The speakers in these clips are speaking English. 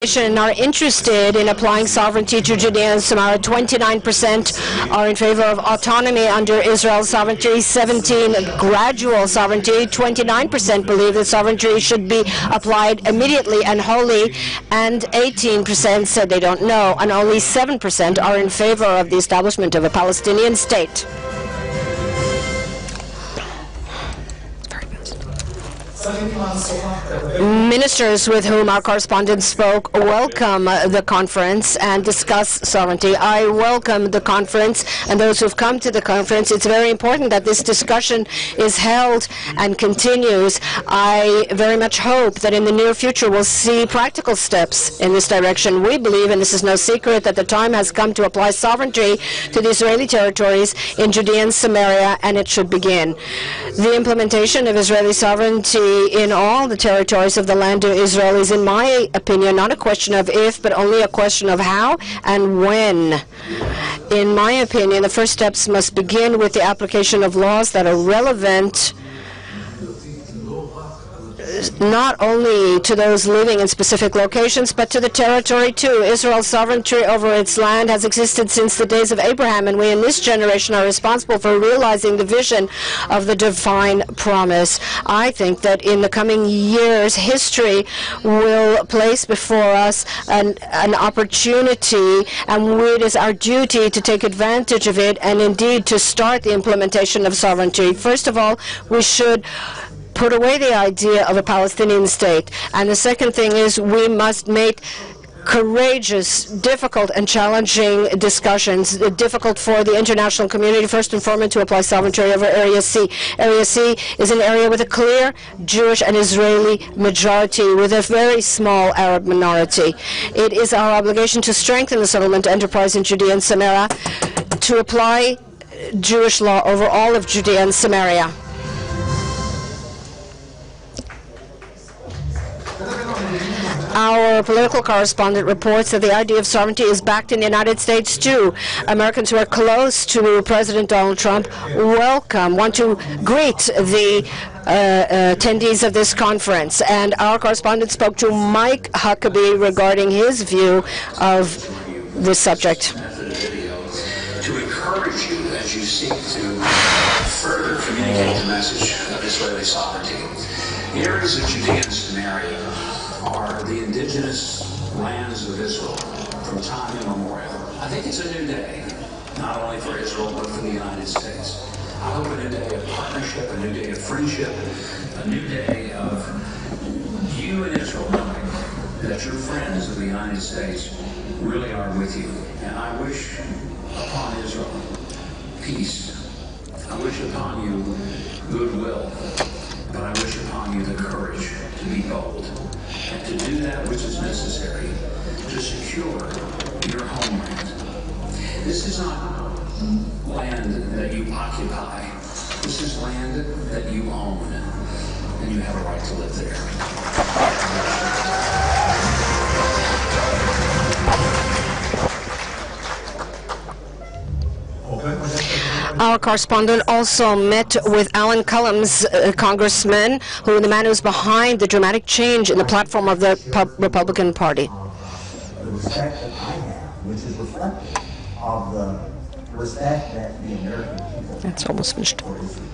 are interested in applying sovereignty to Judea and Samaria. 29% are in favor of autonomy under Israel's sovereignty, 17% gradual sovereignty, 29% believe that sovereignty should be applied immediately and wholly, and 18% said they don't know, and only 7% are in favor of the establishment of a Palestinian state. Ministers with whom our correspondent spoke welcome the conference and discuss sovereignty. I welcome the conference and those who've come to the conference. It's very important that this discussion is held and continues. I very much hope that in the near future we'll see practical steps in this direction. We believe, and this is no secret, that the time has come to apply sovereignty to the Israeli territories in Judea and Samaria, and it should begin. The implementation of Israeli sovereignty in all the territories of the land of Israel is, in my opinion, not a question of if, but only a question of how and when. In my opinion, the first steps must begin with the application of laws that are relevant not only to those living in specific locations, but to the territory too. Israel's sovereignty over its land has existed since the days of Abraham, and we in this generation are responsible for realizing the vision of the divine promise. I think that in the coming years, history will place before us an opportunity, and it is our duty to take advantage of it and indeed to start the implementation of sovereignty. First of all, we should put away the idea of a Palestinian state. And the second thing is we must make courageous, difficult, and challenging discussions, difficult for the international community, first and foremost, to apply sovereignty over Area C. Area C is an area with a clear Jewish and Israeli majority, with a very small Arab minority. It is our obligation to strengthen the settlement enterprise in Judea and Samaria, to apply Jewish law over all of Judea and Samaria. Our political correspondent reports that the idea of sovereignty is backed in the United States too. Americans who are close to President Donald Trump want to greet the attendees of this conference. And our correspondent spoke to Mike Huckabee regarding his view of this subject. To encourage you as you seek to further communicate the message of Israeli sovereignty. The areas of Judea and Samaria are the indigenous lands of Israel from time immemorial. I think it's a new day, not only for Israel, but for the United States. I hope a new day of partnership, a new day of friendship, a new day of you and Israel knowing that your friends of the United States really are with you. And I wish upon Israel peace. I wish upon you goodwill, but I wish upon you the courage to be bold and to do that which is necessary to secure your homeland. This is not land that you occupy. This is land that you own, and you have a right to live there. Our correspondent also met with Alan Cullum's congressman, the man who's behind the dramatic change in the platform of the Republican Party. The respect that I have, which is reflective of the respect that the American people That's almost finished. For Israel,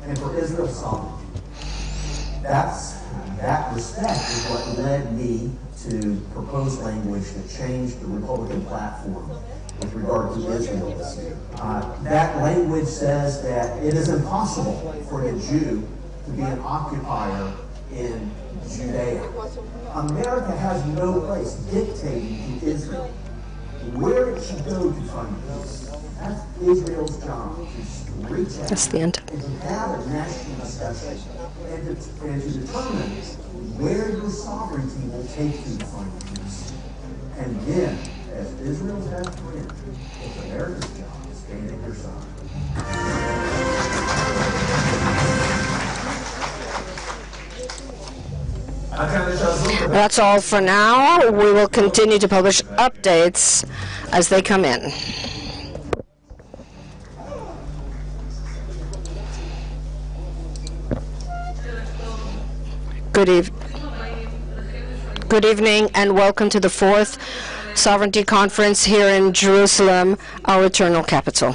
and for Israel's sovereignty. That respect is what led me to propose language that changed the Republican platform with regard to Israel this year. That language says that it is impossible for a Jew to be an occupier in Judea. America has no place dictating to Israel where it should go to find peace. That's Israel's job, to reach out That's the end. and to have a national discussion and to determine where your sovereignty will take you to find peace. And then, as Israel's best friend, it's America's job to stand at your side. That's all for now. We will continue to publish updates as they come in. Good evening. Good evening and welcome to the 4th Sovereignty Conference here in Jerusalem, our eternal capital.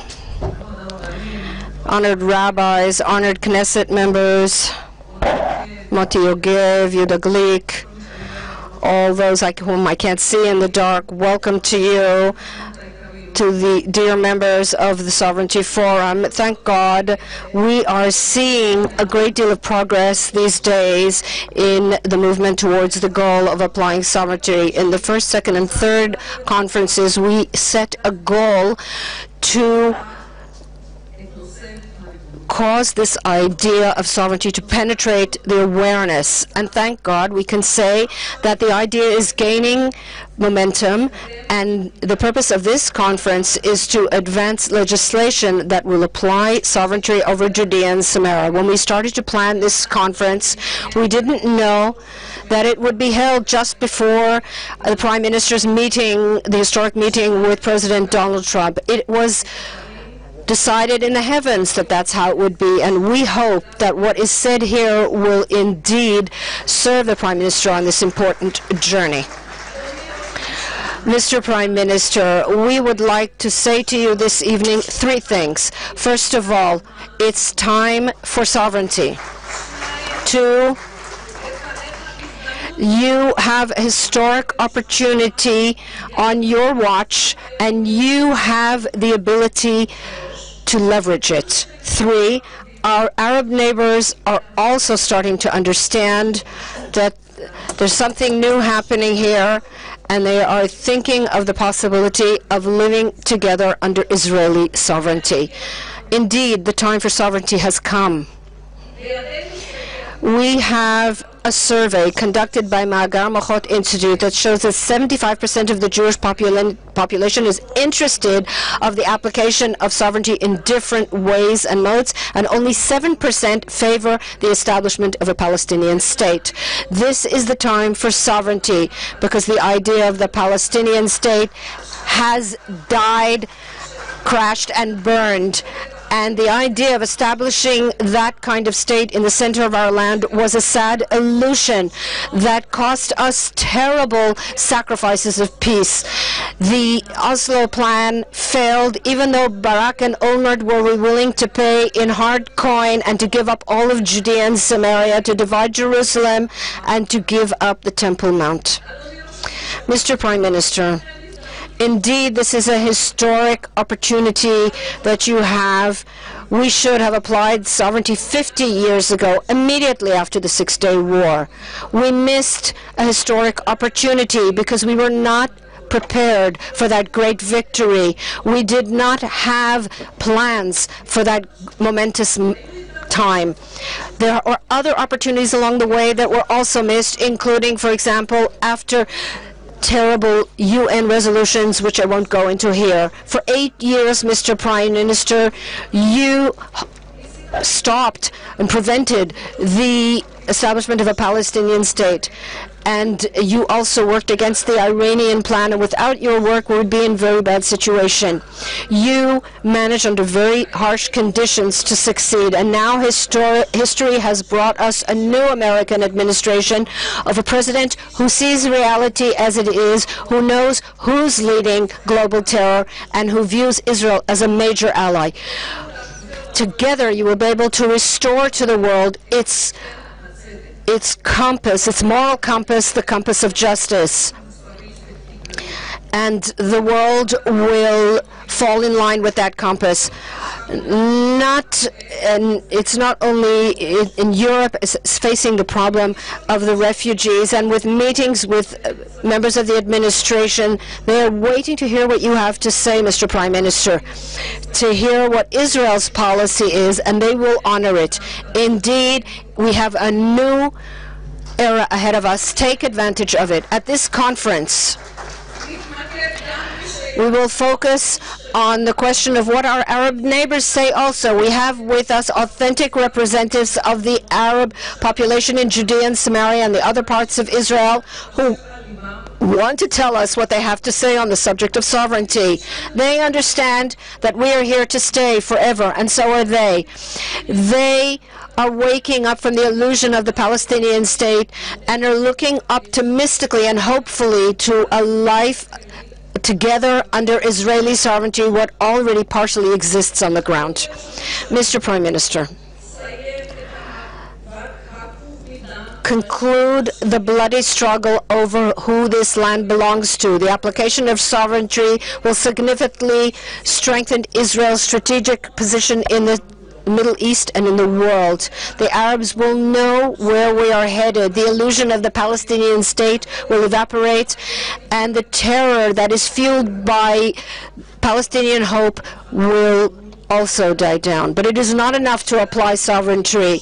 Honored rabbis, honored Knesset members, Moti Yogev, Yehuda Glick, all those whom I can't see in the dark, welcome to you, to the dear members of the Sovereignty Forum. Thank God we are seeing a great deal of progress these days in the movement towards the goal of applying sovereignty. In the first, second, and third conferences, we set a goal to cause this idea of sovereignty to penetrate the awareness. And thank God we can say that the idea is gaining momentum, and the purpose of this conference is to advance legislation that will apply sovereignty over Judea and Samaria. When we started to plan this conference, we didn't know that it would be held just before the Prime Minister's meeting, the historic meeting with President Donald Trump. It was decided in the heavens that that's how it would be, and we hope that what is said here will indeed serve the Prime Minister on this important journey. Mr. Prime Minister, we would like to say to you this evening 3 things. First of all, it's time for sovereignty. 2, you have a historic opportunity on your watch, and you have the ability to leverage it. 3, our Arab neighbors are also starting to understand that there's something new happening here, and they are thinking of the possibility of living together under Israeli sovereignty. Indeed, the time for sovereignty has come. We have a survey conducted by Magar Machot Institute that shows that 75% of the Jewish population is interested of the application of sovereignty in different ways and modes, and only 7% favor the establishment of a Palestinian state. This is the time for sovereignty, because the idea of the Palestinian state has died, crashed, and burned. And the idea of establishing that kind of state in the center of our land was a sad illusion that cost us terrible sacrifices of peace. The Oslo plan failed, even though Barak and Olmert were willing to pay in hard coin and to give up all of Judea and Samaria, to divide Jerusalem, and to give up the Temple Mount. Mr. Prime Minister, indeed, this is a historic opportunity that you have. We should have applied sovereignty 50 years ago, immediately after the Six-Day War. We missed a historic opportunity because we were not prepared for that great victory. We did not have plans for that momentous time. There are other opportunities along the way that were also missed, including, for example, after terrible UN resolutions, which I won't go into here. For 8 years, Mr. Prime Minister, you stopped and prevented the establishment of a Palestinian state. And you also worked against the Iranian plan, and without your work we would be in a very bad situation. You managed under very harsh conditions to succeed, and now history has brought us a new American administration of a president who sees reality as it is, who knows who's leading global terror, and who views Israel as a major ally. Together you will be able to restore to the world its compass, its moral compass, the compass of justice. And the world will fall in line with that compass. It's not only in Europe is facing the problem of the refugees, and with meetings with members of the administration, they are waiting to hear what you have to say, Mr. Prime Minister, to hear what Israel's policy is, and they will honor it. Indeed, we have a new era ahead of us. Take advantage of it. At this conference, we will focus on the question of what our Arab neighbors say also. We have with us authentic representatives of the Arab population in Judea and Samaria and the other parts of Israel who want to tell us what they have to say on the subject of sovereignty. They understand that we are here to stay forever, and so are they. They are waking up from the illusion of the Palestinian state and are looking optimistically and hopefully to a life together under Israeli sovereignty, what already partially exists on the ground. Mr. Prime Minister, conclude the bloody struggle over who this land belongs to. The application of sovereignty will significantly strengthen Israel's strategic position in the Middle East and in the world. The Arabs will know where we are headed. The illusion of the Palestinian state will evaporate, and the terror that is fueled by Palestinian hope will also die down. But it is not enough to apply sovereignty.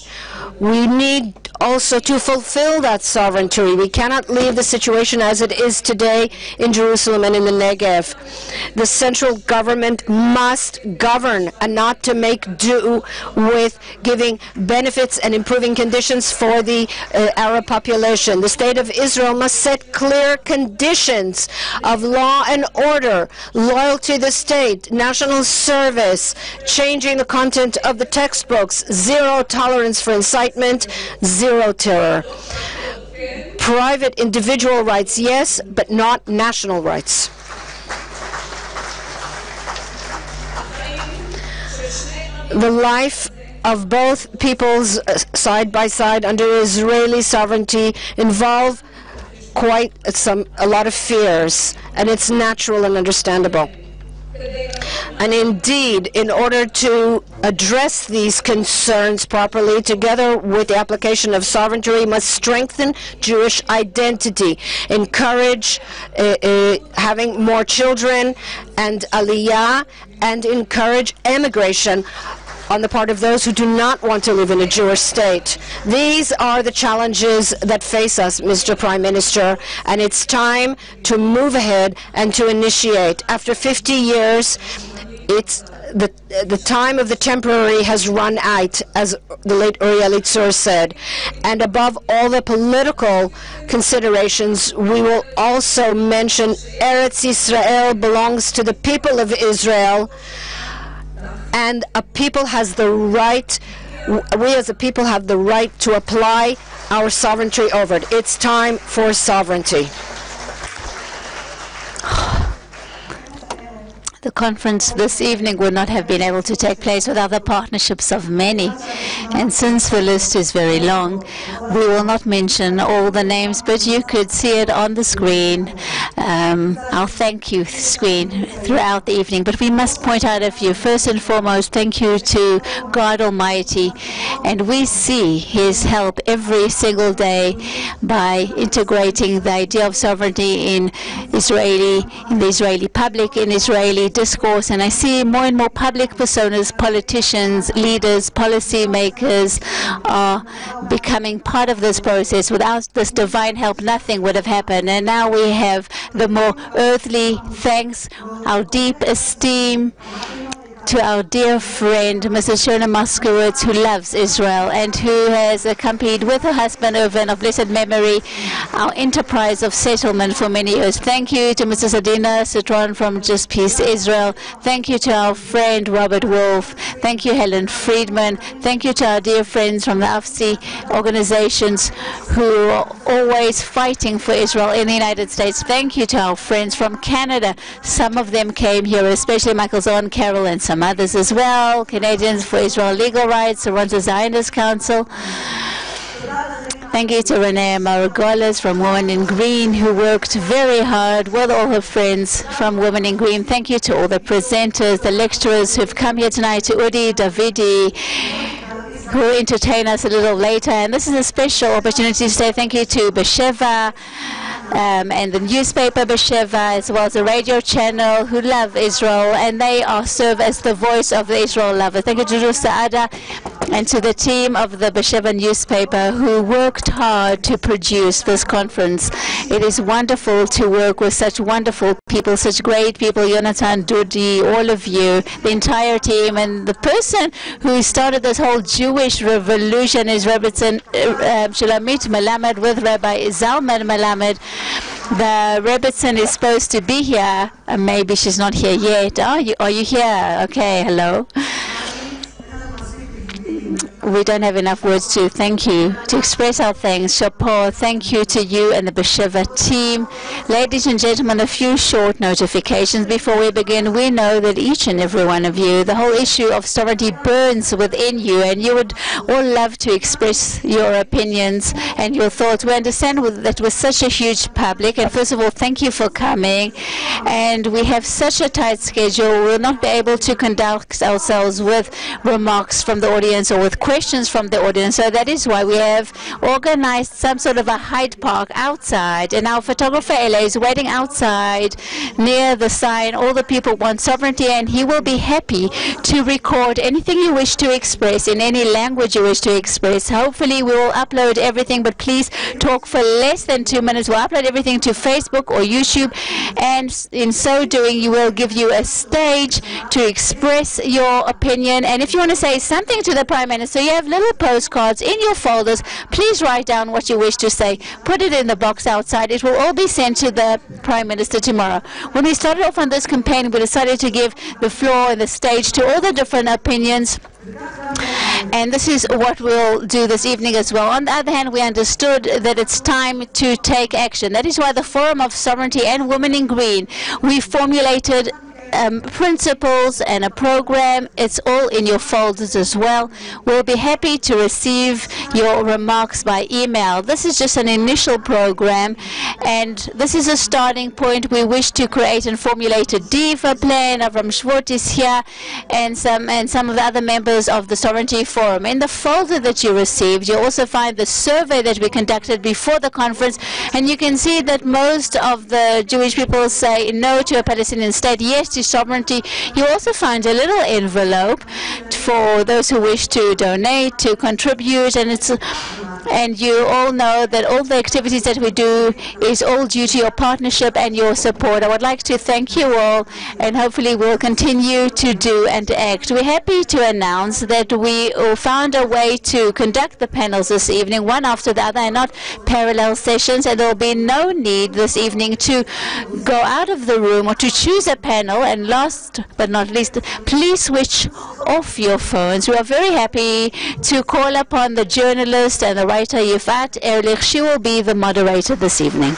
We need also to fulfill that sovereignty. We cannot leave the situation as it is today in Jerusalem and in the Negev. The central government must govern and not to make do with giving benefits and improving conditions for the Arab population. The state of Israel must set clear conditions of law and order, loyalty to the state, national service, changing the content of the textbooks, zero tolerance for incitement, zero terror. Private individual rights, yes, but not national rights. The life of both peoples side by side under Israeli sovereignty involve a lot of fears, and it's natural and understandable. And indeed, in order to address these concerns properly, together with the application of sovereignty, we must strengthen Jewish identity, encourage having more children and aliyah, and encourage emigration on the part of those who do not want to live in a Jewish state. These are the challenges that face us, Mr. Prime Minister, and it's time to move ahead and to initiate. After 50 years, it's the time of the temporary has run out, as the late Uriel Elitzur said. And above all the political considerations, we will also mention Eretz Yisrael belongs to the people of Israel, and a people has the right, we as a people have the right to apply our sovereignty over it. It's time for sovereignty. The conference this evening would not have been able to take place without the partnerships of many. And since the list is very long, we will not mention all the names, but you could see it on the screen, our thank you screen throughout the evening. But we must point out a few. First and foremost, thank you to God Almighty. And we see His help every single day by integrating the idea of sovereignty in the Israeli public, in Israeli discourse, and I see more and more public personas, politicians, leaders, policy makers are becoming part of this process. Without this divine help, nothing would have happened. And now we have the more earthly thanks, our deep esteem to our dear friend, Mrs. Shona Moskowitz, who loves Israel and who has accompanied with her husband, Irvin, of blessed memory, our enterprise of settlement for many years. Thank you to Mrs. Adina Citron from Just Peace Israel. Thank you to our friend, Robert Wolf. Thank you, Helen Friedman. Thank you to our dear friends from the AFSI organizations who are always fighting for Israel in the United States. Thank you to our friends from Canada. Some of them came here, especially Michael Zorn, Carol, and some others as well. Canadians for Israel Legal Rights, Toronto Zionist Council. Thank you to Renee Margolis from Women in Green, who worked very hard with all her friends from Women in Green. Thank you to all the presenters, the lecturers who've come here tonight, to Udi, Davidi, who will entertain us a little later. And this is a special opportunity to say thank you to Besheva, and the newspaper Besheva, as well as the radio channel, who love Israel, and they serve as the voice of the Israel lovers. Thank you to Juju Saada and to the team of the Besheva newspaper who worked hard to produce this conference. It is wonderful to work with such wonderful people, such great people, Yonatan, Dudi, all of you, the entire team, and the person who started this whole Jewish revolution is Rabbi Shulamit Melamed with Rabbi Zalman Melamed. The Rebbitzin is supposed to be here. Maybe she's not here yet. Are you here? Okay, hello. we don't have enough words to thank you, to express our thanks. Chapeau, thank you to you and the B'Sheva team. Ladies and gentlemen, a few short notifications before we begin. We know that each and every one of you, the whole issue of sovereignty burns within you, and you would all love to express your opinions and your thoughts. We understand that with such a huge public, and first of all, thank you for coming. And we have such a tight schedule, we'll not be able to conduct ourselves with remarks from the audience or with questions from the audience. So that is why we have organized some sort of a Hyde Park outside, and our photographer LA is waiting outside near the sign. All the people want sovereignty, and he will be happy to record anything you wish to express in any language you wish to express. Hopefully we will upload everything, but please talk for less than 2 minutes. We'll upload everything to Facebook or YouTube, and in so doing you will give you a stage to express your opinion. And if you want to say something to the Prime Minister, you have little postcards in your folders. Please write down what you wish to say. Put it in the box outside. It will all be sent to the Prime Minister tomorrow. When we started off on this campaign, we decided to give the floor and the stage to all the different opinions. And this is what we'll do this evening as well. On the other hand, we understood that it's time to take action. That is why the Forum of Sovereignty and Women in Green, we formulated principles and a program. It's all in your folders as well. We'll be happy to receive your remarks by email. This is just an initial program, and this is a starting point. We wish to create and formulate a DEFA plan. Avram Schwartz is here, and some of the other members of the Sovereignty Forum. In the folder that you received, you also find the survey that we conducted before the conference, and you can see that most of the Jewish people say no to a Palestinian state, yes to sovereignty. You also find a little envelope for those who wish to donate, to contribute, and you all know that all the activities that we do is all due to your partnership and your support. I would like to thank you all, and hopefully we'll continue to do and act. We're happy to announce that we found a way to conduct the panels this evening, one after the other, and not parallel sessions, and there will be no need this evening to go out of the room or to choose a panel. And last but not least, please switch off your phones. We are very happy to call upon the journalist and the writer Yifat Ehrlich. She will be the moderator this evening.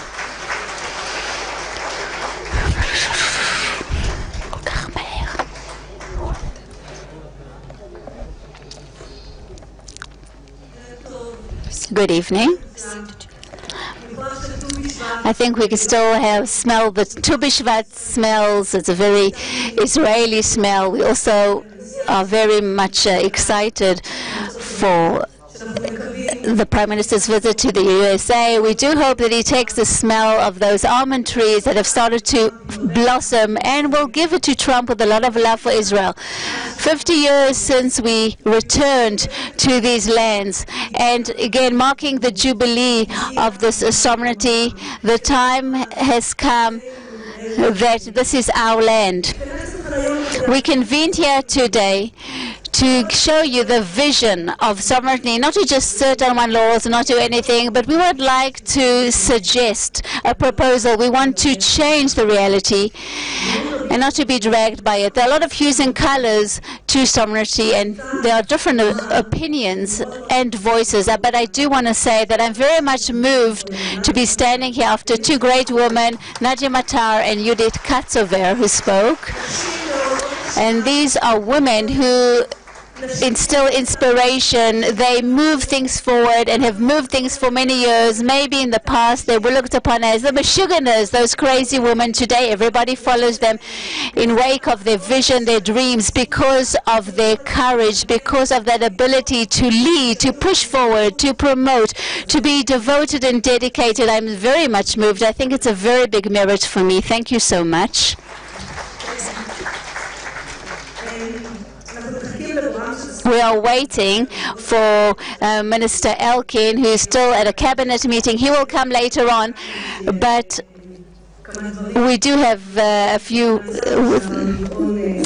Good evening. I think we can still smell the Tu B'Shvat smells. It's a very Israeli smell. We also are very much excited for the Prime Minister's visit to the USA. We do hope that he takes the smell of those almond trees that have started to blossom and will give it to Trump with a lot of love for Israel. 50 years since we returned to these lands, and again marking the jubilee of this sovereignty, the time has come that this is our land. We convened here today to show you the vision of sovereignty, not to just sit on one laurels and not do anything, but we would like to suggest a proposal. We want to change the reality and not to be dragged by it. There are a lot of hues and colors to sovereignty, and there are different opinions and voices, but I do want to say that I'm very much moved to be standing here after two great women, Nadia Matar and Judith Katzover, who spoke. And these are women who instill inspiration. They move things forward and have moved things for many years. Maybe in the past they were looked upon as the Meshuggahs, those crazy women. Today everybody follows them in wake of their vision, their dreams, because of their courage, because of that ability to lead, to push forward, to promote, to be devoted and dedicated. I'm very much moved. I think it's a very big merit for me. Thank you so much. We are waiting for Minister Elkin, who is still at a cabinet meeting. He will come later on, but we do have a few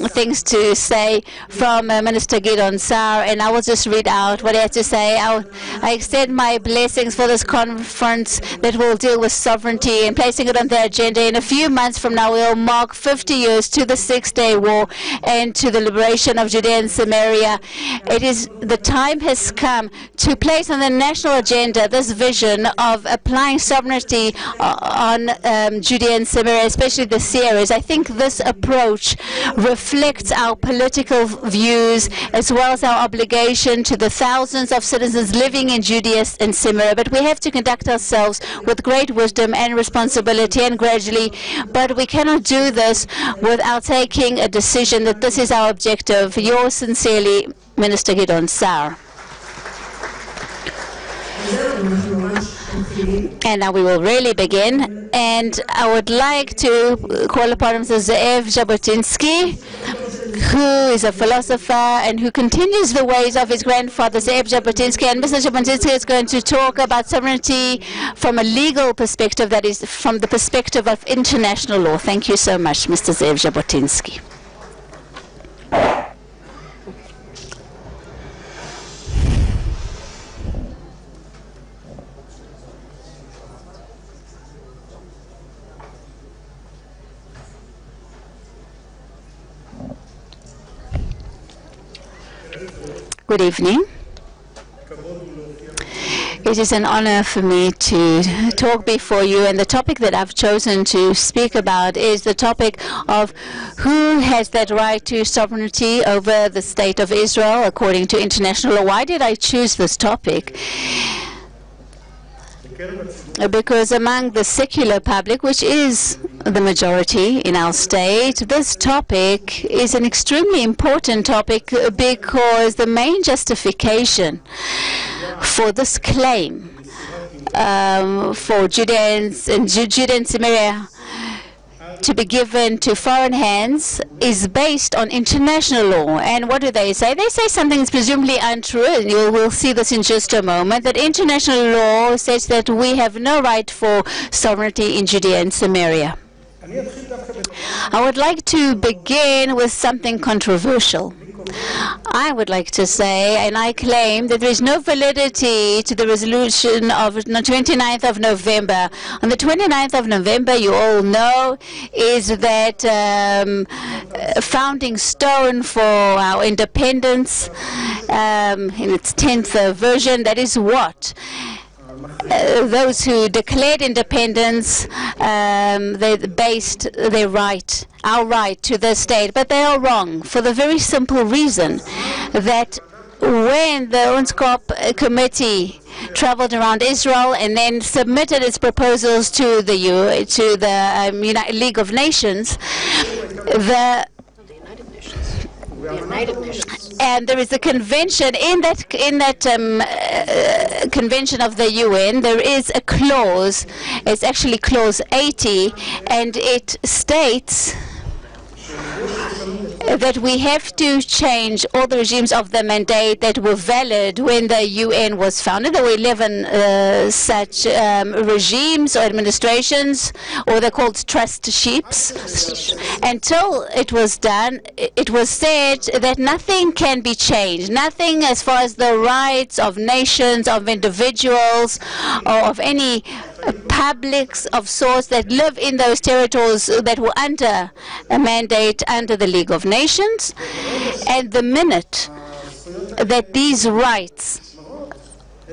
things to say from Minister Gideon Saar, and I will just read out what he had to say. I extend my blessings for this conference that will deal with sovereignty and placing it on the agenda. In a few months from now, we will mark 50 years to the Six-Day War and to the liberation of Judea and Samaria. The time has come to place on the national agenda this vision of applying sovereignty on Judea and Samaria, especially the series. I think this approach reflects our political views as well as our obligation to the thousands of citizens living in Judea and Samaria. But we have to conduct ourselves with great wisdom and responsibility and gradually. But we cannot do this without taking a decision that this is our objective. Yours sincerely, Minister Gideon Saar. And now we will really begin. And I would like to call upon Mr. Ze'ev Jabotinsky, who is a philosopher and who continues the ways of his grandfather, Ze'ev Jabotinsky. And Mr. Jabotinsky is going to talk about sovereignty from a legal perspective, that is, from the perspective of international law. Thank you so much, Mr. Ze'ev Jabotinsky. Good evening. It is an honor for me to talk before you, and the topic that I've chosen to speak about is the topic of who has that right to sovereignty over the state of Israel according to international law. Why did I choose this topic? Because among the secular public, which is the majority in our state, this topic is an extremely important topic because the main justification for this claim for Judea and Samaria to be given to foreign hands is based on international law. And what do they say? They say something that's presumably untrue, and we'll see this in just a moment, that international law says that we have no right for sovereignty in Judea and Samaria. I would like to begin with something controversial. I would like to say, and I claim, that there is no validity to the resolution of the 29th of November. On the 29th of November, you all know, is that founding stone for our independence in its 10th version. That is what? Those who declared independence, they based our right to the state, but they are wrong for the very simple reason that when the UNSCOP committee traveled around Israel and then submitted its proposals to the League of Nations, and there is a convention in that convention of the UN. There is a clause. It's actually clause 80, and it states that we have to change all the regimes of the mandate that were valid when the UN was founded. There were 11 such regimes or administrations, or they're called trusteeships. Until it was done, it was said that nothing can be changed, nothing as far as the rights of nations, of individuals, or of any publics of sorts that live in those territories that were under a mandate under the League of Nations. And the minute that these rights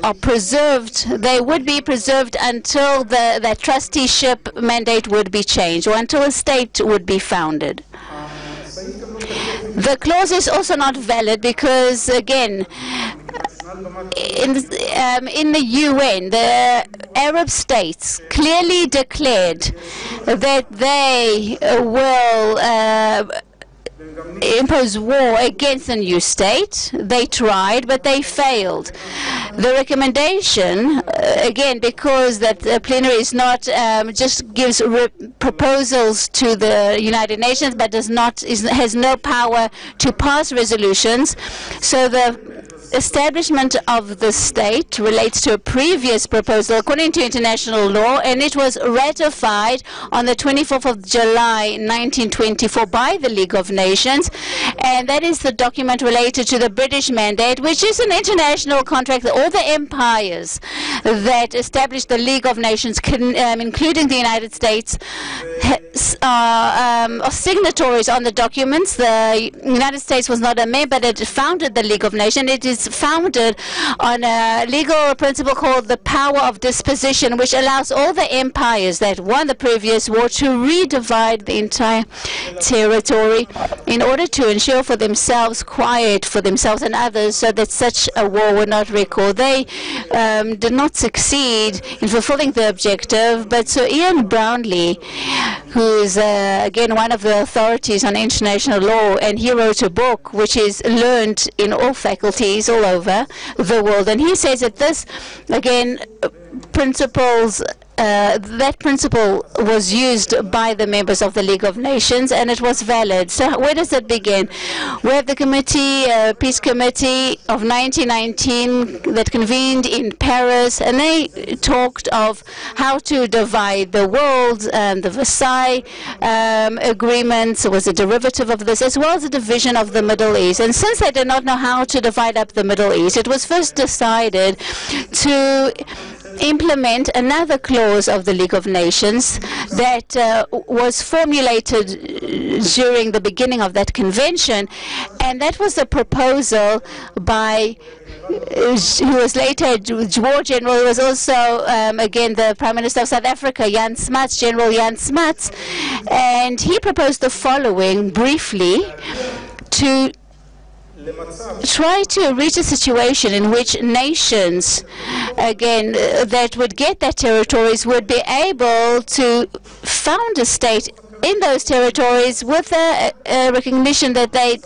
are preserved, they would be preserved until the trusteeship mandate would be changed, or until a state would be founded. The clause is also not valid because, again, in the UN, the Arab states clearly declared that they will impose war against a new state. They tried, but they failed. The recommendation, again, because that the plenary is not just gives proposals to the United Nations, but has no power to pass resolutions. So the establishment of the state relates to a previous proposal according to international law, and it was ratified on the 24th of July 1924 by the League of Nations, and that is the document related to the British Mandate, which is an international contract that all the empires that established the League of Nations, including the United States, are signatories on the documents. The United States was not a member, but it founded the League of Nations. It is founded on a legal principle called the power of disposition, which allows all the empires that won the previous war to redivide the entire territory in order to ensure for themselves quiet for themselves and others, so that such a war would not recur. They did not succeed in fulfilling the objective, but Sir Ian Brownlee, who is again one of the authorities on international law, and he wrote a book which is learned in all faculties all over the world, and he says that this again principles that principle was used by the members of the League of Nations, and it was valid. So where does it begin? We have the committee, Peace Committee of 1919 that convened in Paris, and they talked of how to divide the world. The Versailles Agreement was a derivative of this, as well as a division of the Middle East. And since they did not know how to divide up the Middle East, it was first decided to implement another clause of the League of Nations that was formulated during the beginning of that convention, and that was a proposal by who was later war general, who was also again the Prime Minister of South Africa, Jan Smuts, General Jan Smuts, and he proposed the following briefly: to try to reach a situation in which nations, again, that would get their territories would be able to found a state in those territories with a recognition that they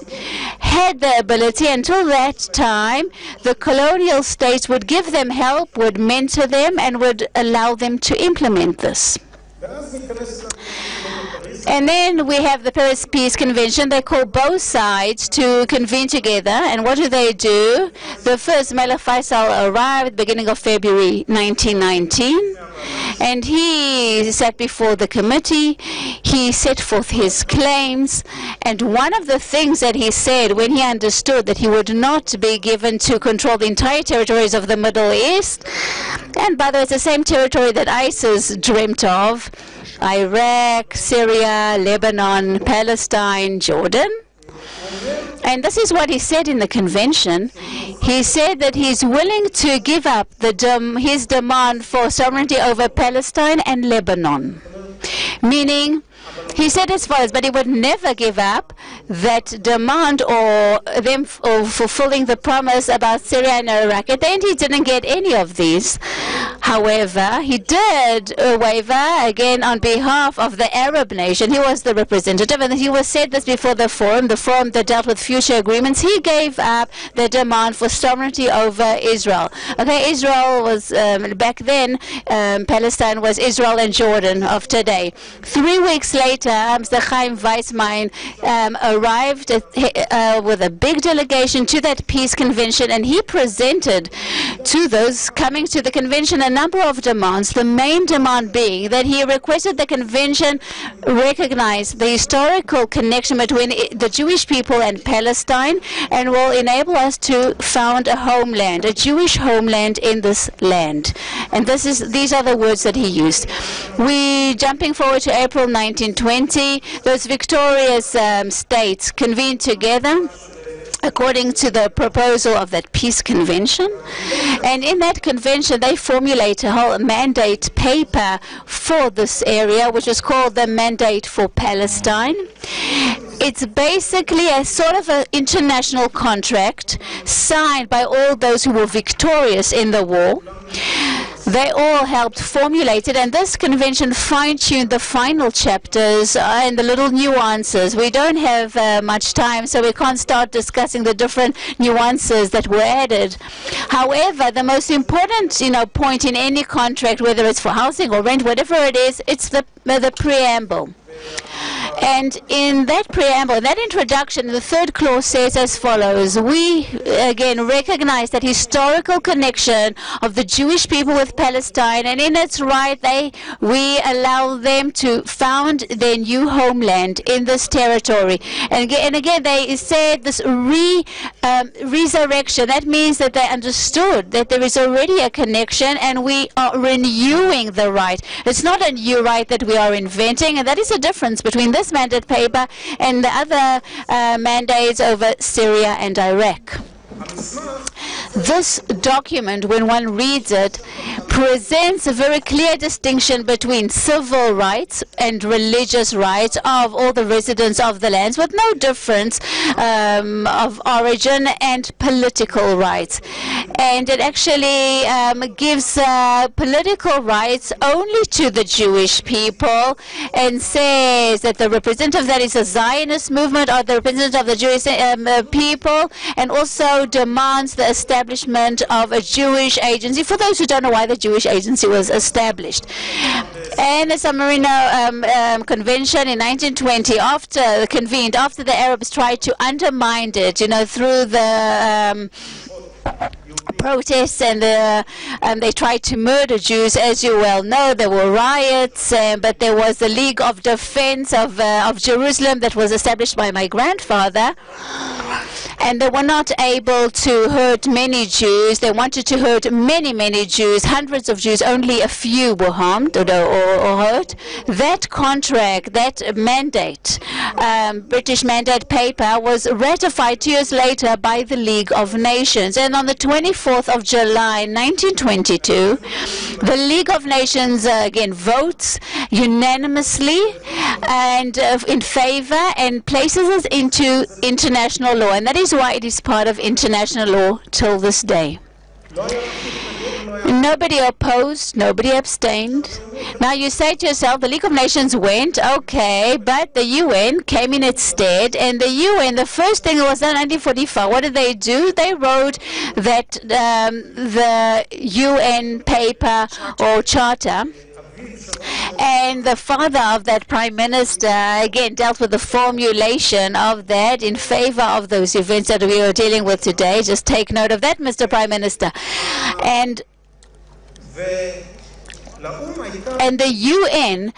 had the ability. Until that time, the colonial states would give them help, would mentor them, and would allow them to implement this. And then we have the Paris Peace Convention. They call both sides to convene together. And what do? The first Melech Faisal arrived at the beginning of February 1919. And he sat before the committee. He set forth his claims. And one of the things that he said when he understood that he would not be given to control the entire territories of the Middle East, and by the way, it's the same territory that ISIS dreamt of: Iraq, Syria, Lebanon, Palestine, Jordan. And this is what he said in the convention. He said that he's willing to give up his demand for sovereignty over Palestine and Lebanon. Meaning, he said as follows, but he would never give up that demand or fulfilling the promise about Syria and Iraq. At the end, he didn't get any of these. However, he did waver again on behalf of the Arab nation. He was the representative, and he was said this before the forum that dealt with future agreements. He gave up the demand for sovereignty over Israel. Okay, Israel was, back then, Palestine was Israel and Jordan of today. 3 weeks later, Mr. Chaim Weizmann arrived with a big delegation to that peace convention, and he presented to those coming to the convention a number of demands, the main demand being that he requested the convention recognize the historical connection between the Jewish people and Palestine, and will enable us to found a homeland, a Jewish homeland in this land. And these are the words that he used. Jumping forward to April 1920, those victorious states convened together according to the proposal of that peace convention. And in that convention, they formulate a whole mandate paper for this area, which is called the Mandate for Palestine. It's basically a sort of an international contract signed by all those who were victorious in the war. They all helped formulate it, and this convention fine-tuned the final chapters and the little nuances. We don't have much time, so we can't start discussing the different nuances that were added. However, the most important, point in any contract, whether it's for housing or rent, whatever it is, it's the preamble. And in that preamble, in that introduction, the third clause says as follows: we again recognize that historical connection of the Jewish people with Palestine, and in its right we allow them to found their new homeland in this territory. And again they said this resurrection. That means that they understood that there is already a connection, and we are renewing the right. It's not a new right that we are inventing, and that is the difference between this mandate paper and the other mandates over Syria and Iraq. This document, when one reads it, presents a very clear distinction between civil rights and religious rights of all the residents of the lands, with no difference of origin, and political rights. And it actually gives political rights only to the Jewish people, and says that the representative that is a Zionist movement or the representative of the Jewish people, and also demands the establishment of a Jewish agency, for those who don't know why the Jewish agency was established. And the San Marino Convention in 1920, convened after the Arabs tried to undermine it, through the protests, and they tried to murder Jews. As you well know, there were riots, but there was the League of Defense of Jerusalem that was established by my grandfather, and they were not able to hurt many Jews. They wanted to hurt many, many Jews, hundreds of Jews. Only a few were harmed or hurt. That contract, that mandate, British mandate paper, was ratified 2 years later by the League of Nations. And on the 24th of July 1922, the League of Nations again votes unanimously and in favor, and places us into international law. And that is why it is part of international law till this day. Nobody opposed, nobody abstained. Now you say to yourself, the League of Nations went, okay, but the UN came in its stead, and the UN, the first thing was done in 1945. What did they do? They wrote that the UN paper or charter, and the father of that prime minister again dealt with the formulation of that in favor of those events that we are dealing with today. Just take note of that, Mr. Prime Minister. And the UN,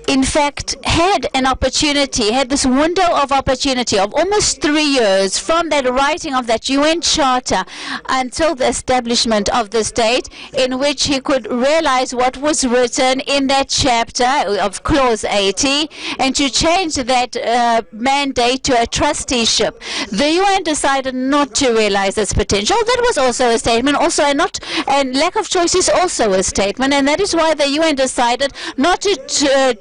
in fact, had an opportunity, had this window of opportunity of almost 3 years from that writing of that UN Charter until the establishment of the state, in which he could realize what was written in that chapter of Clause 80, and to change that mandate to a trusteeship. The UN decided not to realize its potential. That was also a statement. Also, and lack of choice is also a statement, and that is why the UN decided not to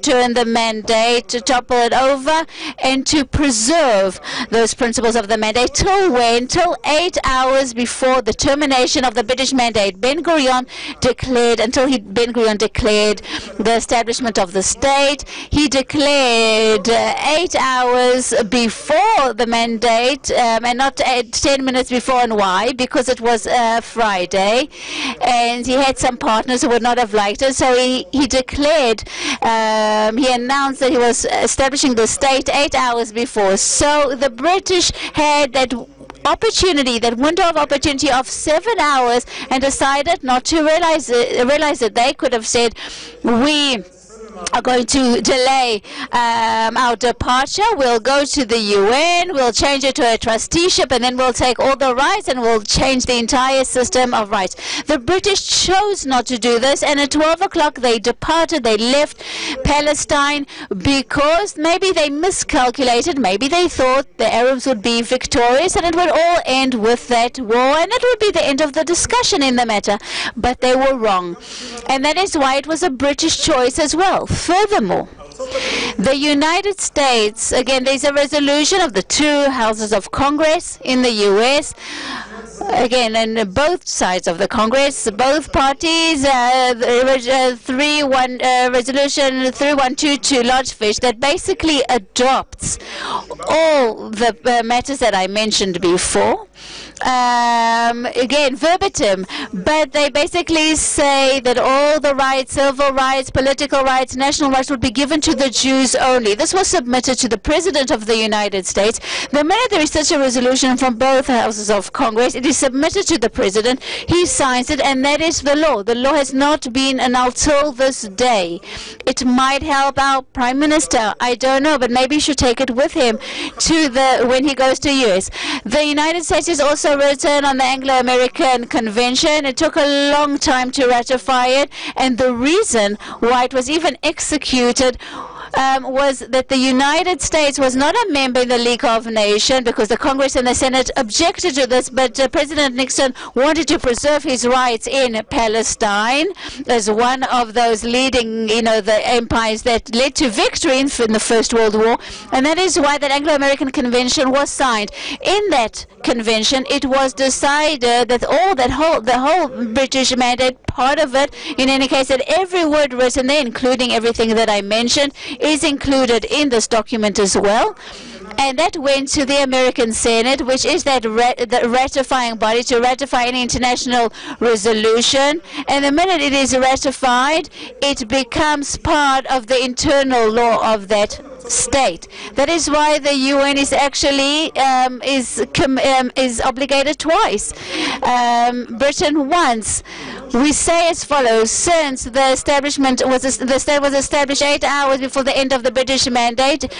turn the mandate, to topple it over, and to preserve those principles of the mandate. Till when? Till 8 hours before the termination of the British mandate. Ben-Gurion declared the establishment of the state. He declared 8 hours before the mandate, and not 10 minutes before. And why? Because it was Friday, and he had some partners who would not have liked it, so he declared, he announced that he was establishing the state 8 hours before. So the British had that opportunity, that window of opportunity of 7 hours, and decided not to realize it. They could have said, we are going to delay our departure. We'll go to the UN, we'll change it to a trusteeship, and then we'll take all the rights and we'll change the entire system of rights. The British chose not to do this, and at 12 o'clock they departed. They left Palestine because maybe they miscalculated. Maybe they thought the Arabs would be victorious and it would all end with that war, and it would be the end of the discussion in the matter. But they were wrong, and that is why it was a British choice as well. Furthermore, the United States, again, there's a resolution of the two houses of Congress in the U.S. again, in both sides of the Congress, both parties, resolution 3122 Large Fish that basically adopts all the matters that I mentioned before. Again, verbatim, but they basically say that all the rights, civil rights, political rights, national rights would be given to the Jews only. This was submitted to the President of the United States. The minute there is such a resolution from both houses of Congress, it is submitted to the President. He signs it, and that is the law. The law has not been annulled till this day. It might help our Prime Minister. I don't know, but maybe he should take it with him to when he goes to U.S. The United States is also written on the Anglo-American Convention. It took a long time to ratify it, and the reason why it was even executed was that the United States was not a member in the League of Nations because the Congress and the Senate objected to this, but President Nixon wanted to preserve his rights in Palestine as one of those leading, the empires that led to victory in the First World War, and that is why that Anglo-American Convention was signed. In that convention, it was decided that the whole British mandate, part of it, in any case, that every word written there, including everything that I mentioned, is included in this document as well. And that went to the American Senate, which is the ratifying body to ratify any international resolution. And the minute it is ratified, it becomes part of the internal law of that state. That is why the UN is actually is obligated twice. Britain once. We say as follows: since the state was established 8 hours before the end of the British mandate,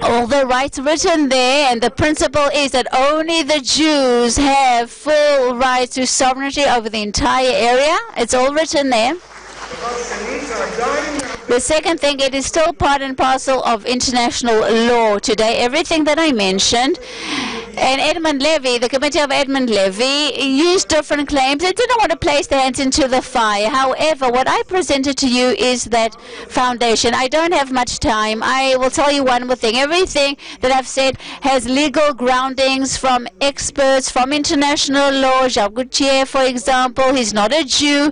all the rights written there, and the principle is that only the Jews have full rights to sovereignty over the entire area. It's all written there. The second thing, it is still part and parcel of international law today. Everything that I mentioned, and Edmund Levy, the committee of Edmund Levy, used different claims. They didn't want to place their hands into the fire. However, what I presented to you is that foundation. I don't have much time. I will tell you one more thing. Everything that I've said has legal groundings from experts, from international law. Jacques Gauthier, for example, he's not a Jew.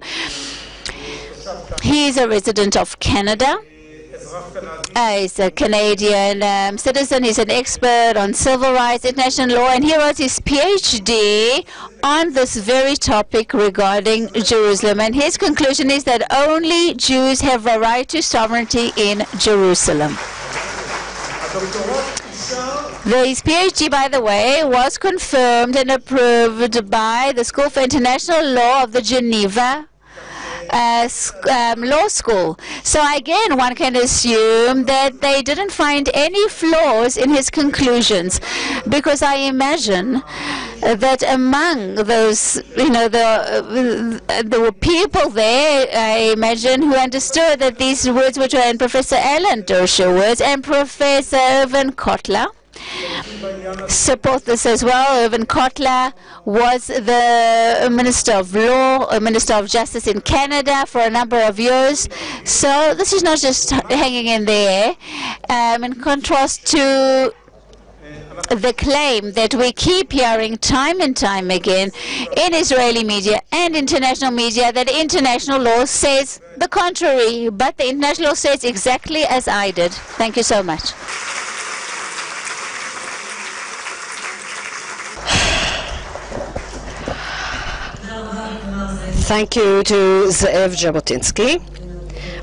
He's a resident of Canada. He's a Canadian citizen. He's an expert on civil rights, international law, and he wrote his PhD on this very topic regarding Jerusalem. And his conclusion is that only Jews have a right to sovereignty in Jerusalem. His PhD, by the way, was confirmed and approved by the School for International Law of the Geneva law school. So again, one can assume that they didn't find any flaws in his conclusions, because I imagine that among those, there were people there, I imagine, who understood that these words were to, and Professor Alan Dershowitz words, and Professor Irvin Kotler support this as well. Irvin Kotler was the Minister of Law, Minister of Justice in Canada for a number of years. So this is not just hanging in the air. In contrast to the claim that we keep hearing time and time again in Israeli media and international media that international law says the contrary, but the international law says exactly as I did. Thank you so much. Thank you to Ze'ev Jabotinsky.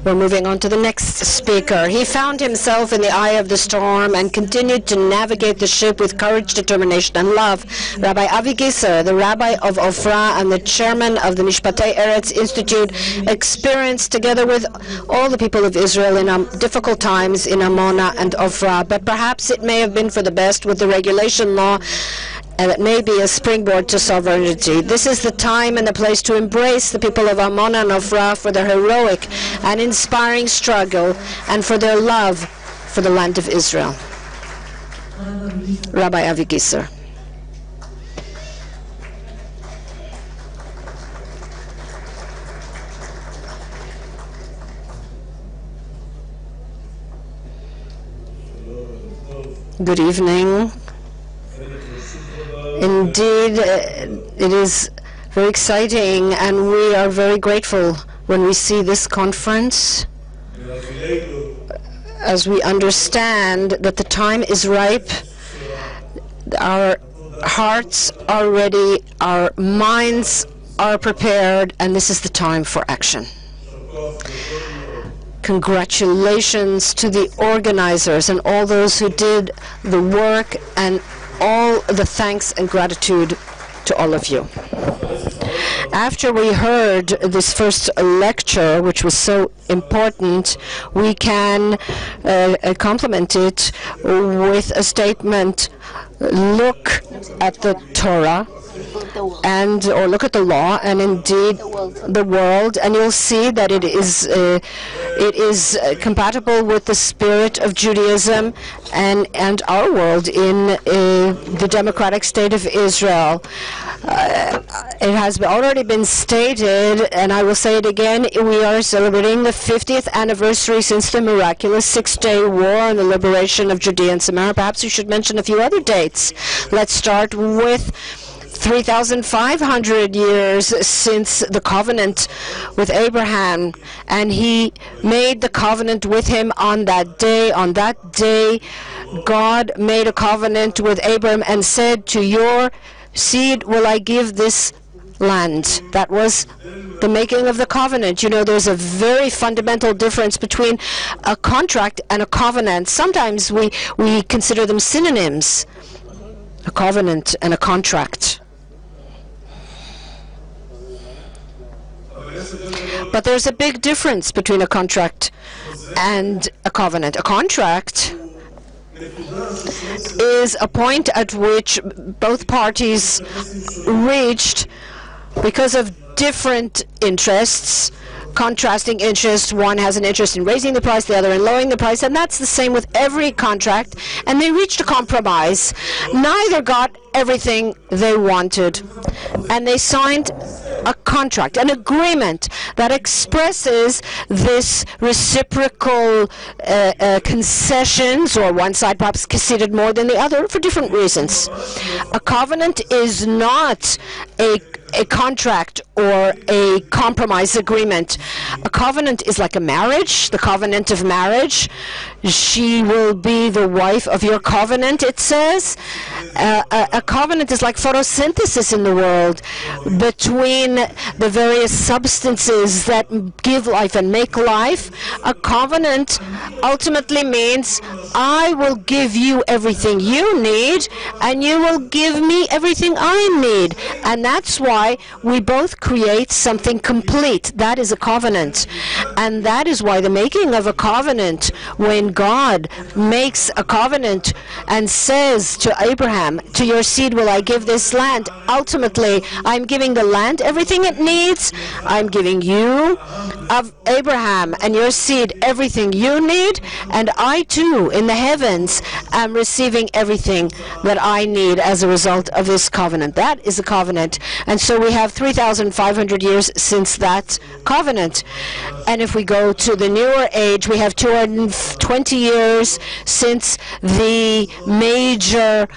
We're moving on to the next speaker. He found himself in the eye of the storm and continued to navigate the ship with courage, determination, and love. Rabbi Avi Gisser, the rabbi of Ofra and the chairman of the Mishpatei Eretz Institute, experienced together with all the people of Israel in difficult times in Amona and Ofra. But perhaps it may have been for the best with the regulation law, and it may be a springboard to sovereignty. This is the time and the place to embrace the people of Amona and Ofra for their heroic and inspiring struggle and for their love for the land of Israel. Rabbi Avi Gisser. Good evening. Indeed, it is very exciting, and we are very grateful when we see this conference, as we understand that the time is ripe. Our hearts are ready, our minds are prepared, and this is the time for action. Congratulations to the organizers and all those who did the work, and all the thanks and gratitude to all of you. After we heard this first lecture, which was so important, we can complement it with a statement. Look at the Torah, or look at the law, and indeed the world, and you'll see that it is compatible with the spirit of Judaism and our world in the democratic state of Israel. It has already been stated, and I will say it again, we are celebrating the 50th anniversary since the miraculous Six-Day War and the liberation of Judea and Samaria. Perhaps you should mention a few other dates. Let's start with 3,500 years since the covenant with Abraham, and he made the covenant with him on that day. On that day, God made a covenant with Abraham and said, to your seed will I give this land. That was the making of the covenant. You know, there's a very fundamental difference between a contract and a covenant. Sometimes we consider them synonyms, a covenant and a contract. But there's a big difference between a contract and a covenant. A contract is a point at which both parties reached because of different interests, contrasting interests. One has an interest in raising the price, the other in lowering the price, and that's the same with every contract. And they reached a compromise. Neither got everything they wanted, and they signed a contract, an agreement that expresses this reciprocal concessions, or one side perhaps conceded more than the other for different reasons. A covenant is not a contract or a compromise agreement. A covenant is like a marriage, the covenant of marriage. She will be the wife of your covenant, it says. A covenant is like photosynthesis in the world between the various substances that give life and make life. A covenant ultimately means I will give you everything you need, and you will give me everything I need. And that's why we both create something complete. That is a covenant. And that is why the making of a covenant, when God makes a covenant and says to Abraham, to your seed will I give this land, ultimately I'm giving the land everything it needs. I'm giving you, of Abraham and your seed, everything you need, and I too in the heavens am receiving everything that I need as a result of this covenant. That is a covenant. And so we have 3,500 years since that covenant. And if we go to the newer age, we have 220 years since the major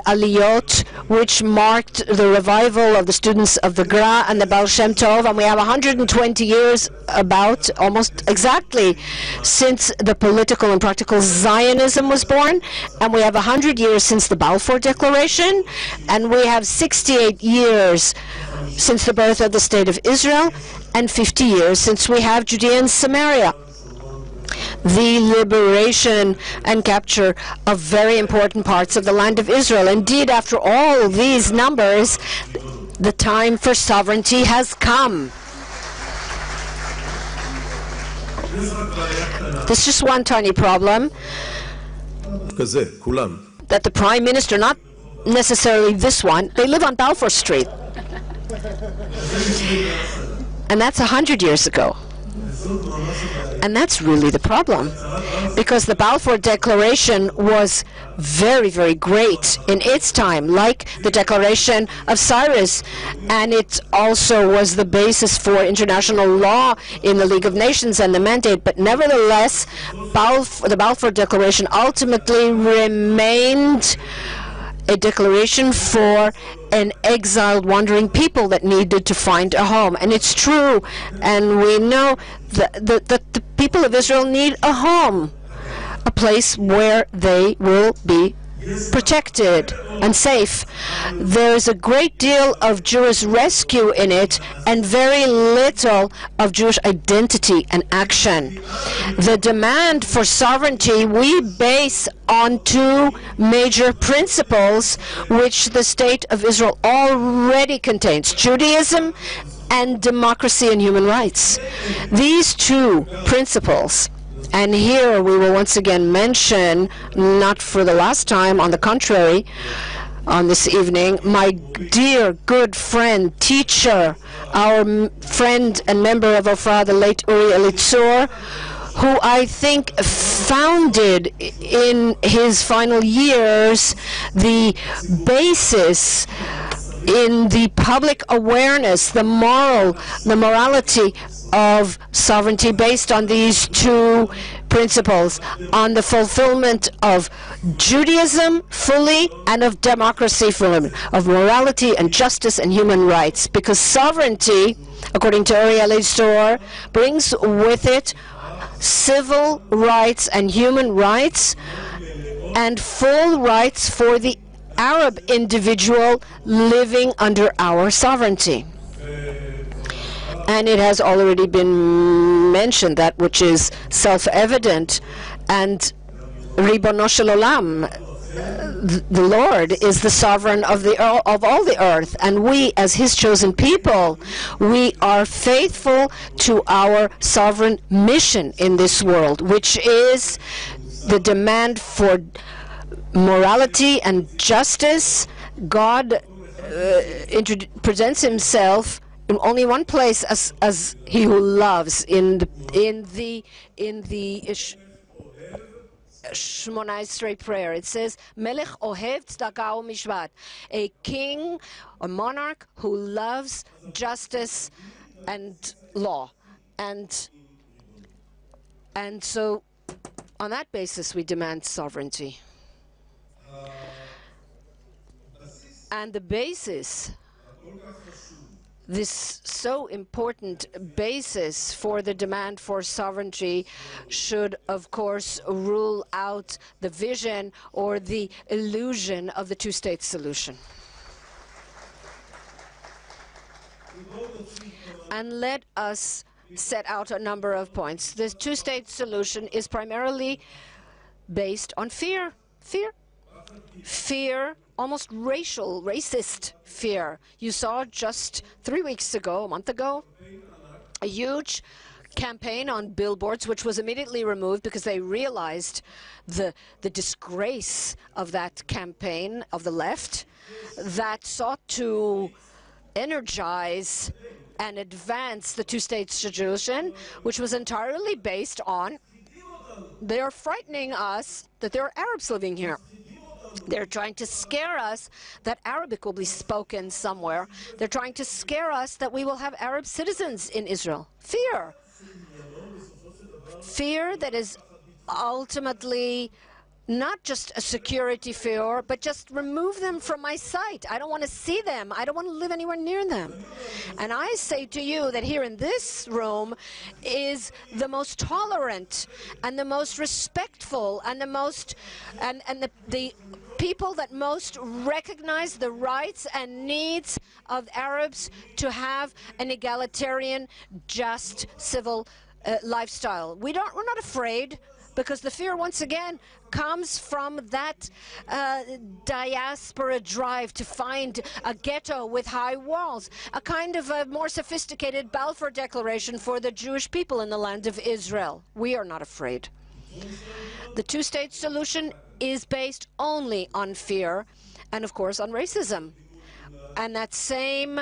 Aliyot, which marked the revival of the students of the Gra and the Baal Shem Tov, and we have 120 years, about almost exactly, since the political and practical Zionism was born, and we have 100 years since the Balfour Declaration, and we have 68 years since the birth of the State of Israel, and 50 years since we have Judea and Samaria. The liberation and capture of very important parts of the land of Israel. Indeed, after all these numbers, the time for sovereignty has come. There's just one tiny problem, that the Prime Minister, not necessarily this one, they live on Balfour Street. And that's 100 years ago. And that's really the problem, because the Balfour Declaration was very, very great in its time, like the Declaration of Cyrus, and it also was the basis for international law in the League of Nations and the mandate. But nevertheless, the Balfour Declaration ultimately remained a declaration for an exiled wandering people that needed to find a home. And it's true, and we know that the people of Israel need a home, a place where they will be protected and safe. There's a great deal of Jewish rescue in it and very little of Jewish identity and action. The demand for sovereignty we base on two major principles which the state of Israel already contains: Judaism and democracy and human rights. These two principles, and here we will once again mention, not for the last time, on the contrary, on this evening, my dear, good friend, teacher, our friend and member of Ofra, the late Uri Elitzur, who I think founded in his final years the basis in the public awareness, the morality of sovereignty based on these two principles, on the fulfillment of Judaism fully and of democracy fully, of morality and justice and human rights. Because sovereignty, according to Uri Elitzur, brings with it civil rights and human rights and full rights for the Arab individual living under our sovereignty. And it has already been mentioned, that which is self-evident, and Ribono Shel Olam, the Lord, is the sovereign of all the earth, and we, as His chosen people, we are faithful to our sovereign mission in this world, which is the demand for morality and justice. God presents Himself in only one place as He who loves, in the Shmona Esrei prayer. It says, Melech ohev tzedakah u'mishpat, a king, a monarch who loves justice and law. And so on that basis we demand sovereignty. And the basis, this so important basis for the demand for sovereignty, should of course rule out the vision or the illusion of the two-state solution. And let us set out a number of points. The two-state solution is primarily based on fear. Fear, almost racist fear. You saw just 3 weeks ago, a month ago, a huge campaign on billboards, which was immediately removed because they realized the disgrace of that campaign of the left that sought to energize and advance the two-state solution, which was entirely based on they're frightening us that there are Arabs living here. They're trying to scare us that Arabic will be spoken somewhere. They're trying to scare us that we will have Arab citizens in Israel. Fear. Fear that is ultimately not just a security fear, but just remove them from my sight. I don't want to see them. I don't want to live anywhere near them. And I say to you that here in this room is the most tolerant and the most respectful and the most and the people that most recognize the rights and needs of Arabs to have an egalitarian, just, civil lifestyle. We're not afraid, because the fear, once again, comes from that diaspora drive to find a ghetto with high walls, a kind of a more sophisticated Balfour Declaration for the Jewish people in the land of Israel. We are not afraid. The two-state solution is based only on fear and, of course, on racism. And that same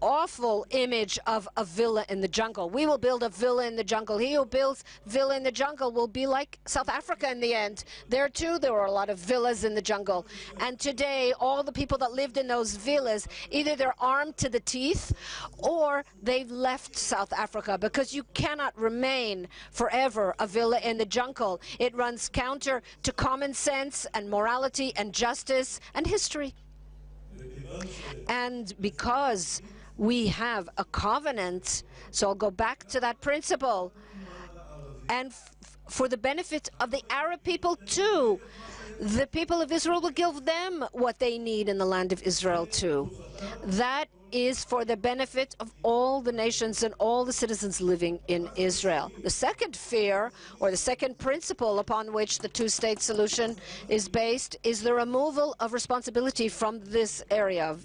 awful image of a villa in the jungle. We will build a villa in the jungle. He who builds villa in the jungle will be like South Africa in the end. There too, there were a lot of villas in the jungle. And today, all the people that lived in those villas, either they're armed to the teeth or they've left South Africa, because you cannot remain forever a villa in the jungle. It runs counter to common sense and morality and justice and history. And because we have a covenant, so I'll go back to that principle, and for the benefit of the Arab people too, the people of Israel will give them what they need in the land of Israel too. That is for the benefit of all the nations and all the citizens living in Israel. The second fear, or the second principle upon which the two-state solution is based, is the removal of responsibility from this area.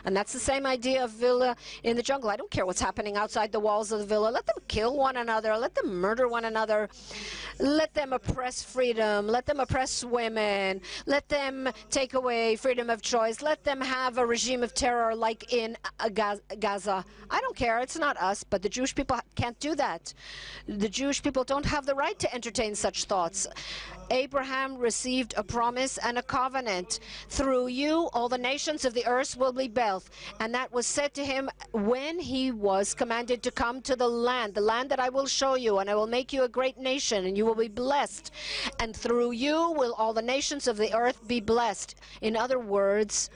And that's the same idea of villa in the jungle. I don't care what's happening outside the walls of the villa. Let them kill one another. Let them murder one another. Let them oppress freedom. Let them oppress women. Let them take away freedom of choice. Let them have a regime of terror like in Gaza. I don't care. It's not us, but the Jewish people can't do that. The Jewish people don't have the right to entertain such thoughts. Abraham received a promise and a covenant. Through you, all the nations of the earth will be blessed. And that was said to him when he was commanded to come to the land that I will show you, and I will make you a great nation, and you will be blessed. And through you will all the nations of the earth be blessed. In other words,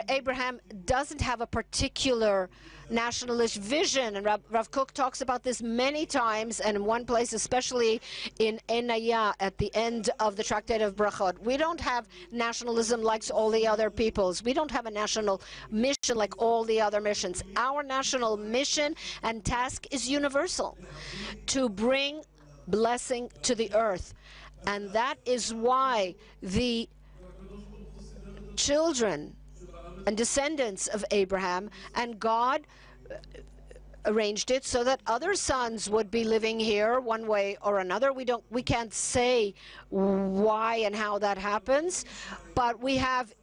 Abraham doesn't have a particular nationalist vision, and Rav Kook talks about this many times, and in one place, especially in Enaya, at the end of the Tractate of Brachot. We don't have nationalism like all the other peoples. We don't have a national mission like all the other missions. Our national mission and task is universal, to bring blessing to the earth. And that is why the children and descendants of Abraham and God arranged it so that other sons would be living here one way or another. We can't say why and how that happens, but we have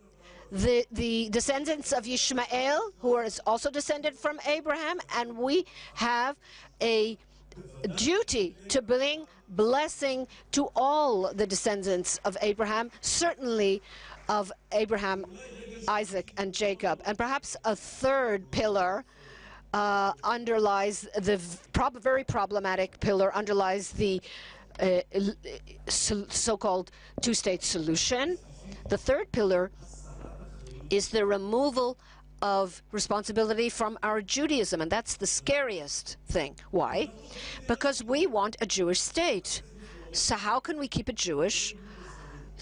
the descendants of Ishmael, who is also descended from Abraham, and we have a duty to bring blessing to all the descendants of Abraham, certainly of Abraham, Isaac, and Jacob. And perhaps a third pillar underlies the very problematic pillar, underlies the so-called two-state solution. The third pillar is the removal of responsibility from our Judaism, and that's the scariest thing. Why? Because we want a Jewish state. So how can we keep it Jewish?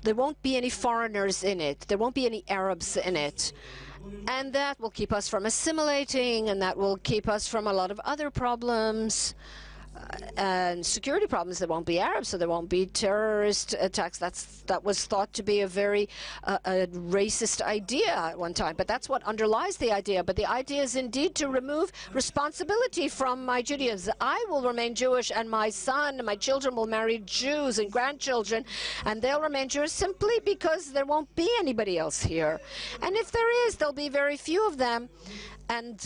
There won't be any foreigners in it. There won't be any Arabs in it. And that will keep us from assimilating, and that will keep us from a lot of other problems. And security problems. There won't be Arabs, so there won't be terrorist attacks. That was thought to be a very a racist idea at one time, but that's what underlies the idea. But the idea is indeed to remove responsibility from my Judaism. I will remain Jewish, and my son and my children will marry Jews and grandchildren, and they'll remain Jewish simply because there won't be anybody else here. And if there is, there'll be very few of them, and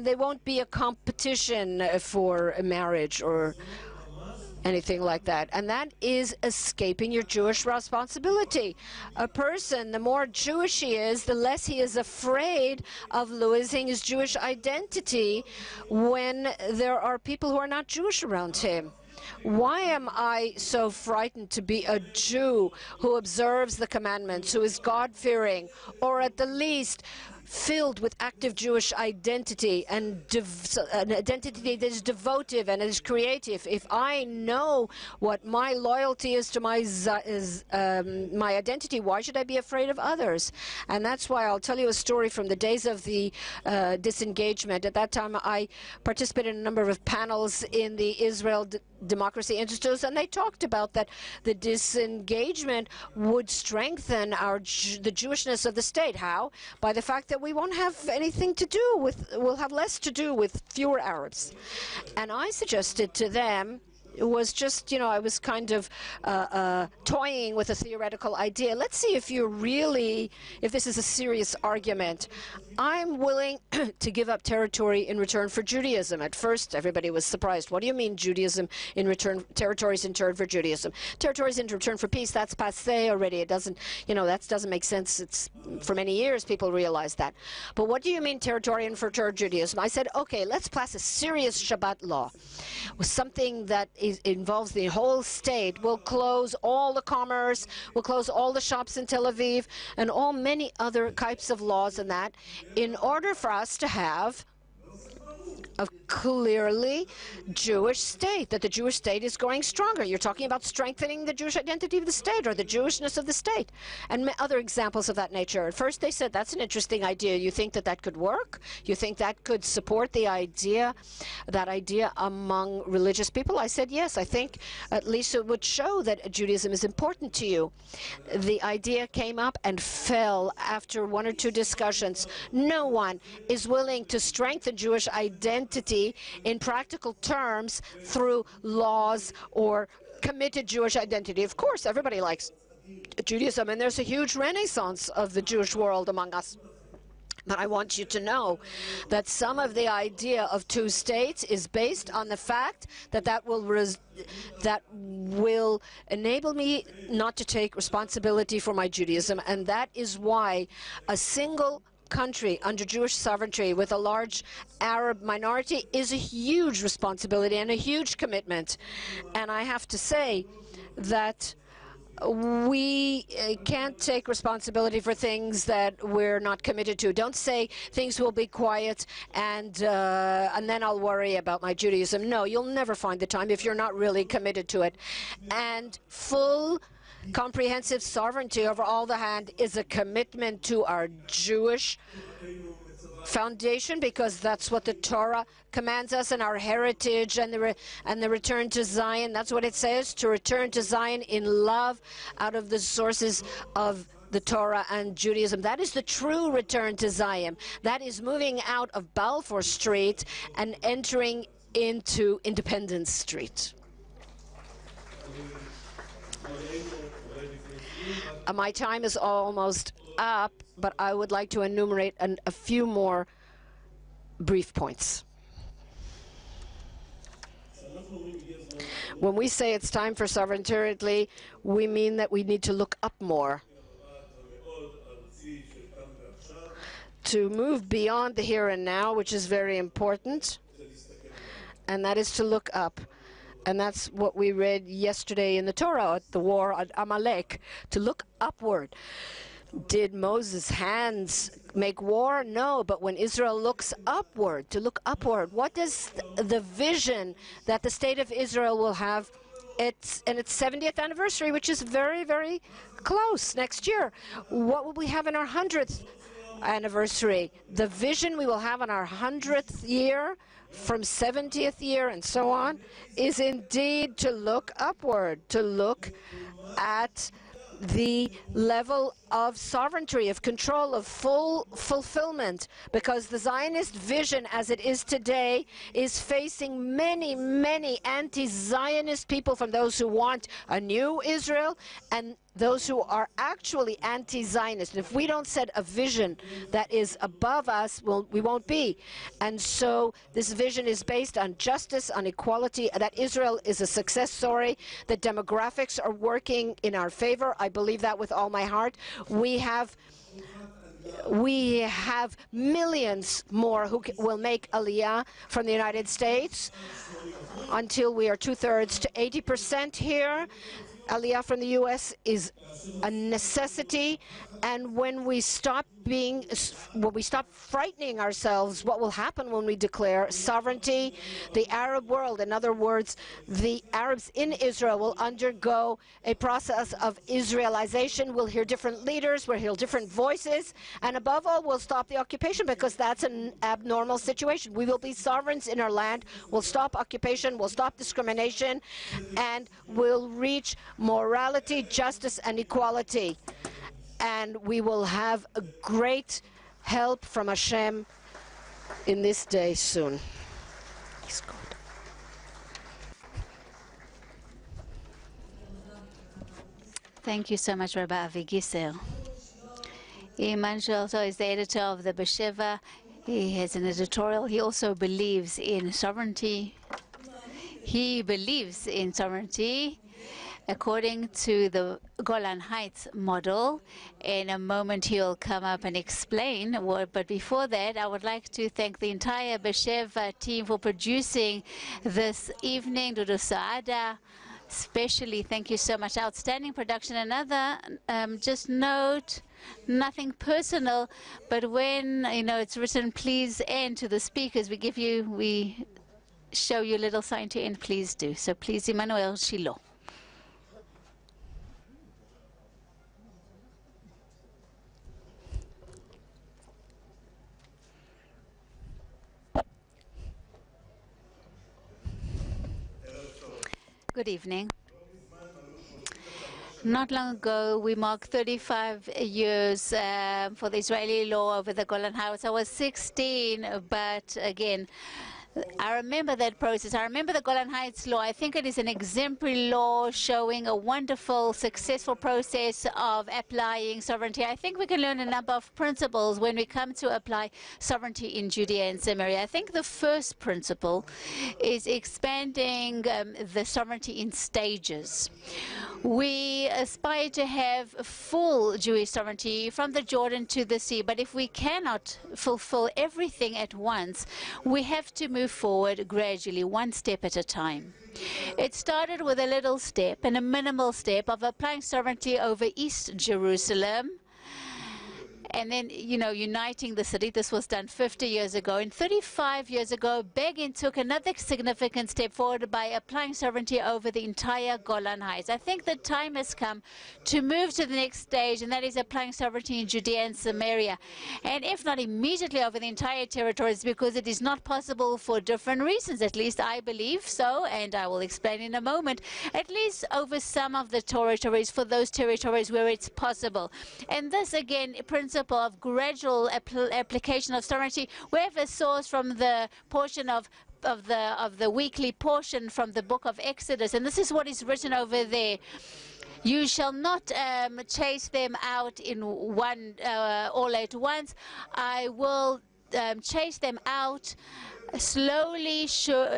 there won't be a competition for a marriage or anything like that. And that is escaping your Jewish responsibility. A person, the more Jewish he is, the less he is afraid of losing his Jewish identity when there are people who are not Jewish around him. Why am I so frightened to be a Jew who observes the commandments, who is God-fearing, or at the least filled with active Jewish identity and an identity that is devotive and is creative? If I know what my loyalty is to my identity, why should I be afraid of others? And that's why I'll tell you a story from the days of the disengagement. At that time, I participated in a number of panels in the Israel Democracy Institute, and they talked about that the disengagement would strengthen the Jewishness of the state. How? By the fact that we won't have anything to do with, we'll have less to do with fewer Arabs. And I suggested to them, was just, I was kind of toying with a theoretical idea. Let's see if this is a serious argument. I'm willing to give up territory in return for Judaism. At first, everybody was surprised. What do you mean Judaism in return, territories in return for Judaism? Territories in return for peace, that's passé already. It doesn't, that doesn't make sense. It's, for many years, people realized that. But what do you mean territory in return for Judaism? I said, okay, let's pass a serious Shabbat law. Something that involves the whole state. We'll close all the commerce, we'll close all the shops in Tel Aviv, and all many other types of laws and that, in order for us to have a clearly Jewish state, that the Jewish state is growing stronger. You're talking about strengthening the Jewish identity of the state, or the Jewishness of the state, and other examples of that nature. At first they said, that's an interesting idea. You think that that could work? You think that could support that idea among religious people? I said, yes, I think at least it would show that Judaism is important to you. The idea came up and fell after one or two discussions. No one is willing to strengthen Jewish identity in practical terms through laws or committed Jewish identity. Of course, everybody likes Judaism, and there's a huge renaissance of the Jewish world among us. But I want you to know that some of the idea of two states is based on the fact that will enable me not to take responsibility for my Judaism, and that is why a single country under Jewish sovereignty with a large Arab minority is a huge responsibility and a huge commitment. And I have to say that we can't take responsibility for things that we're not committed to. Don't say things will be quiet and then I'll worry about my Judaism. No, you'll never find the time if you're not really committed to it. And full comprehensive sovereignty over all the land is a commitment to our Jewish foundation, because that's what the Torah commands us, and our heritage, and the return to Zion. That's what it says, to return to Zion in love out of the sources of the Torah and Judaism. That is the true return to Zion. That is moving out of Balfour Street and entering into Independence Street. My time is almost up, but I would like to enumerate a few more brief points. When we say it's time for sovereignty, we mean that we need to look up more, to move beyond the here and now, which is very important, and that is to look up. And that's what we read yesterday in the Torah at the war at Amalek, to look upward. Did Moses' hands make war? No, but when Israel looks upward, to look upward, what is the vision that the state of Israel will have in its 70th anniversary, which is very, very close next year? What will we have in our 100th anniversary? The vision we will have on our 100th year, from 70th year and so on, is indeed to look upward, to look at the level of sovereignty, of control, of full fulfillment, because the Zionist vision as it is today is facing many, many anti-Zionist people, from those who want a new Israel and those who are actually anti-Zionist. And if we don't set a vision that is above us, we won't be. And so this vision is based on justice, on equality, that Israel is a success story, that demographics are working in our favor. I believe that with all my heart. We have millions more who will make Aliyah from the United States until we are 2/3 to 80% here. Aliyah from the U.S. is a necessity, and when we stop frightening ourselves, what will happen when we declare sovereignty? The Arab world, in other words, the Arabs in Israel, will undergo a process of Israelization. We'll hear different leaders, we'll hear different voices, and above all, we'll stop the occupation, because that's an abnormal situation. We will be sovereigns in our land. We'll stop occupation, we'll stop discrimination, and we'll reach morality, justice, and equality. And we will have a great help from Hashem in this day soon. He's good. Thank you so much, Rabbi Avi Gisel. Emmanuel is the editor of the Besheva. He has an editorial. He also believes in sovereignty. He believes in sovereignty according to the Golan Heights model. In a moment, he'll come up and explain what. But before that, I would like to thank the entire Besheva team for producing this evening. Dudu Saada, especially, thank you so much. Outstanding production. Another, just note, nothing personal, but when it's written, please end to the speakers, we show you a little sign to end. Please do. So please, Emmanuel Shiloh. Good evening. Not long ago, we marked 35 years for the Israeli law over the Golan Heights. I was 16, but again, I remember that process. I remember the Golan Heights law. I think it is an exemplary law showing a wonderful, successful process of applying sovereignty. I think we can learn a number of principles when we come to apply sovereignty in Judea and Samaria. I think the first principle is expanding the sovereignty in stages. We aspire to have full Jewish sovereignty from the Jordan to the sea, but if we cannot fulfill everything at once, we have to move forward gradually, one step at a time. It started with a little step and a minimal step of applying sovereignty over East Jerusalem, and then, uniting the city. This was done 50 years ago. And 35 years ago, Begin took another significant step forward by applying sovereignty over the entire Golan Heights. I think the time has come to move to the next stage, and that is applying sovereignty in Judea and Samaria. And if not immediately over the entire territories, because it is not possible for different reasons, at least I believe so, and I will explain in a moment, at least over some of the territories, for those territories where it's possible. And this, again, principle of gradual application of sovereignty. We have a source from the portion of the weekly portion from the book of Exodus, and this is what is written over there. You shall not chase them out in one all at once. I will chase them out slowly,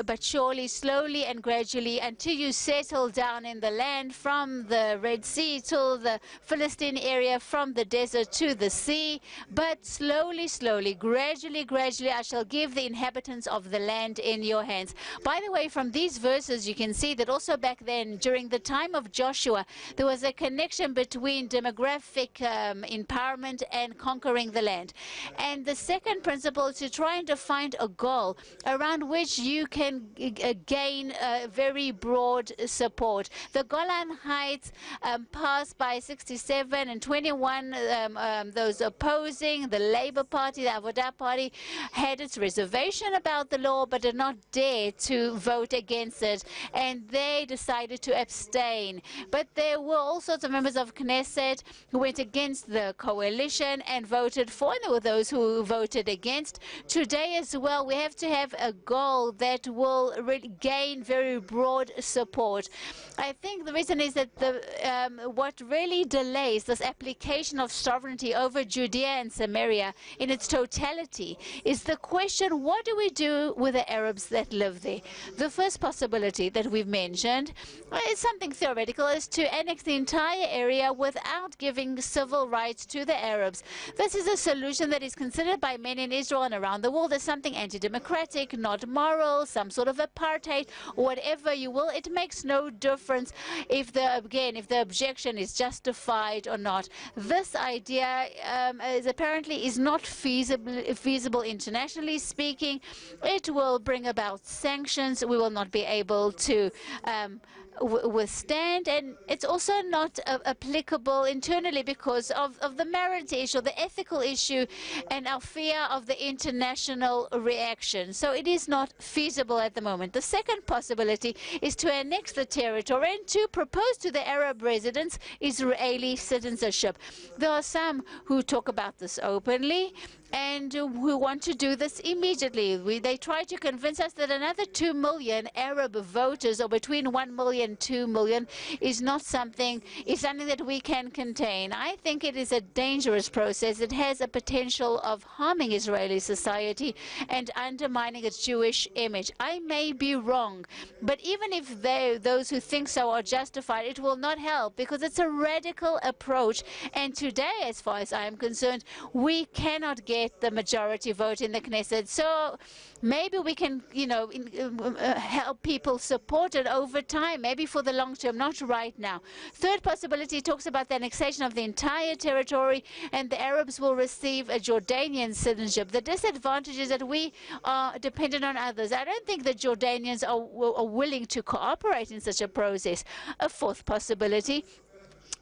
but surely, slowly and gradually, until you settle down in the land from the Red Sea till the Philistine area, from the desert to the sea. But slowly, slowly, gradually, gradually, I shall give the inhabitants of the land in your hands. By the way, from these verses, you can see that also back then, during the time of Joshua, there was a connection between demographic empowerment and conquering the land. And the second principle is to try and define a goal around which you can gain very broad support. The Golan Heights passed by 67 and 21. Those opposing, the Labour Party, the Avodah Party, had its reservation about the law but did not dare to vote against it, and they decided to abstain. But there were all sorts of members of Knesset who went against the coalition and voted for, and there were those who voted against. Today as well, we have to have a goal that will really gain very broad support. I think the reason is that what really delays this application of sovereignty over Judea and Samaria in its totality is the question, what do we do with the Arabs that live there? The first possibility that we've mentioned is something theoretical, is to annex the entire area without giving civil rights to the Arabs. This is a solution that is considered by many in Israel and around the world as something anti-democratic, not moral, some sort of apartheid, or whatever you will. It makes no difference if the objection is justified or not. This idea is not feasible internationally speaking. It will bring about sanctions we will not be able to withstand, and it's also not applicable internally because of the merit issue, the ethical issue, and our fear of the international reaction. So it is not feasible at the moment. The second possibility is to annex the territory and to propose to the Arab residents Israeli citizenship. There are some who talk about this openly, and we want to do this immediately. They try to convince us that another 2 million Arab voters, or between 1 million and 2 million, is something that we can contain. I think it is a dangerous process. It has a potential of harming Israeli society and undermining its Jewish image. I may be wrong, but even if those who think so are justified, it will not help, because it's a radical approach. And today, as far as I am concerned, we cannot get the majority vote in the Knesset. So maybe we can, help people support it over time, maybe for the long term, not right now. Third possibility talks about the annexation of the entire territory, and the Arabs will receive a Jordanian citizenship. The disadvantage is that we are dependent on others. I don't think the Jordanians are willing to cooperate in such a process. A fourth possibility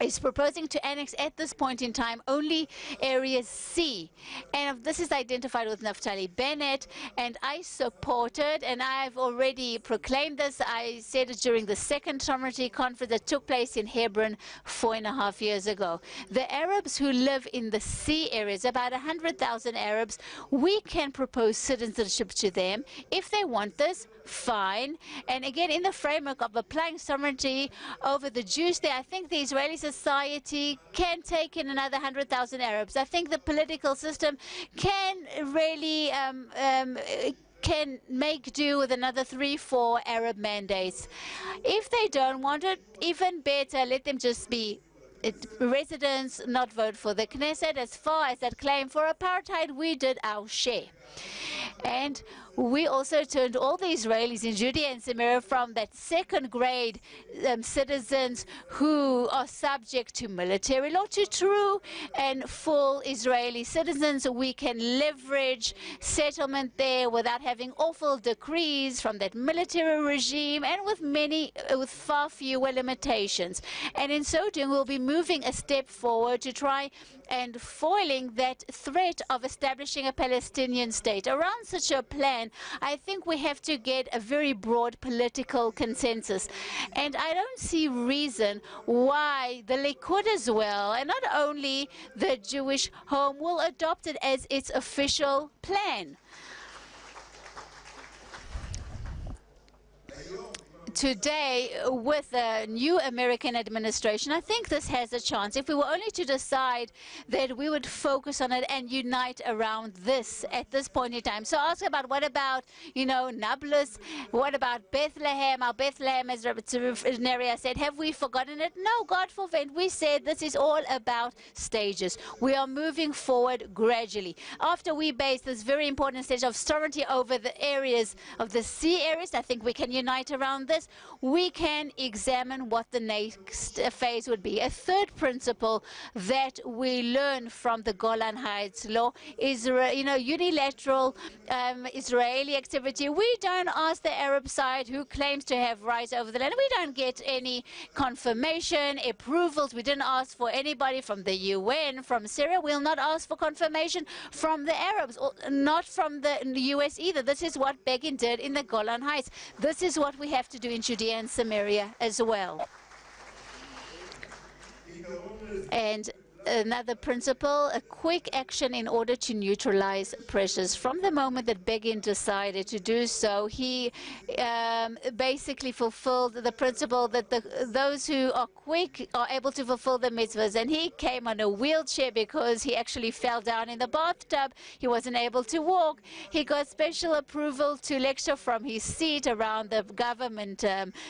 is proposing to annex at this point in time only Area C. And this is identified with Naftali Bennett, and I support it, and I've already proclaimed this. I said it during the second Sovereignty Conference that took place in Hebron 4.5 years ago. The Arabs who live in the C areas, about 100,000 Arabs, we can propose citizenship to them. If they want this, fine. And again, in the framework of applying sovereignty over the Jews there, I think the Israeli society can take in another 100,000 Arabs. I think the political system can really can make do with another 3-4 Arab mandates. If they don't want it, even better, let them just be residents, not vote for the Knesset. As far as that claim for apartheid, we did our share. And we also turned all the Israelis in Judea and Samaria from that second-grade citizens who are subject to military law to true and full Israeli citizens. We can leverage settlement there without having awful decrees from that military regime, and with far fewer limitations. And in so doing, we'll be moving a step forward to try and foiling that threat of establishing a Palestinian state. Around such a plan, I think we have to get a very broad political consensus. And I don't see reason why the Likud as well, and not only the Jewish Home, will adopt it as its official plan. Today, with the new American administration, I think this has a chance. If we were only to decide that we would focus on it and unite around this at this point in time. So ask about, what about, Nablus? What about Bethlehem? Our Bethlehem, as Neria said, have we forgotten it? No, God forbid. We said this is all about stages. We are moving forward gradually. After we base this very important stage of sovereignty over the areas of the sea areas, I think we can unite around this. We can examine what the next phase would be. A third principle that we learn from the Golan Heights law is, unilateral Israeli activity. We don't ask the Arab side who claims to have rights over the land. We don't get any confirmation, approvals. We didn't ask for anybody from the UN, from Syria. We'll not ask for confirmation from the Arabs, or not from the US either. This is what Begin did in the Golan Heights. This is what we have to do in Judea and Samaria as well. And another principle, a quick action in order to neutralize pressures. From the moment that Begin decided to do so, he basically fulfilled the principle that those who are quick are able to fulfill the mitzvahs. And he came on a wheelchair because he actually fell down in the bathtub. He wasn't able to walk. He got special approval to lecture from his seat around the government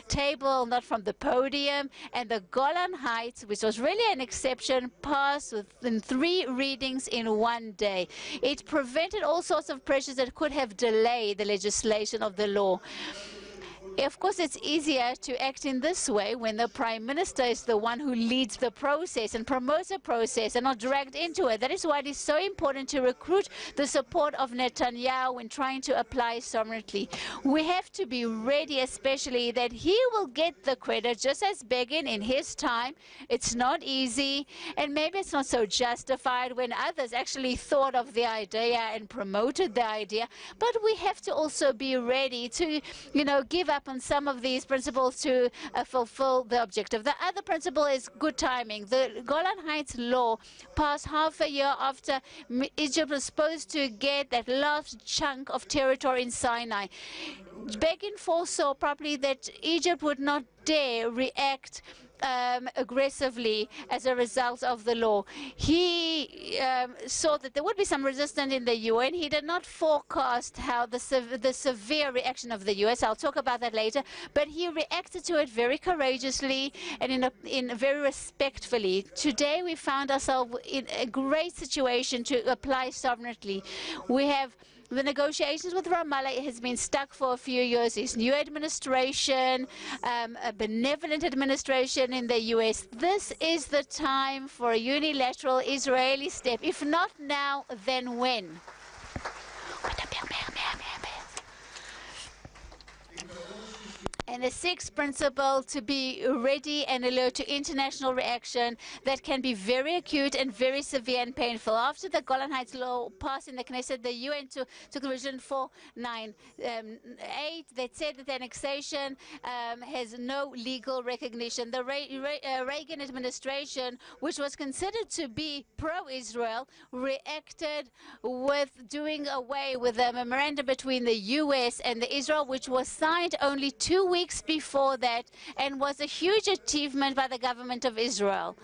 table, not from the podium. And the Golan Heights, which was really an exception, passed within 3 readings in 1 day. It prevented all sorts of pressures that could have delayed the legislation of the law. Of course, it's easier to act in this way when the Prime Minister is the one who leads the process and promotes the process and not dragged into it. That is why it is so important to recruit the support of Netanyahu when trying to apply sovereignty. We have to be ready, especially that he will get the credit, just as Begin in his time. It's not easy, and maybe it's not so justified when others actually thought of the idea and promoted the idea. But we have to also be ready to, give up up on some of these principles to fulfill the objective. The other principle is good timing. The Golan Heights law passed half a year after Egypt was supposed to get that last chunk of territory in Sinai. Begin foresaw probably that Egypt would not dare react aggressively as a result of the law. He saw that there would be some resistance in the UN. He did not forecast how the severe reaction of the US. I'll talk about that later. But he reacted to it very courageously and in very respectfully. Today we found ourselves in a great situation to apply sovereignty. We have the negotiations with Ramallah has been stuck for a few years. His new administration, a benevolent administration in the US. This is the time for a unilateral Israeli step. If not now, then when? And the sixth principle, to be ready and alert to international reaction that can be very acute and very severe and painful. After the Golan Heights law passed in the Knesset, the UN took the Resolution 498 that said that the annexation has no legal recognition. The Reagan administration, which was considered to be pro-Israel, reacted with doing away with the memorandum between the US and the Israel, which was signed only 2 weeks before that and was a huge achievement by the government of Israel.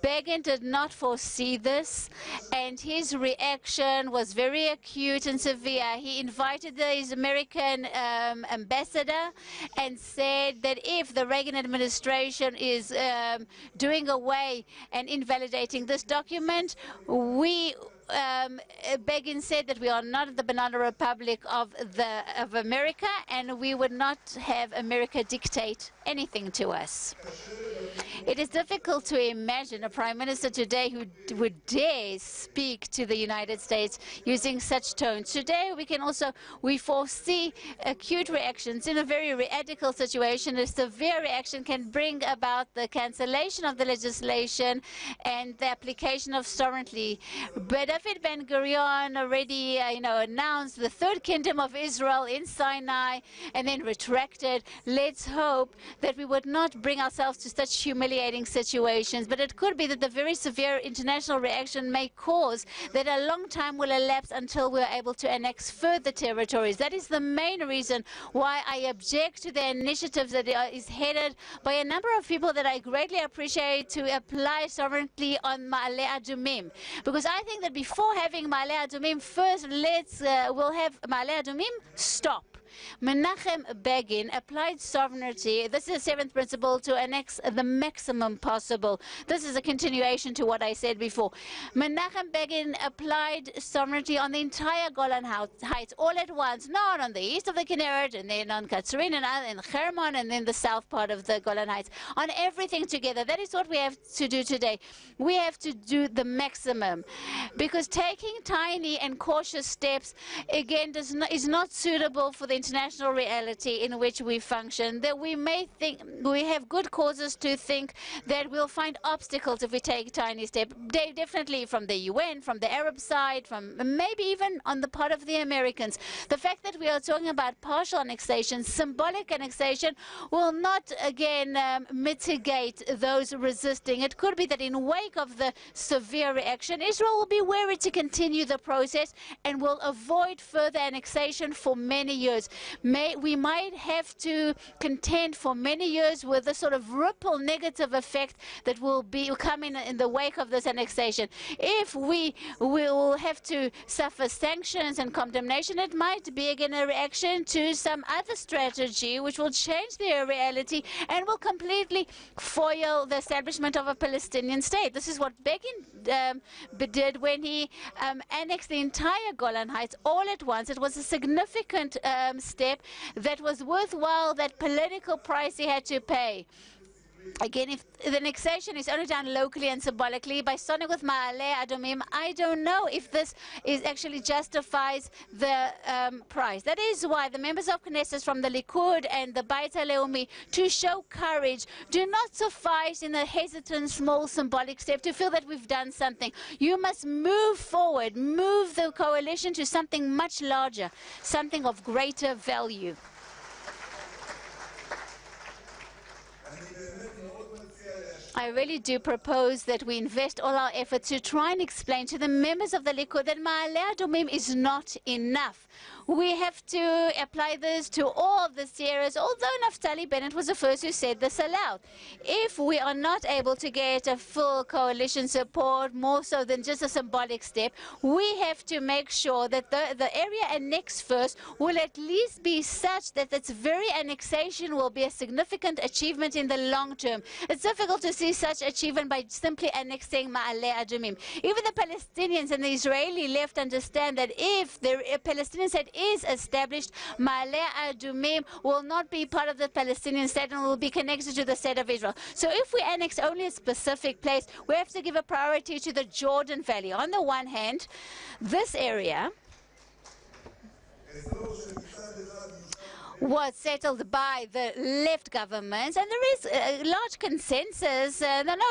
Begin did not foresee this, and his reaction was very acute and severe. He invited his American ambassador and said that if the Reagan administration is doing away and invalidating this document, Begin said that we are not the Banana Republic of America, and we would not have America dictate anything to us. It is difficult to imagine a prime minister today who would dare speak to the United States using such tones. Today we foresee acute reactions in a very radical situation. A severe reaction can bring about the cancellation of the legislation and the application of sovereignty. But David Ben-Gurion already announced the third kingdom of Israel in Sinai and then retracted. Let's hope that we would not bring ourselves to such humiliating situations, but it could be that the very severe international reaction may cause that a long time will elapse until we are able to annex further territories. That is the main reason why I object to the initiative that is headed by a number of people that I greatly appreciate to apply sovereignty on Ma'ale Adumim, because I think that before having Ma'ale Adumim, first we'll have Ma'ale Adumim stop. Menachem Begin applied sovereignty. This is the seventh principle, to annex the maximum possible. This is a continuation to what I said before. Menachem Begin applied sovereignty on the entire Golan Heights all at once, not on the east of the Kinneret and then on Katsarin and Hermon and then the south part of the Golan Heights, on everything together. That is what we have to do today. We have to do the maximum, because taking tiny and cautious steps again is not suitable for the international reality in which we function. That we may think, we have good causes to think that we'll find obstacles if we take tiny steps. Definitely from the UN, from the Arab side, from maybe even on the part of the Americans. The fact that we are talking about partial annexation, symbolic annexation, will not again mitigate those resisting. It could be that in wake of the severe reaction, Israel will be wary to continue the process and will avoid further annexation for many years. We might have to contend for many years with the sort of ripple negative effect that will come in the wake of this annexation. If we will have to suffer sanctions and condemnation, it might be again a reaction to some other strategy which will change their reality and will completely foil the establishment of a Palestinian state. This is what Begin did when he annexed the entire Golan Heights all at once. It was a significant step that was worthwhile, that political price he had to pay. Again, if the annexation is only done locally and symbolically by starting with Ma'ale Adumim, I don't know if this actually justifies the price. That is why the members of Knesset from the Likud and the Beit HaLeumi, to show courage, do not suffice in a hesitant, small, symbolic step to feel that we've done something. You must move forward, move the coalition to something much larger, something of greater value. I really do propose that we invest all our effort to try and explain to the members of the Likud that Ma'aleh Adumim is not enough. We have to apply this to all of the areas, although Naftali Bennett was the first who said this aloud. If we are not able to get a full coalition support, more so than just a symbolic step, we have to make sure that the area annexed first will at least be such that its very annexation will be a significant achievement in the long term. It's difficult to see such achievement by simply annexing Ma'aleh Adumim. Even the Palestinians and the Israeli left understand that if the Palestinian state is established, Ma'aleh Adumim will not be part of the Palestinian state and will be connected to the state of Israel. So if we annex only a specific place, we have to give a priority to the Jordan Valley. On the one hand, this area was settled by the left governments, and there is a large consensus.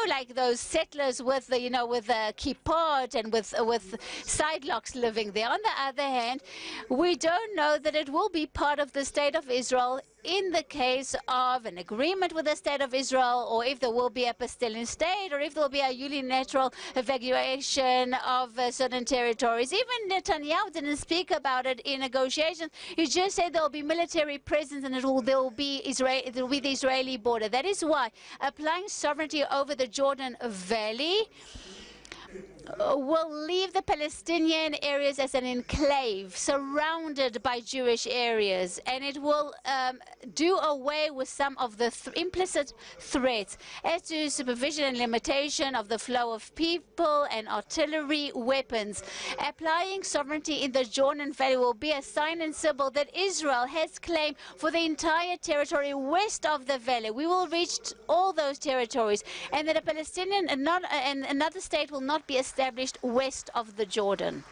Like those settlers with the, with the kippot and with side locks living there. On the other hand, we don't know that it will be part of the state of Israel in the case of an agreement with the state of Israel, or if there will be a Palestinian state, or if there will be a unilateral evacuation of certain territories. Even Netanyahu didn't speak about it in negotiations. He just said there will be military presence and there will be the Israeli border. That is why applying sovereignty over the Jordan Valley will leave the Palestinian areas as an enclave surrounded by Jewish areas, and it will do away with some of the implicit threats as to supervision and limitation of the flow of people and artillery weapons. Applying sovereignty in the Jordan Valley will be a sign and symbol that Israel has claim for the entire territory west of the valley. We will reach all those territories, and that a Palestinian and another state will not be established west of the Jordan.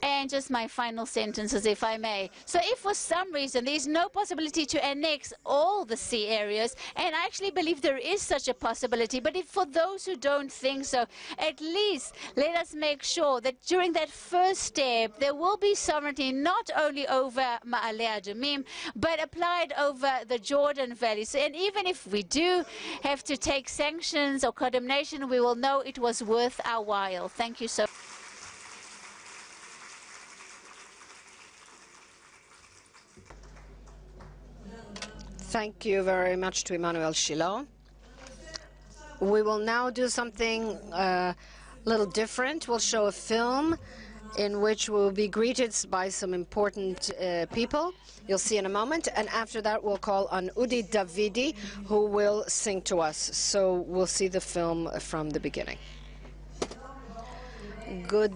And just my final sentences, if I may. So if for some reason there is no possibility to annex all the sea areas, and I actually believe there is such a possibility, but if for those who don't think so, at least let us make sure that during that first step there will be sovereignty not only over Ma'aleh Adumim, but applied over the Jordan Valley. So, and even if we do have to take sanctions or condemnation, we will know it was worth our while. Thank you so much. Thank you very much to Emmanuel Shilo. We will now do something a little different. We'll show a film in which we'll be greeted by some important people. You'll see in a moment. And after that, we'll call on Udi Davidi, who will sing to us. So we'll see the film from the beginning. Good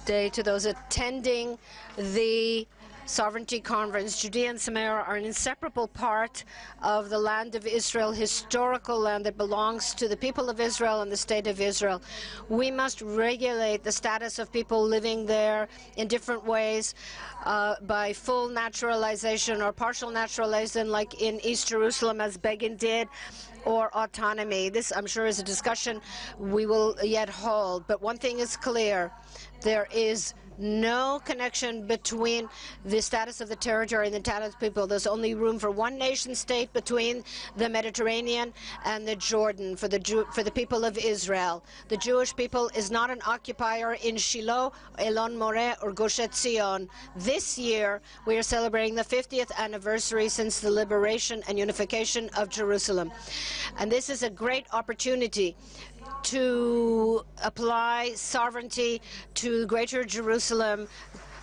day to those attending the Sovereignty Conference. Judea and Samaria are an inseparable part of the land of Israel, historical land that belongs to the people of Israel and the state of Israel. We must regulate the status of people living there in different ways, by full naturalization or partial naturalization, like in East Jerusalem, as Begin did, or autonomy. This, I'm sure, is a discussion we will yet hold. But one thing is clear. There is no connection between the status of the territory and the status of people. There's only room for one nation state between the Mediterranean and the Jordan for the people of Israel. The Jewish people is not an occupier in Shiloh, Elon Moreh, or Gush Etzion. This year, we are celebrating the 50th anniversary since the liberation and unification of Jerusalem. And this is a great opportunity to apply sovereignty to Greater Jerusalem,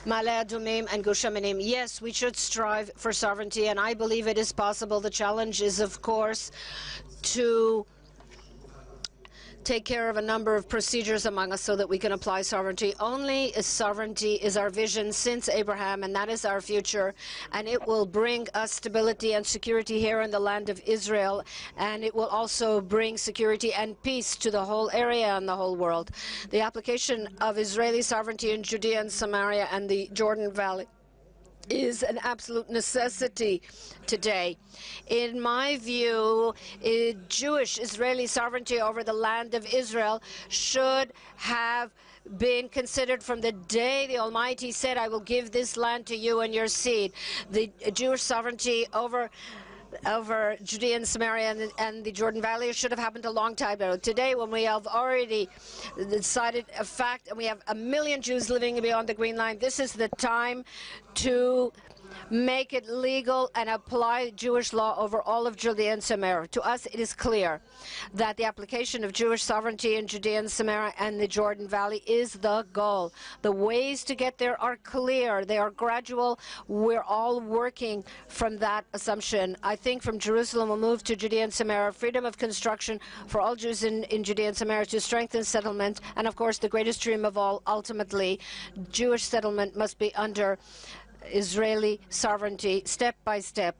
Ma'aleh Adumim, and Gush Aminim. Yes, we should strive for sovereignty, and I believe it is possible. The challenge is, of course, to take care of a number of procedures among us so that we can apply sovereignty. Only sovereignty is our vision since Abraham, and that is our future, and it will bring us stability and security here in the land of Israel, and it will also bring security and peace to the whole area and the whole world. The application of Israeli sovereignty in Judea and Samaria and the Jordan Valley is an absolute necessity today. In my view, Jewish Israeli sovereignty over the land of Israel should have been considered from the day the Almighty said, I will give this land to you and your seed. The Jewish sovereignty over over Judea and Samaria and the Jordan Valley should have happened a long time ago. Today, when we have already decided a fact and we have 1 million Jews living beyond the Green Line, this is the time to make it legal and apply Jewish law over all of Judea and Samaria. To us, it is clear that the application of Jewish sovereignty in Judea and Samaria and the Jordan Valley is the goal. The ways to get there are clear. They are gradual. We're all working from that assumption. I think from Jerusalem we'll move to Judea and Samaria, freedom of construction for all Jews in Judea and Samaria to strengthen settlement, and of course the greatest dream of all, ultimately, Jewish settlement must be under Israeli sovereignty, step by step.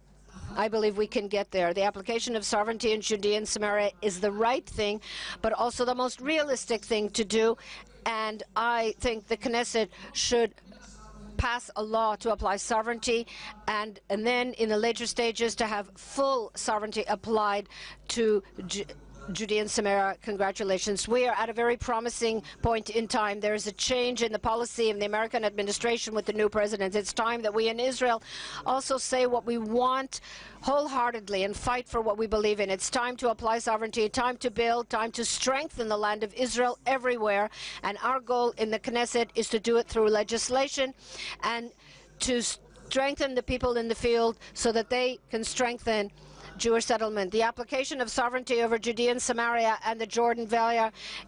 I believe we can get there. The application of sovereignty in Judea and Samaria is the right thing, but also the most realistic thing to do. And I think the Knesset should pass a law to apply sovereignty, and then in the later stages to have full sovereignty applied to Judea and Samaria. Congratulations. We are at a very promising point in time. There is a change in the policy of the American administration with the new president. It's time that we in Israel also say what we want wholeheartedly and fight for what we believe in. It's time to apply sovereignty, time to build, time to strengthen the land of Israel everywhere. And our goal in the Knesset is to do it through legislation and to strengthen the people in the field so that they can strengthen Jewish settlement. The application of sovereignty over Judea and Samaria and the Jordan Valley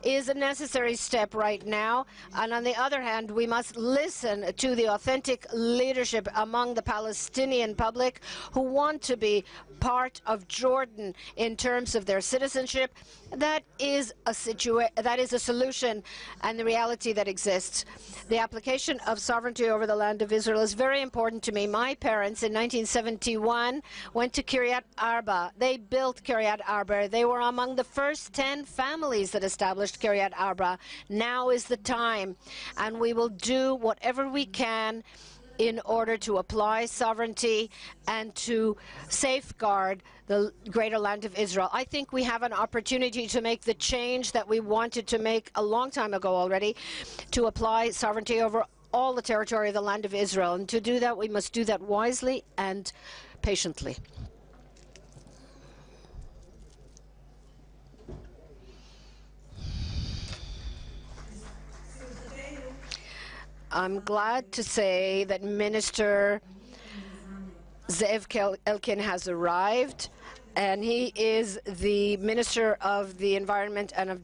is a necessary step right now. And on the other hand, we must listen to the authentic leadership among the Palestinian public who want to be part of Jordan in terms of their citizenship. That is a solution and the reality that exists. The application of sovereignty over the land of Israel is very important to me. My parents in 1971 went to Kiryat Arba. They built Kiryat Arba. They were among the first 10 families that established Kiryat Arba. Now is the time, and we will do whatever we can in order to apply sovereignty and to safeguard the greater land of Israel. I think we have an opportunity to make the change that we wanted to make a long time ago already, to apply sovereignty over all the territory of the land of Israel. And to do that, we must do that wisely and patiently. I'm glad to say that Minister Ze'ev Elkin has arrived, and he is the Minister of the Environment and of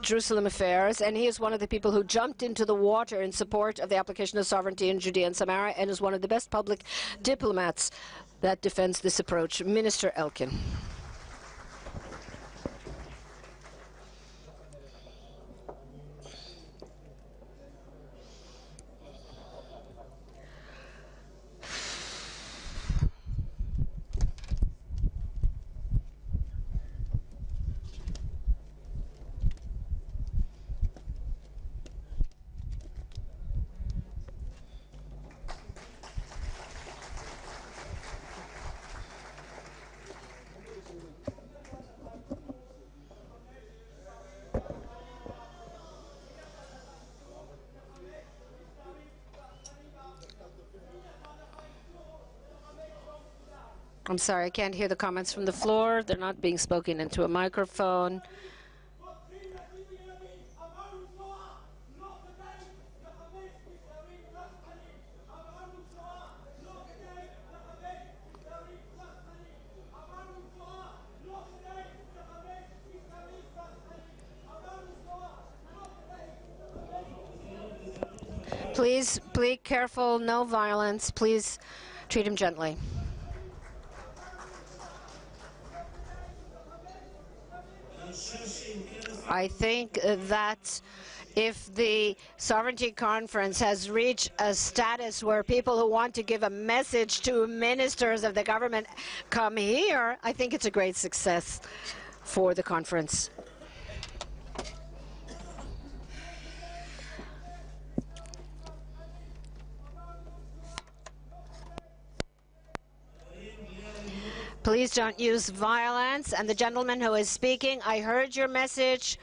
Jerusalem Affairs, and he is one of the people who jumped into the water in support of the application of sovereignty in Judea and Samaria, and is one of the best public diplomats that defends this approach. Minister Elkin. I'm sorry, I can't hear the comments from the floor. They're not being spoken into a microphone. Please be careful, no violence. Please treat him gently. I think that if the Sovereignty Conference has reached a status where people who want to give a message to ministers of the government come here, I think it's a great success for the conference. Please don't use violence. And the gentleman who is speaking, I heard your message.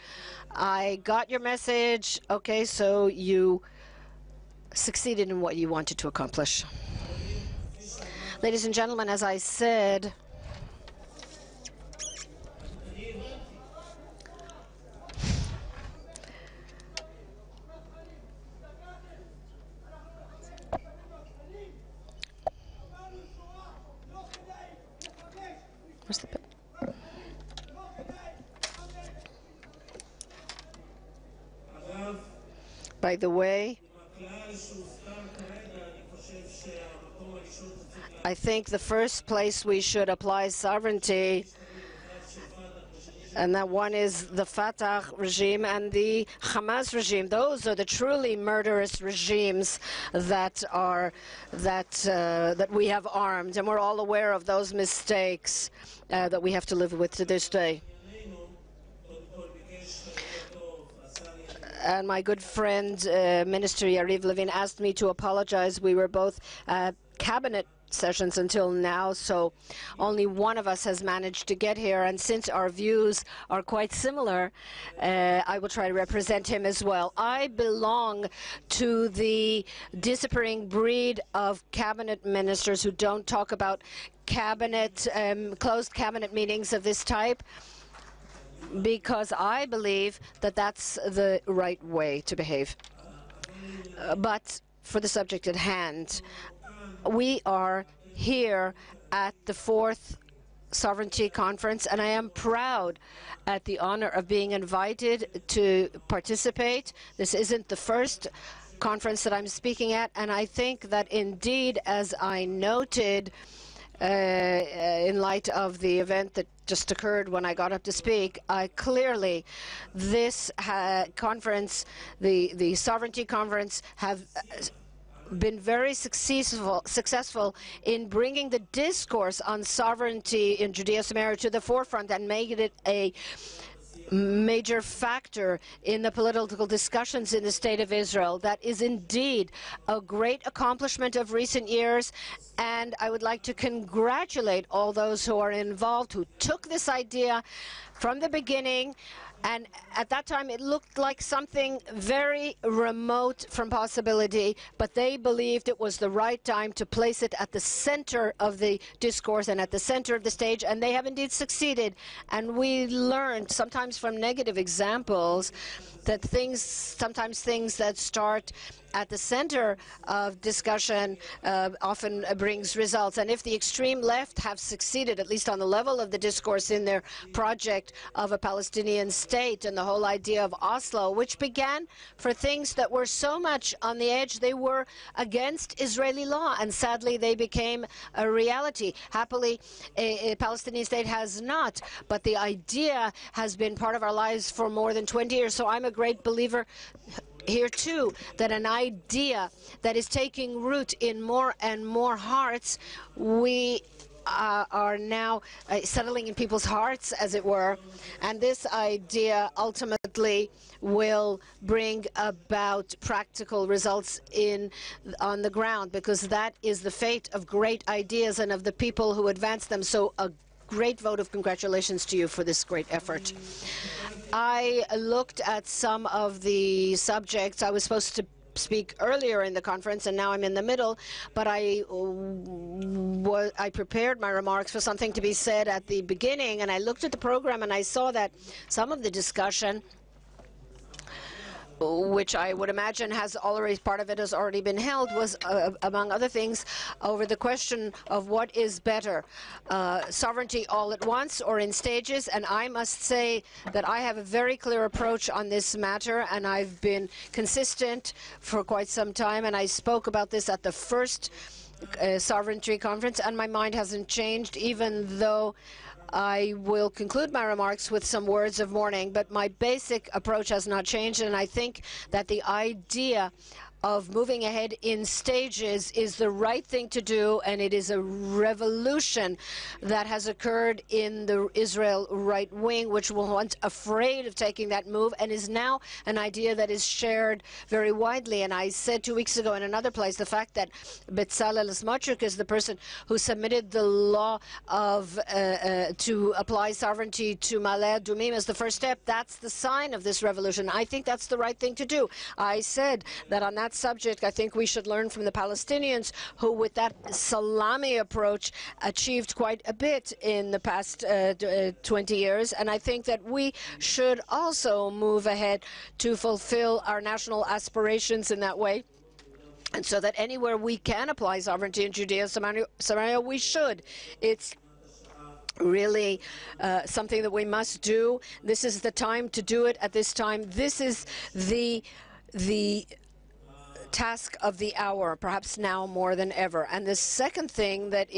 I got your message. Okay, so you succeeded in what you wanted to accomplish. Ladies and gentlemen, as I said, Where's the pen? By the way, I think the first place we should apply sovereignty, and that one is the Fatah regime and the Hamas regime. Those are the truly murderous regimes that we have armed, and we're all aware of those mistakes that we have to live with to this day. And my good friend, Minister Yariv Levin, asked me to apologize. We were both cabinet sessions until now, so only one of us has managed to get here, and since our views are quite similar, I will try to represent him as well. I belong to the disappearing breed of cabinet ministers who don't talk about cabinet, closed cabinet meetings of this type, because I believe that that's the right way to behave. But for the subject at hand, we are here at the 4th Sovereignty Conference, and I am proud at the honor of being invited to participate. This isn't the first conference that I'm speaking at, and I think that indeed, as I noted in light of the event that just occurred when I got up to speak, clearly this conference, the Sovereignty Conference, have been very successful in bringing the discourse on sovereignty in Judea-Samaria to the forefront and making it a major factor in the political discussions in the State of Israel. That is indeed a great accomplishment of recent years, and I would like to congratulate all those who are involved, who took this idea from the beginning. And at that time, it looked like something very remote from possibility, but they believed it was the right time to place it at the center of the discourse and at the center of the stage, and they have indeed succeeded. And we learned, sometimes from negative examples, that sometimes things that start at the center of discussion often brings results. And if the extreme left have succeeded, at least on the level of the discourse, in their project of a Palestinian state and the whole idea of Oslo, which began for things that were so much on the edge, they were against Israeli law, and sadly they became a reality. Happily, a Palestinian state has not, but the idea has been part of our lives for more than 20 years. So I'm a great believer here too, that an idea that is taking root in more and more hearts, we are now settling in people's hearts, as it were, and this idea ultimately will bring about practical results on the ground, because that is the fate of great ideas and of the people who advance them. So a great vote of congratulations to you for this great effort. I looked at some of the subjects. I was supposed to speak earlier in the conference, and now I'm in the middle, but I prepared my remarks for something to be said at the beginning, and I looked at the program and I saw that some of the discussion, which I would imagine part of it has already been held, was among other things over the question of what is better, sovereignty all at once or in stages. And I must say that I have a very clear approach on this matter, and I've been consistent for quite some time, and I spoke about this at the first Sovereignty Conference, and my mind hasn't changed, even though I will conclude my remarks with some words of warning, but my basic approach has not changed, and I think that the idea of moving ahead in stages is the right thing to do, and it is a revolution that has occurred in the Israel right wing, which was once afraid of taking that move and is now an idea that is shared very widely. And I said 2 weeks ago in another place, the fact that Bezalel Smotrich is the person who submitted the law of to apply sovereignty to Ma'ale Adumim as the first step, that's the sign of this revolution. I think that's the right thing to do. I said that on that subject, I think we should learn from the Palestinians, who with that salami approach achieved quite a bit in the past 20 years, and I think that we should also move ahead to fulfill our national aspirations in that way. And so that anywhere we can apply sovereignty in Judea, Samaria, we should. It's really something that we must do. This is the time to do it at this time. This is the task of the hour, perhaps now more than ever. And the second thing that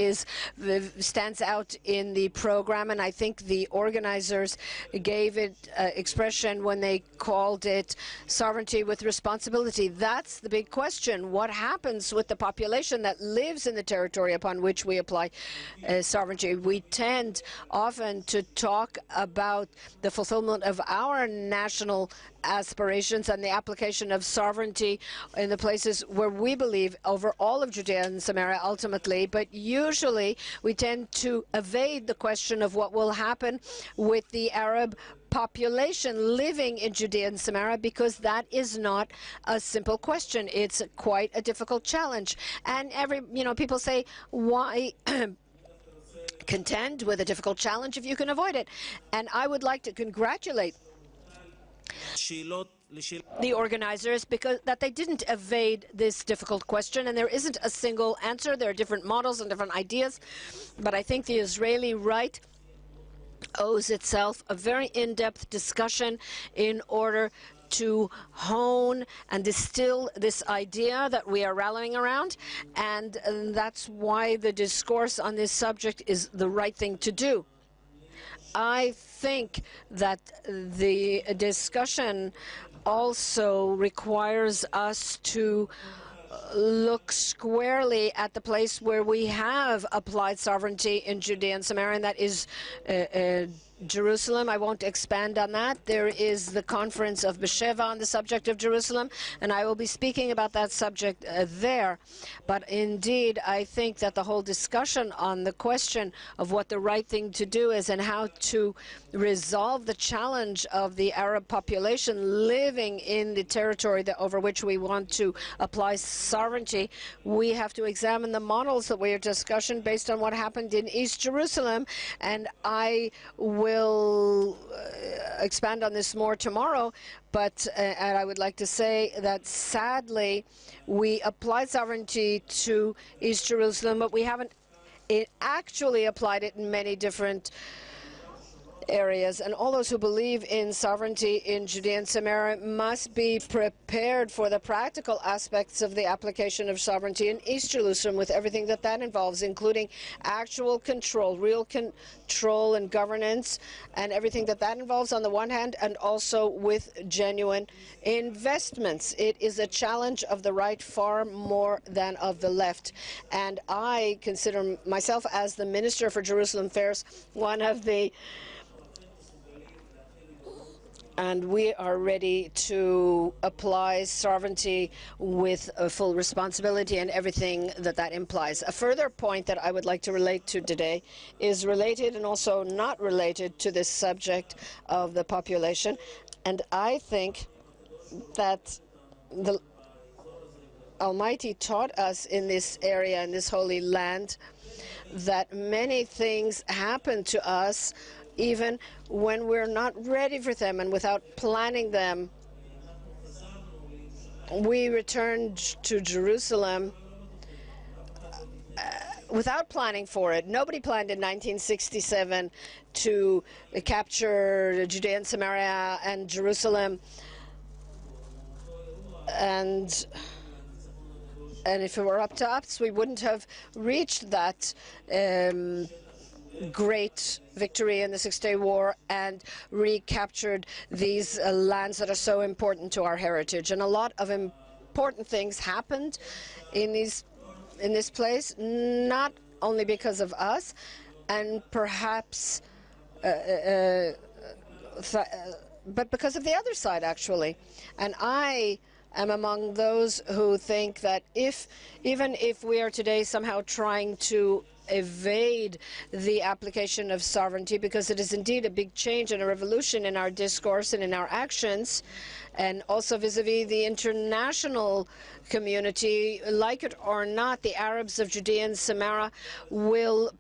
stands out in the program, and I think the organizers gave it expression when they called it sovereignty with responsibility. That's the big question. What happens with the population that lives in the territory upon which we apply sovereignty? We tend often to talk about the fulfillment of our national aspirations and the application of sovereignty in the places where we believe over all of Judea and Samaria ultimately, but usually we tend to evade the question of what will happen with the Arab population living in Judea and Samaria, because that is not a simple question. It's quite a difficult challenge. And people say, why contend with a difficult challenge if you can avoid it? And I would like to congratulate the organizers because that they didn't evade this difficult question, and there isn't a single answer. There are different models and different ideas, but I think the Israeli right owes itself a very in-depth discussion in order to hone and distill this idea that we are rallying around, and that's why the discourse on this subject is the right thing to do. I think that the discussion also requires us to look squarely at the place where we have applied sovereignty in Judea and Samaria, and that is Jerusalem. I won't expand on that. There is the conference of B'Sheva on the subject of Jerusalem, and I will be speaking about that subject there. But indeed, I think that the whole discussion on the question of what the right thing to do is and how to resolve the challenge of the Arab population living in the territory over which we want to apply sovereignty, we have to examine the models that we are discussing based on what happened in East Jerusalem, and I will expand on this more tomorrow, but and I would like to say that sadly we applied sovereignty to East Jerusalem, but we haven't actually applied it in many different areas, and all those who believe in sovereignty in Judea and Samaria must be prepared for the practical aspects of the application of sovereignty in East Jerusalem, with everything that involves, including actual control, real control and governance, and everything that involves on the one hand, and also with genuine investments. It is a challenge of the right far more than of the left, and I consider myself, as the Minister for Jerusalem Affairs, one of the and we are ready to apply sovereignty with full responsibility and everything that implies. A further point that I would like to relate to today is related and also not related to this subject of the population. And I think that the Almighty taught us in this area, in this holy land, that many things happen to us even when we're not ready for them and without planning them. We returned to Jerusalem without planning for it. Nobody planned in 1967 to capture Judea and Samaria and Jerusalem. And if it were up to us, we wouldn't have reached that great victory in the Six-Day War and recaptured these lands that are so important to our heritage. And a lot of important things happened in this place, not only because of us, and perhaps but because of the other side, actually. And I am among those who think that even if we are today somehow trying to evade the application of sovereignty, because it is indeed a big change and a revolution in our discourse and in our actions, and also vis-a-vis the international community, like it or not, the Arabs of Judea and Samaria will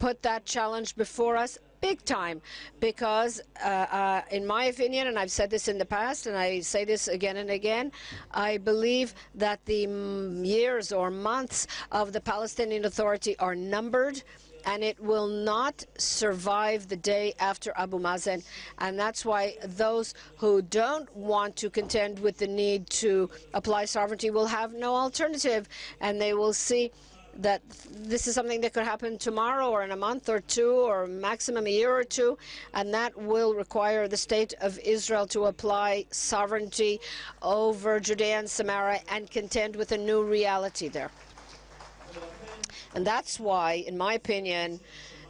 put that challenge before us big time, because in my opinion, and I've said this in the past and I say this again and again, I believe that the years or months of the Palestinian Authority are numbered, and it will not survive the day after Abu Mazen. And that's why those who don't want to contend with the need to apply sovereignty will have no alternative, and they will see that this is something that could happen tomorrow or in a month or two or maximum a year or two, and that will require the state of Israel to apply sovereignty over Judea and Samaria and contend with a new reality there. And that's why, in my opinion,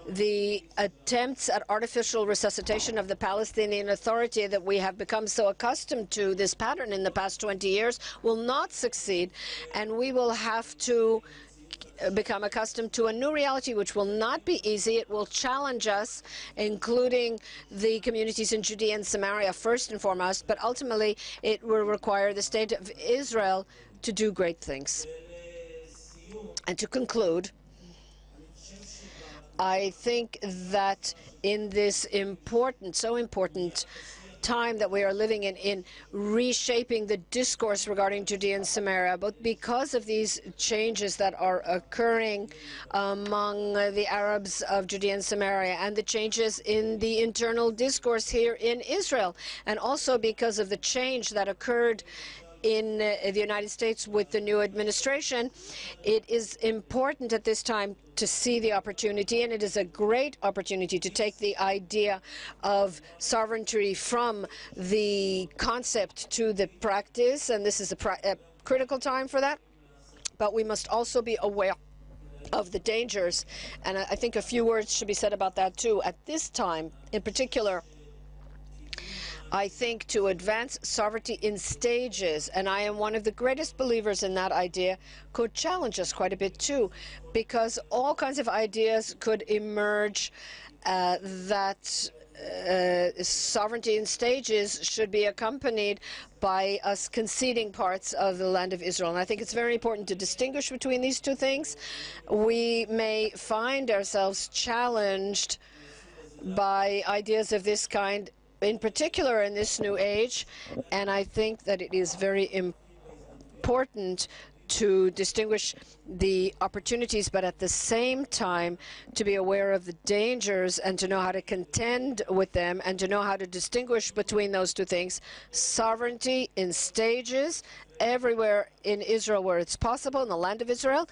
the attempts at artificial resuscitation of the Palestinian Authority that we have become so accustomed to, this pattern in the past 20 years, will not succeed, and we will have to become accustomed to a new reality which will not be easy. It will challenge us, including the communities in Judea and Samaria first and foremost, but ultimately it will require the state of Israel to do great things. And to conclude, I think that in this so important time that we are living in reshaping the discourse regarding Judea and Samaria, but because of these changes that are occurring among the Arabs of Judea and Samaria and the changes in the internal discourse here in Israel, and also because of the change that occurred in the United States with the new administration, it is important at this time to see the opportunity, and it is a great opportunity to take the idea of sovereignty from the concept to the practice, and this is a critical time for that. But we must also be aware of the dangers, and I think a few words should be said about that too. At this time, in particular, I think to advance sovereignty in stages, and I am one of the greatest believers in that idea, could challenge us quite a bit too, because all kinds of ideas could emerge that sovereignty in stages should be accompanied by us conceding parts of the land of Israel. And I think it's very important to distinguish between these two things. We may find ourselves challenged by ideas of this kind, in particular in this new age, and I think that it is very important to distinguish the opportunities, but at the same time to be aware of the dangers and to know how to contend with them and to know how to distinguish between those two things. Sovereignty in stages everywhere in Israel where it's possible, in the land of Israel,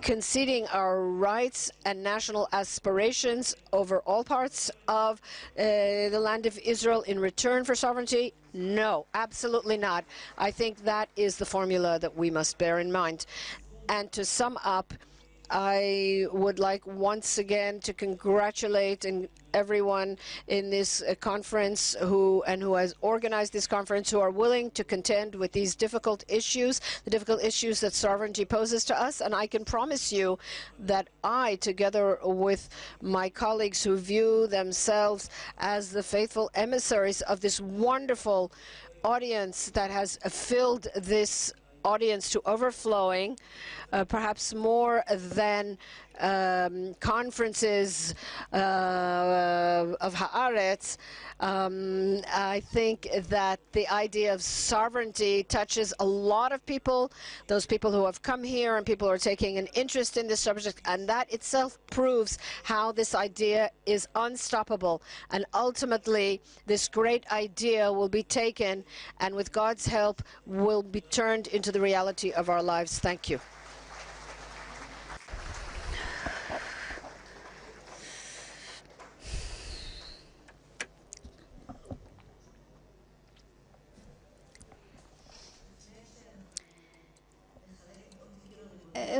conceding our rights and national aspirations over all parts of the land of Israel in return for sovereignty? No, absolutely not. I think that is the formula that we must bear in mind. And to sum up, I would like once again to congratulate everyone in this conference who has organized this conference, who are willing to contend with these difficult issues, the difficult issues that sovereignty poses to us. And I can promise you that I, together with my colleagues who view themselves as the faithful emissaries of this wonderful audience that has filled this audience to overflowing, perhaps more than conferences of Haaretz. I think that the idea of sovereignty touches a lot of people, those people who have come here and people who are taking an interest in this subject, and that itself proves how this idea is unstoppable. And ultimately, this great idea will be taken and with God's help will be turned into the reality of our lives. Thank you.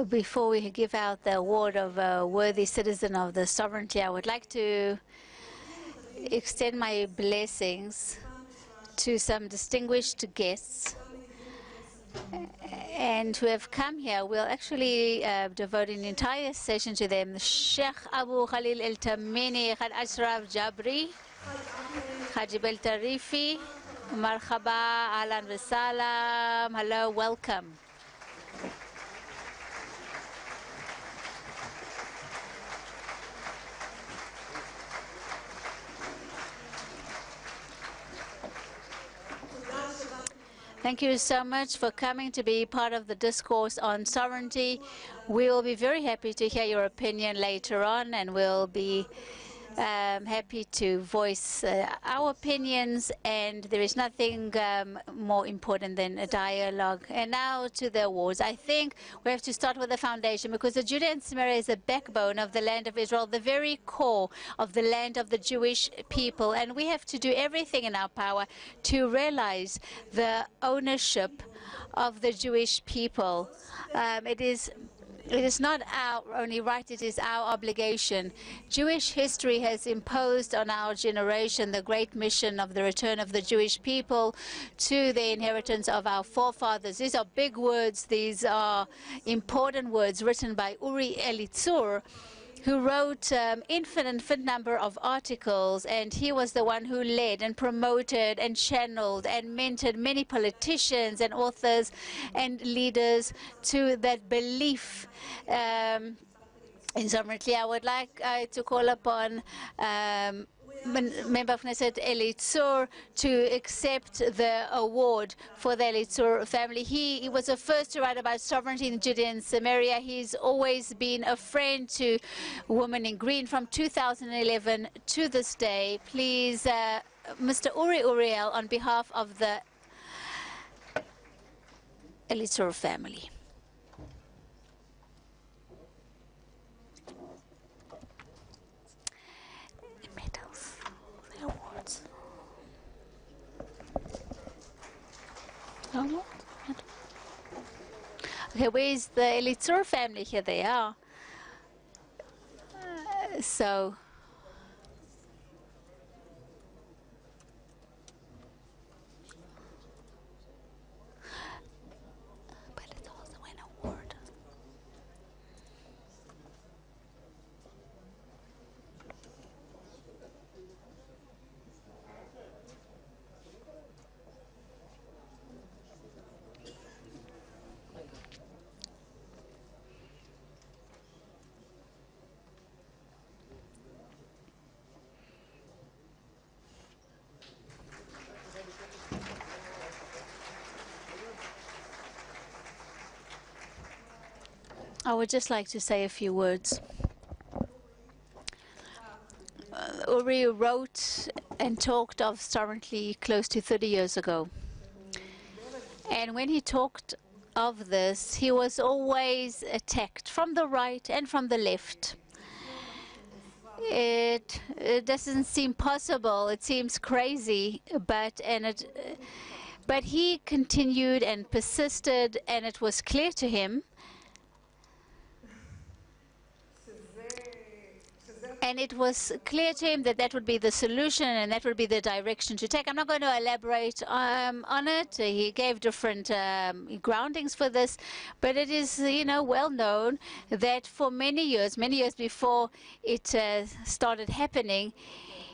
Before we give out the award of a worthy citizen of the sovereignty, I would like to extend my blessings to some distinguished guests and who have come here. We'll actually devote an entire session to them. Sheikh Abu Khalil El Tamini, Khad Ashraf Jabri, Hajib El Tarifi, Marhaba, Ahlan wa Salam, hello, welcome. Thank you so much for coming to be part of the discourse on sovereignty. We will be very happy to hear your opinion later on, and we'll be happy to voice our opinions, and there is nothing more important than a dialogue. And now to the awards. I think we have to start with the foundation, because the Judea and Samaria is the backbone of the land of Israel, the very core of the land of the Jewish people, and we have to do everything in our power to realize the ownership of the Jewish people. It is not our only right, it is our obligation. Jewish history has imposed on our generation the great mission of the return of the Jewish people to the inheritance of our forefathers. These are big words, these are important words written by Uri Elitzur, who wrote infinite number of articles, and he was the one who led and promoted and channeled and mentored many politicians and authors and leaders to that belief in sovereignty. I would like to call upon Member of Knesset Elitzur to accept the award for the Elitzur family. He was the first to write about sovereignty in Judea and Samaria. He's always been a friend to Women in Green from 2011 to this day. Please, Mr. Uri Uriel, on behalf of the Elitzur family. Okay, where's the Elitzur family? Here they are. So but it's also an award. I would just like to say a few words. Uri wrote and talked of sovereignty close to 30 years ago. And when he talked of this, he was always attacked from the right and from the left. It doesn't seem possible. It seems crazy, but he continued and persisted, and it was clear to him. And it was clear to him that that would be the solution and that would be the direction to take. I'm not going to elaborate on it. He gave different groundings for this, but it is, well known that for many years before it started happening,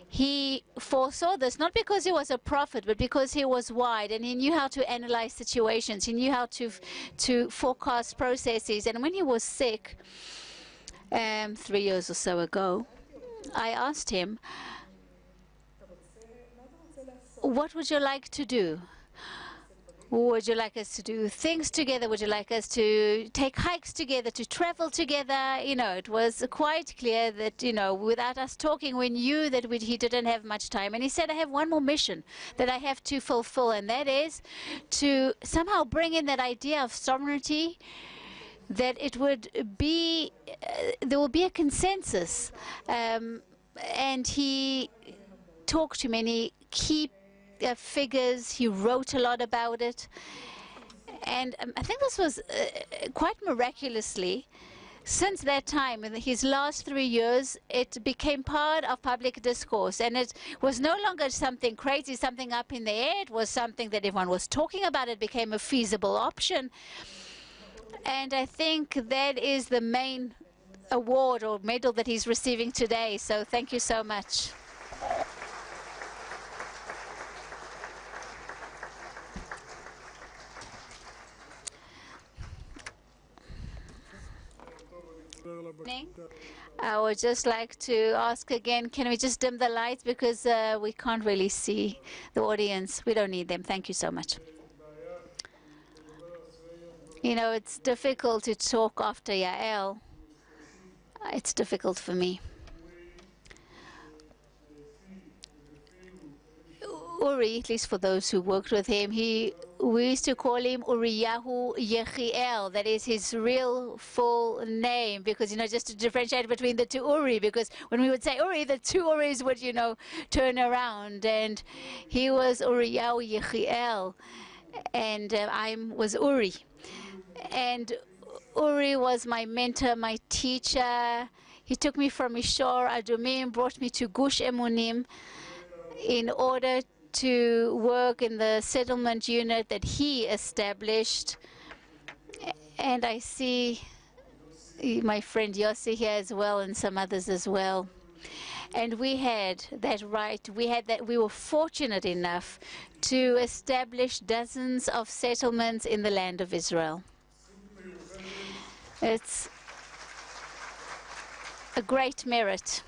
he foresaw this, not because he was a prophet, but because he was wide and he knew how to analyze situations. He knew how to forecast processes. And when he was sick 3 years or so ago, I asked him, what would you like to do? Would you like us to do things together? Would you like us to take hikes together, to travel together? It was quite clear that, without us talking, we knew that he didn't have much time. And he said, I have one more mission that I have to fulfill, and that is to somehow bring in that idea of sovereignty, that it would be, there will be a consensus. And he talked to many key figures. He wrote a lot about it. And I think this was quite miraculously. Since that time, in his last 3 years, it became part of public discourse. And it was no longer something crazy, something up in the air. It was something that everyone was talking about. It became a feasible option. And I think that is the main award or medal that he's receiving today. So thank you so much. I would just like to ask again, can we just dim the lights, because we can't really see the audience. We don't need them. Thank you so much. You know, it's difficult to talk after Yael. It's difficult for me. Uri, at least for those who worked with him, we used to call him Uriyahu Yechiel. That is his real full name, because, you know, just to differentiate between the two Uri, because when we would say Uri, the two Uris would, you know, turn around, and he was Uriyahu Yechiel, and I was Uri. And Uri was my mentor, my teacher. He took me from Mishor Adumim, brought me to Gush Emunim in order to work in the settlement unit that he established. And I see my friend Yossi here as well, and some others as well. And we had that right. We were fortunate enough to establish dozens of settlements in the land of Israel. It's a great merit.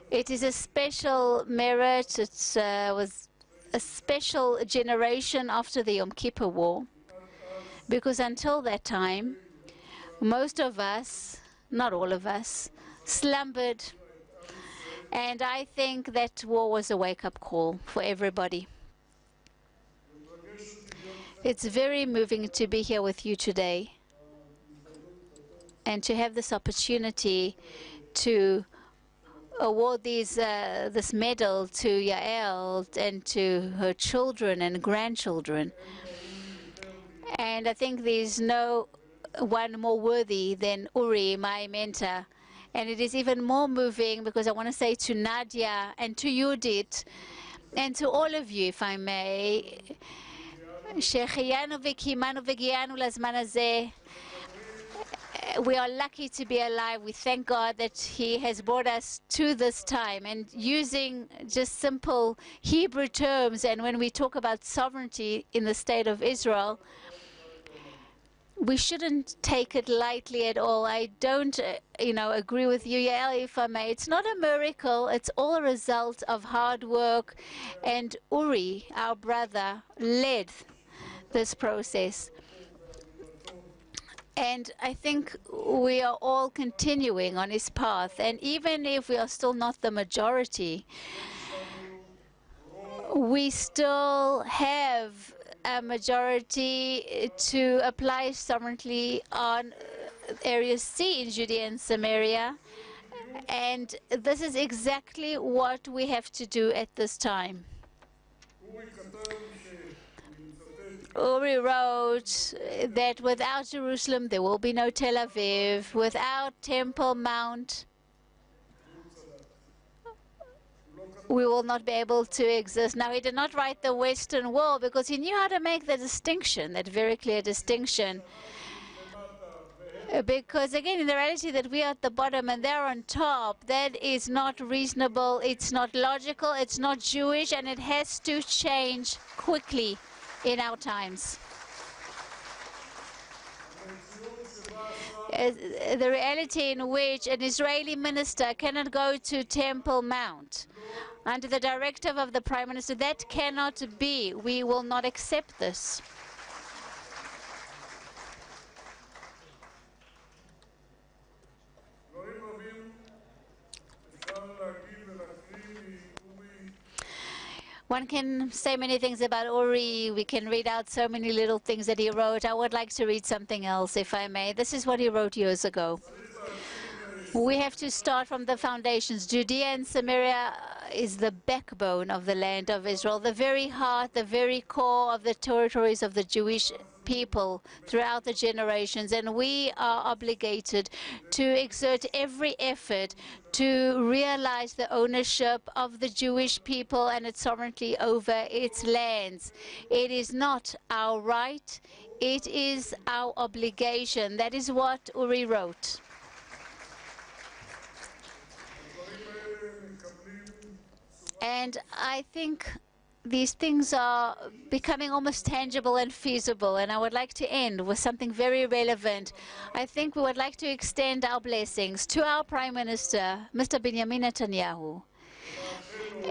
It is a special merit. It was a special generation after the Yom Kippur War, because until that time, most of us, not all of us, slumbered. And I think that war was a wake-up call for everybody. It's very moving to be here with you today and to have this opportunity to award this medal to Yael and to her children and grandchildren. And I think there's no one more worthy than Uri, my mentor. And it is even more moving because I want to say to Nadia and to Judith and to all of you, if I may, שהחיינו וקיימנו והגיענו לזמן הזה. We are lucky to be alive. We thank God that He has brought us to this time. And using just simple Hebrew terms, and when we talk about sovereignty in the state of Israel, we shouldn't take it lightly at all. I don't, agree with you, Yael, if I may. It's not a miracle. It's all a result of hard work. And Uri, our brother, led this process. And I think we are all continuing on his path. And even if we are still not the majority, we still have a majority to apply sovereignty on Area C in Judea and Samaria. And this is exactly what we have to do at this time. Uri wrote that without Jerusalem there will be no Tel Aviv, without Temple Mount we will not be able to exist. Now, he did not write the Western Wall because he knew how to make the distinction, that very clear distinction. Because again, in the reality that we are at the bottom and they're on top, that is not reasonable, it's not logical, it's not Jewish, and it has to change quickly in our times. The reality in which an Israeli minister cannot go to Temple Mount under the directive of the Prime Minister, that cannot be. We will not accept this. One can say many things about Uri. We can read out so many little things that he wrote. I would like to read something else, if I may. This is what he wrote years ago. We have to start from the foundations. Judea and Samaria is the backbone of the land of Israel, the very heart, the very core of the territories of the Jewish people throughout the generations. And we are obligated to exert every effort to realize the ownership of the Jewish people and its sovereignty over its lands. It is not our right, it is our obligation. That is what Uri wrote. And I think these things are becoming almost tangible and feasible, and I would like to end with something very relevant. I think we would like to extend our blessings to our Prime Minister, Mr. Benjamin Netanyahu.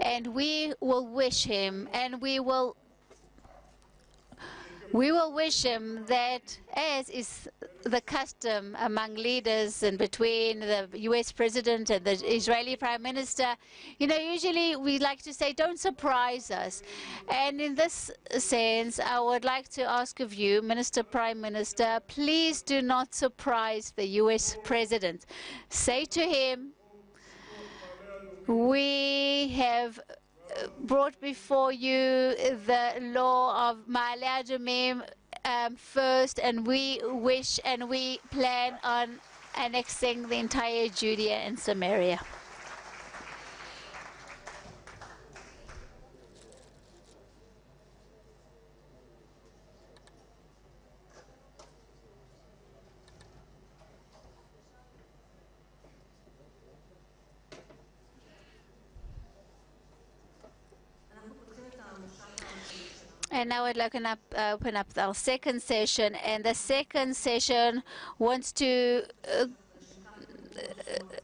And we will wish him, and we will We will wish him that, as is the custom among leaders and between the U.S. President and the Israeli Prime Minister, usually we like to say, don't surprise us. And in this sense, I would like to ask of you, Prime Minister, please do not surprise the U.S. President. Say to him, we have brought before you the law of Ma'ale Adumim first, and we wish and we plan on annexing the entire Judea and Samaria. And now I'd like to open up our second session, and the second session wants to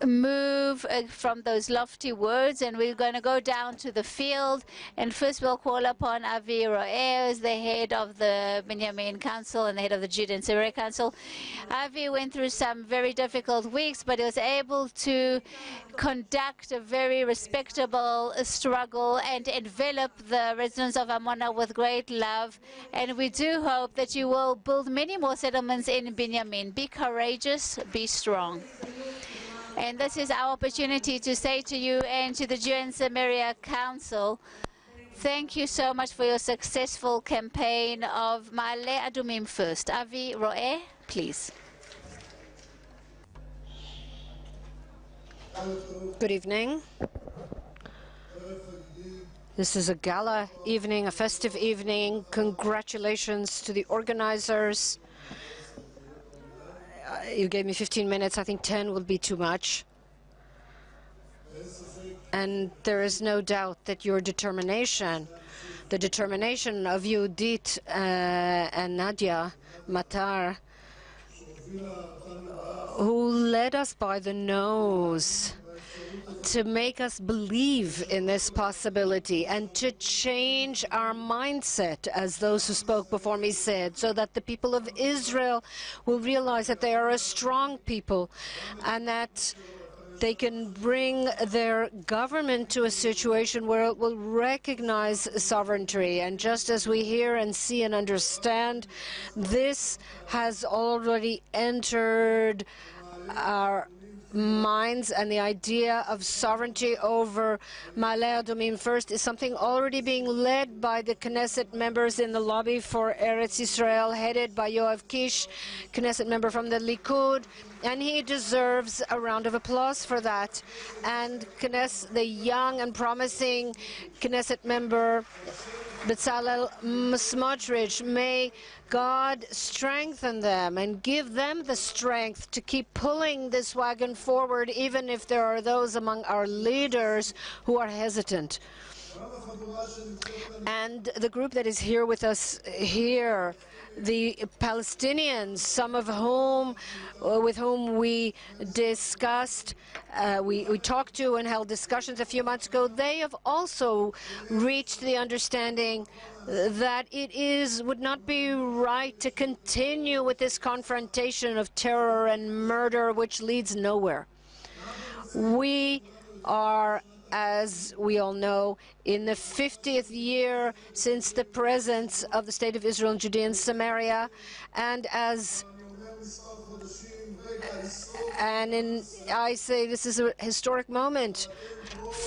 move from those lofty words, and we're going to go down to the field. And first we'll call upon Avi Ro'eh, as the head of the Benjamin Council and the head of the Judah and Samaria Council. Avi went through some very difficult weeks, but he was able to conduct a very respectable struggle and envelop the residents of Amona with great love. And we do hope that you will build many more settlements in Benjamin. Be courageous, be strong. And this is our opportunity to say to you and to the Jew and Samaria Council, thank you so much for your successful campaign of Ma'ale Adumim first. Avi Ro'eh, please. Good evening. This is a gala evening, a festive evening. Congratulations to the organizers. You gave me 15 minutes. I think 10 will be too much. And there is no doubt that your determination, the determination of Yehudit and Nadia Matar, who led us by the nose to make us believe in this possibility and to change our mindset, as those who spoke before me said, so that the people of Israel will realize that they are a strong people and that they can bring their government to a situation where it will recognize sovereignty. And just as we hear and see and understand, this has already entered our minds, and the idea of sovereignty over Ma'ale Adumim first is something already being led by the Knesset members in the lobby for Eretz Israel, headed by Yoav Kish, Knesset member from the Likud, and he deserves a round of applause for that. And the young and promising Knesset member Bezalel Smotrich, may God strengthen them and give them the strength to keep pulling this wagon forward, even if there are those among our leaders who are hesitant. And the group that is here with us here, the Palestinians, some of whom, with whom we discussed, we talked to and held discussions a few months ago, they have also reached the understanding that would not be right to continue with this confrontation of terror and murder, which leads nowhere. We are, as we all know, in the 50th year since the presence of the State of Israel in Judea and Samaria, and I say this is a historic moment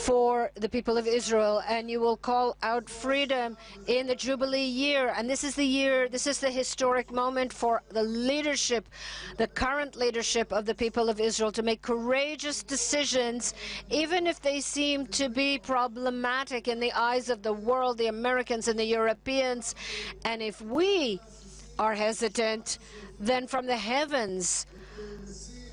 for the people of Israel, and you will call out freedom in the Jubilee year. And this is the historic moment for the leadership, the current leadership of the people of Israel, to make courageous decisions, even if they seem to be problematic in the eyes of the world, the Americans and the Europeans. And if we are hesitant, then from the heavens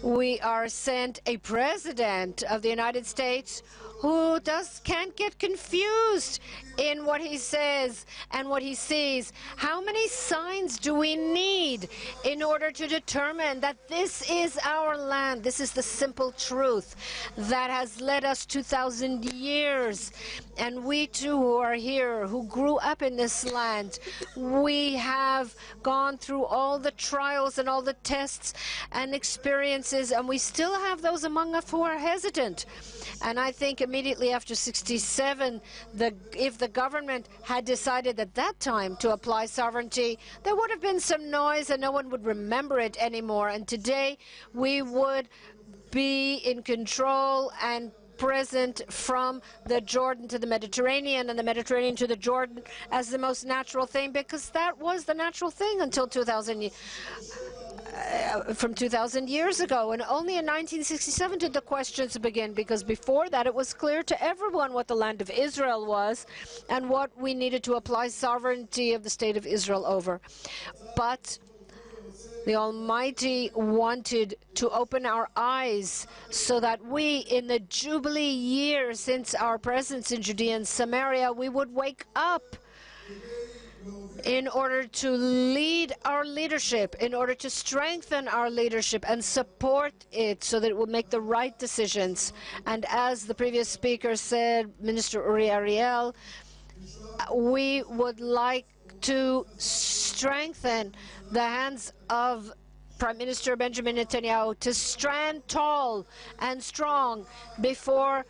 we are sent a president of the United States who can't get confused in what he says and what he sees. How many signs do we need in order to determine that this is our land? This is the simple truth that has led us 2,000 years. And we too who are here, who grew up in this land, we have gone through all the trials and all the tests and experiences, and we still have those among us who are hesitant. And I think immediately after 67, if the government had decided at that time to apply sovereignty, there would have been some noise and no one would remember it anymore. And today we would be in control and present from the Jordan to the Mediterranean and the Mediterranean to the Jordan as the most natural thing, because that was the natural thing until 2000 years ago. And only in 1967 did the questions begin, because before that it was clear to everyone what the land of Israel was and what we needed to apply sovereignty of the state of Israel over. But the Almighty wanted to open our eyes so that we, in the Jubilee year since our presence in Judea and Samaria, we would wake up in order to lead our leadership, in order to strengthen our leadership and support it so that it will make the right decisions. And as the previous speaker said, Minister Uri Ariel, we would like to strengthen the hands of Prime Minister Benjamin Netanyahu to stand tall and strong before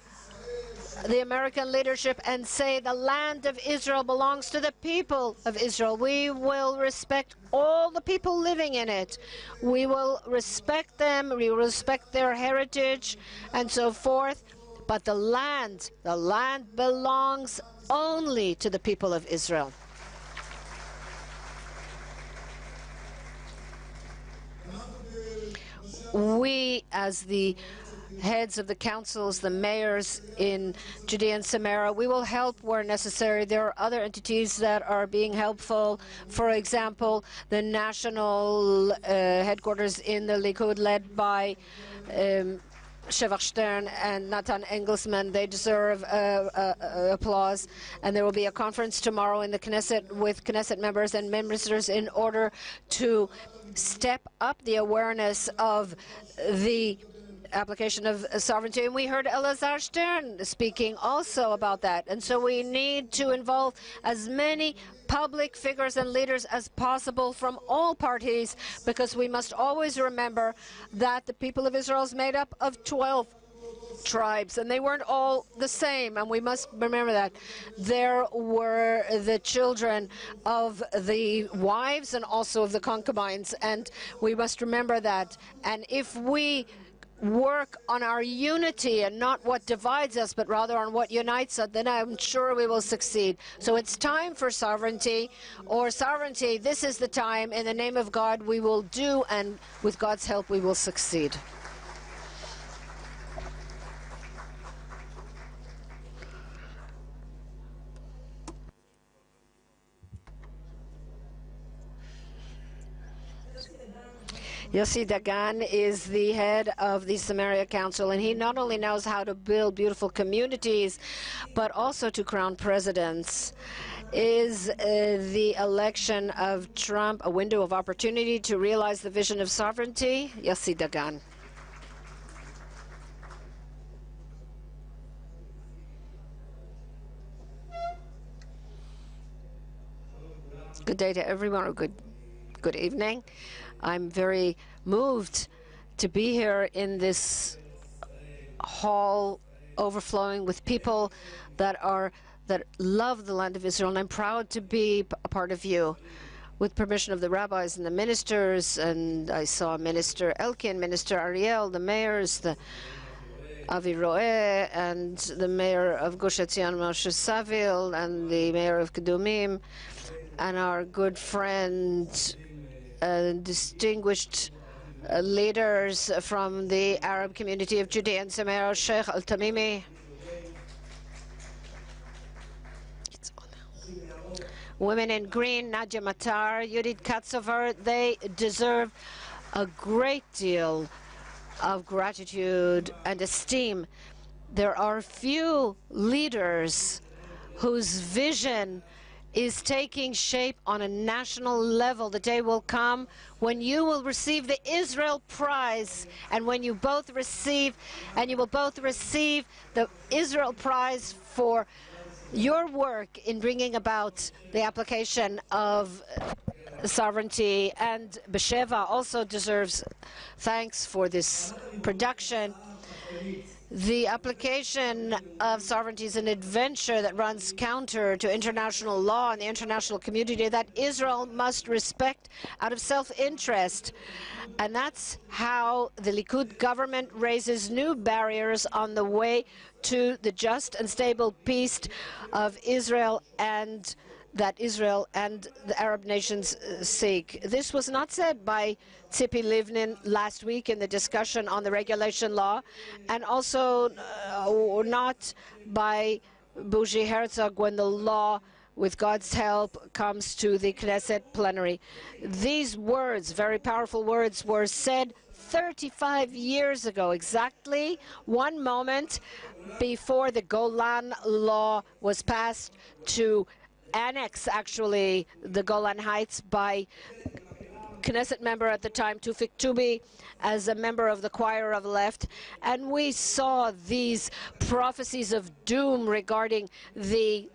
the American leadership and say the land of Israel belongs to the people of Israel. We will respect all the people living in it. We will respect them, we will respect their heritage and so forth. But the land belongs only to the people of Israel. We, as the heads of the councils, the mayors in Judea and Samaria, we will help where necessary. There are other entities that are being helpful. For example, the national headquarters in the Likud, led by Shevach Stern and Nathan Engelsman. They deserve applause. And there will be a conference tomorrow in the Knesset with Knesset members and ministers in order to step up the awareness of the application of sovereignty. And we heard Elazar Stern speaking also about that. And so we need to involve as many public figures and leaders as possible from all parties, because we must always remember that the people of Israel is made up of 12 tribes, and they weren't all the same, and we must remember that. There were the children of the wives and also of the concubines, and we must remember that. And if we work on our unity and not what divides us, but rather on what unites us, then I'm sure we will succeed. So it's time for sovereignty, or sovereignty. This is the time. In the name of God we will do, and with God's help we will succeed. Yossi Dagan is the head of the Samaria Council, and he not only knows how to build beautiful communities, but also to crown presidents. Is the election of Trump a window of opportunity to realize the vision of sovereignty? Yossi Dagan. Good day to everyone, or good evening. I'm very moved to be here in this hall overflowing with people that love the land of Israel, and I'm proud to be a part of you. With permission of the rabbis and the ministers, and I saw Minister Elkin, Minister Ariel, the mayors, the Avi Roeh, and the mayor of Gush Etzion, Moshe Savil, and the mayor of Kedumim, and our good friend, distinguished leaders from the Arab community of Judea and Samaria, Sheikh Al-Tamimi. Women in Green, Nadia Matar, Yudit Katsover, they deserve a great deal of gratitude and esteem. There are few leaders whose vision is taking shape on a national level. The day will come when you will receive the Israel Prize, and when you both receive, and you will both receive the Israel Prize for your work in bringing about the application of sovereignty. And Besheva also deserves thanks for this production. The application of sovereignty is an adventure that runs counter to international law and the international community that Israel must respect out of self-interest. And that's how the Likud government raises new barriers on the way to the just and stable peace of Israel, and that Israel and the Arab nations seek. This was not said by Tzipi Livni last week in the discussion on the regulation law, and also not by Bougie Herzog when the law, with God's help, comes to the Knesset plenary. These words, very powerful words, were said 35 years ago, exactly one moment before the Golan law was passed to annex, actually, the Golan Heights by Knesset member at the time, Tufik Tubi, as a member of the choir of left. And we saw these prophecies of doom regarding the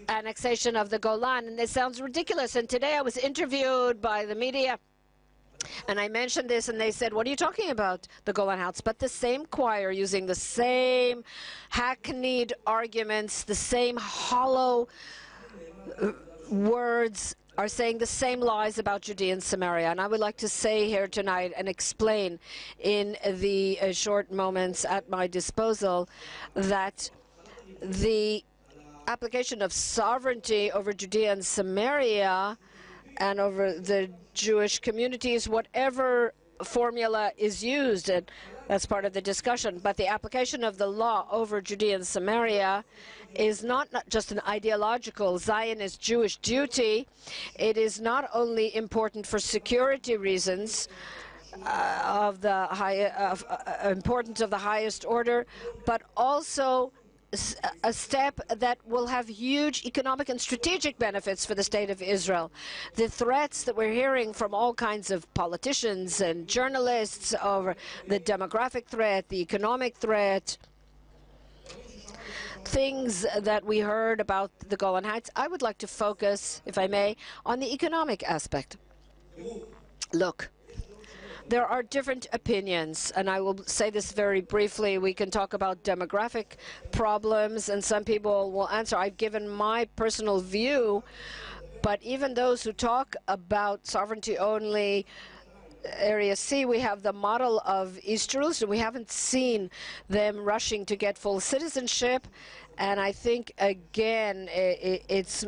annexation of the Golan, and it sounds ridiculous. And today I was interviewed by the media, and I mentioned this, and they said, what are you talking about, the Golan Heights? But the same choir, using the same hackneyed arguments, the same hollow words, are saying the same lies about Judea and Samaria. And I would like to say here tonight and explain in the short moments at my disposal that the application of sovereignty over Judea and Samaria and over the Jewish communities, whatever formula is used, and that's part of the discussion, but the application of the law over Judea and Samaria is not just an ideological Zionist Jewish duty. It is not only important for security reasons of the importance of the highest order, but also a step that will have huge economic and strategic benefits for the State of Israel. The threats that we're hearing from all kinds of politicians and journalists over the demographic threat, the economic threat, things that we heard about the Golan Heights, I would like to focus, if I may, on the economic aspect. Look, there are different opinions, and I will say this very briefly. We can talk about demographic problems, and some people will answer. I've given my personal view, but even those who talk about sovereignty only Area C, we have the model of East Jerusalem. We haven't seen them rushing to get full citizenship, and I think, again, it's,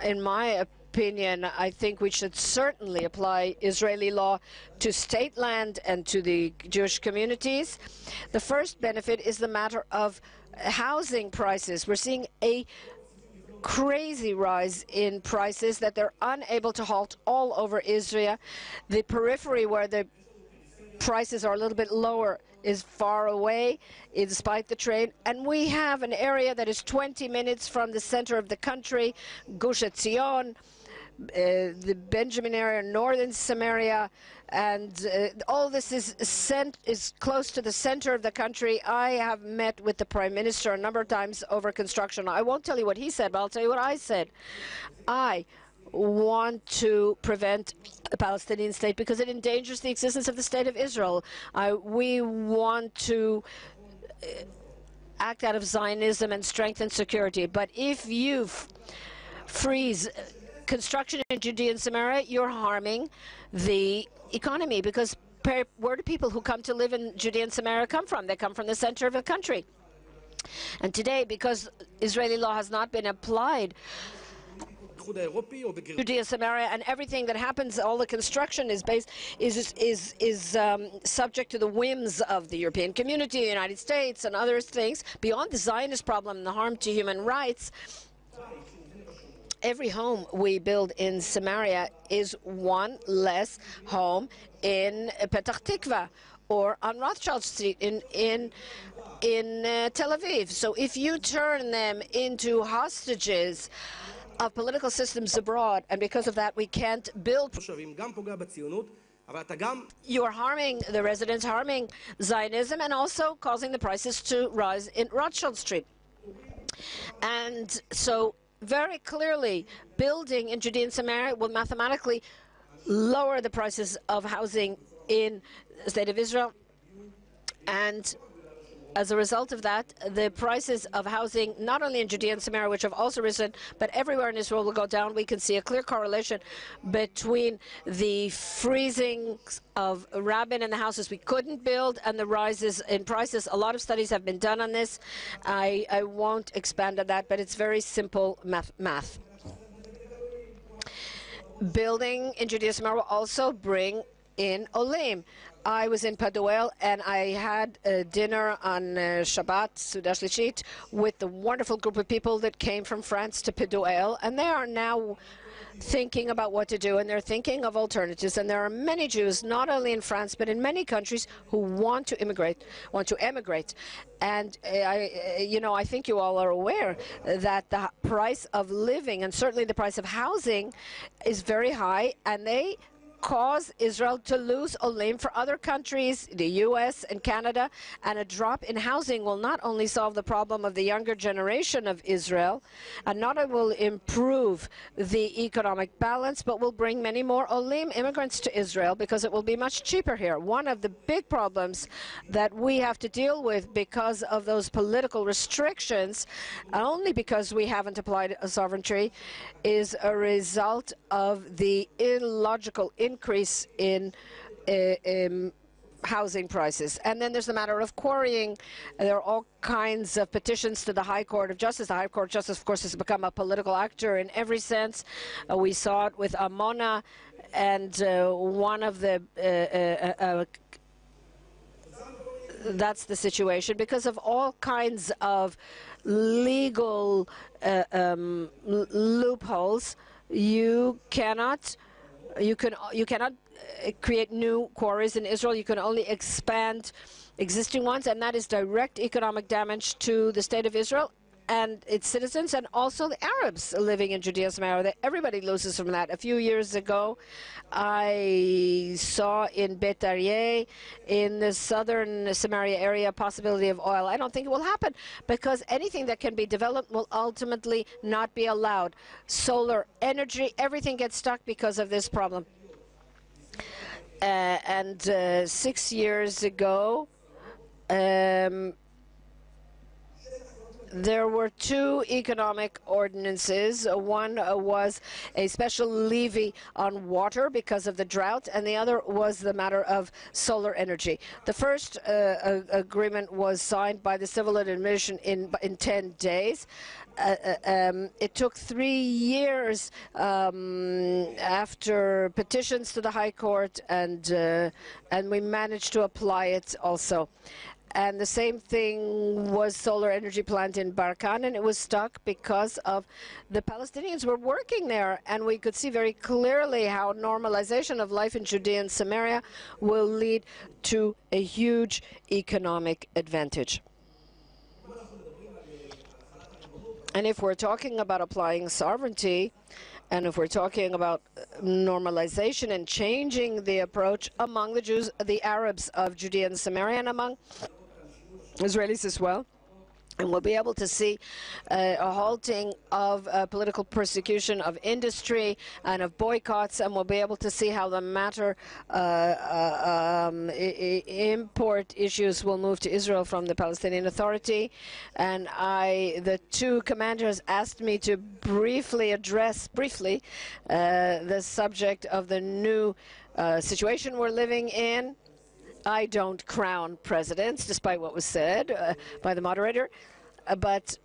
in my opinion, I think we should certainly apply Israeli law to state land and to the Jewish communities. The first benefit is the matter of housing prices. We're seeing a crazy rise in prices that they're unable to halt all over Israel. The periphery, where the prices are a little bit lower, is far away despite the train, and we have an area that is 20 minutes from the center of the country, Gush Etzion, the Benjamin area, northern Samaria, and all this is close to the center of the country. I have met with the Prime Minister a number of times over construction. I won't tell you what he said, but I'll tell you what I said. I want to prevent a Palestinian state because it endangers the existence of the State of Israel. We want to act out of Zionism and strengthen security. But if you freeze construction in Judea and Samaria, you're harming the economy, because where do people who come to live in Judea and Samaria come from? They come from the center of the country. And today, because Israeli law has not been applied, Judea, Samaria, and everything that happens, all the construction is subject to the whims of the European community, the United States, and other things. Beyond the Zionist problem and the harm to human rights, every home we build in Samaria is one less home in Petah Tikva or on Rothschild Street in Tel Aviv. So if you turn them into hostages of political systems abroad, and because of that we can't build, you are harming the residents, harming Zionism, and also causing the prices to rise in Rothschild Street. And so very clearly, building in Judea and Samaria will mathematically lower the prices of housing in the State of Israel. And as a result of that, the prices of housing, not only in Judea and Samaria, which have also risen, but everywhere in Israel will go down. We can see a clear correlation between the freezing of Rabin and the houses we couldn't build and the rises in prices. A lot of studies have been done on this. I won't expand on that, but it's very simple math. Building in Judea and Samaria will also bring in Olim. I was in Paduel and I had a dinner on Shabbat, Suda Shlishit, with the wonderful group of people that came from France to Paduel, and they are now thinking about what to do, and they're thinking of alternatives. And there are many Jews, not only in France but in many countries, who want to emigrate. And I think you all are aware that the price of living, and certainly the price of housing, is very high, and they cause Israel to lose Olim for other countries, the US and Canada, and a drop in housing will not only solve the problem of the younger generation of Israel, and not only will improve the economic balance, but will bring many more Olim immigrants to Israel because it will be much cheaper here. One of the big problems that we have to deal with because of those political restrictions, only because we haven't applied a sovereignty, is a result of the illogical increase in housing prices. And then there's the matter of quarrying. There are all kinds of petitions to the High Court of Justice. The High Court of Justice, of course, has become a political actor in every sense. We saw it with Amona, and one of the that's the situation because of all kinds of legal loopholes. You cannot create new quarries in Israel. You can only expand existing ones, and that is direct economic damage to the State of Israel and its citizens, and also the Arabs living in Judea and Samaria. Everybody loses from that. A few years ago, I saw in Bet Aryeh, in the southern Samaria area, a possibility of oil. I don't think it will happen because anything that can be developed will ultimately not be allowed. Solar energy, everything gets stuck because of this problem. 6 years ago, there were two economic ordinances. One was a special levy on water because of the drought, and the other was the matter of solar energy. The first agreement was signed by the civil administration in 10 days. It took 3 years after petitions to the High Court, and we managed to apply it also. And the same thing was solar energy plant in Barkan, and it was stuck because of the Palestinians were working there. And we could see very clearly how normalization of life in Judea and Samaria will lead to a huge economic advantage. And if we're talking about applying sovereignty, and if we're talking about normalization and changing the approach among the Jews, the Arabs of Judea and Samaria, and among Israelis as well, and we'll be able to see a halting of political persecution of industry and of boycotts, and we'll be able to see how the matter import issues will move to Israel from the Palestinian Authority. And the two commanders asked me to briefly address the subject of the new situation we're living in. I don't crown presidents, despite what was said by the moderator, but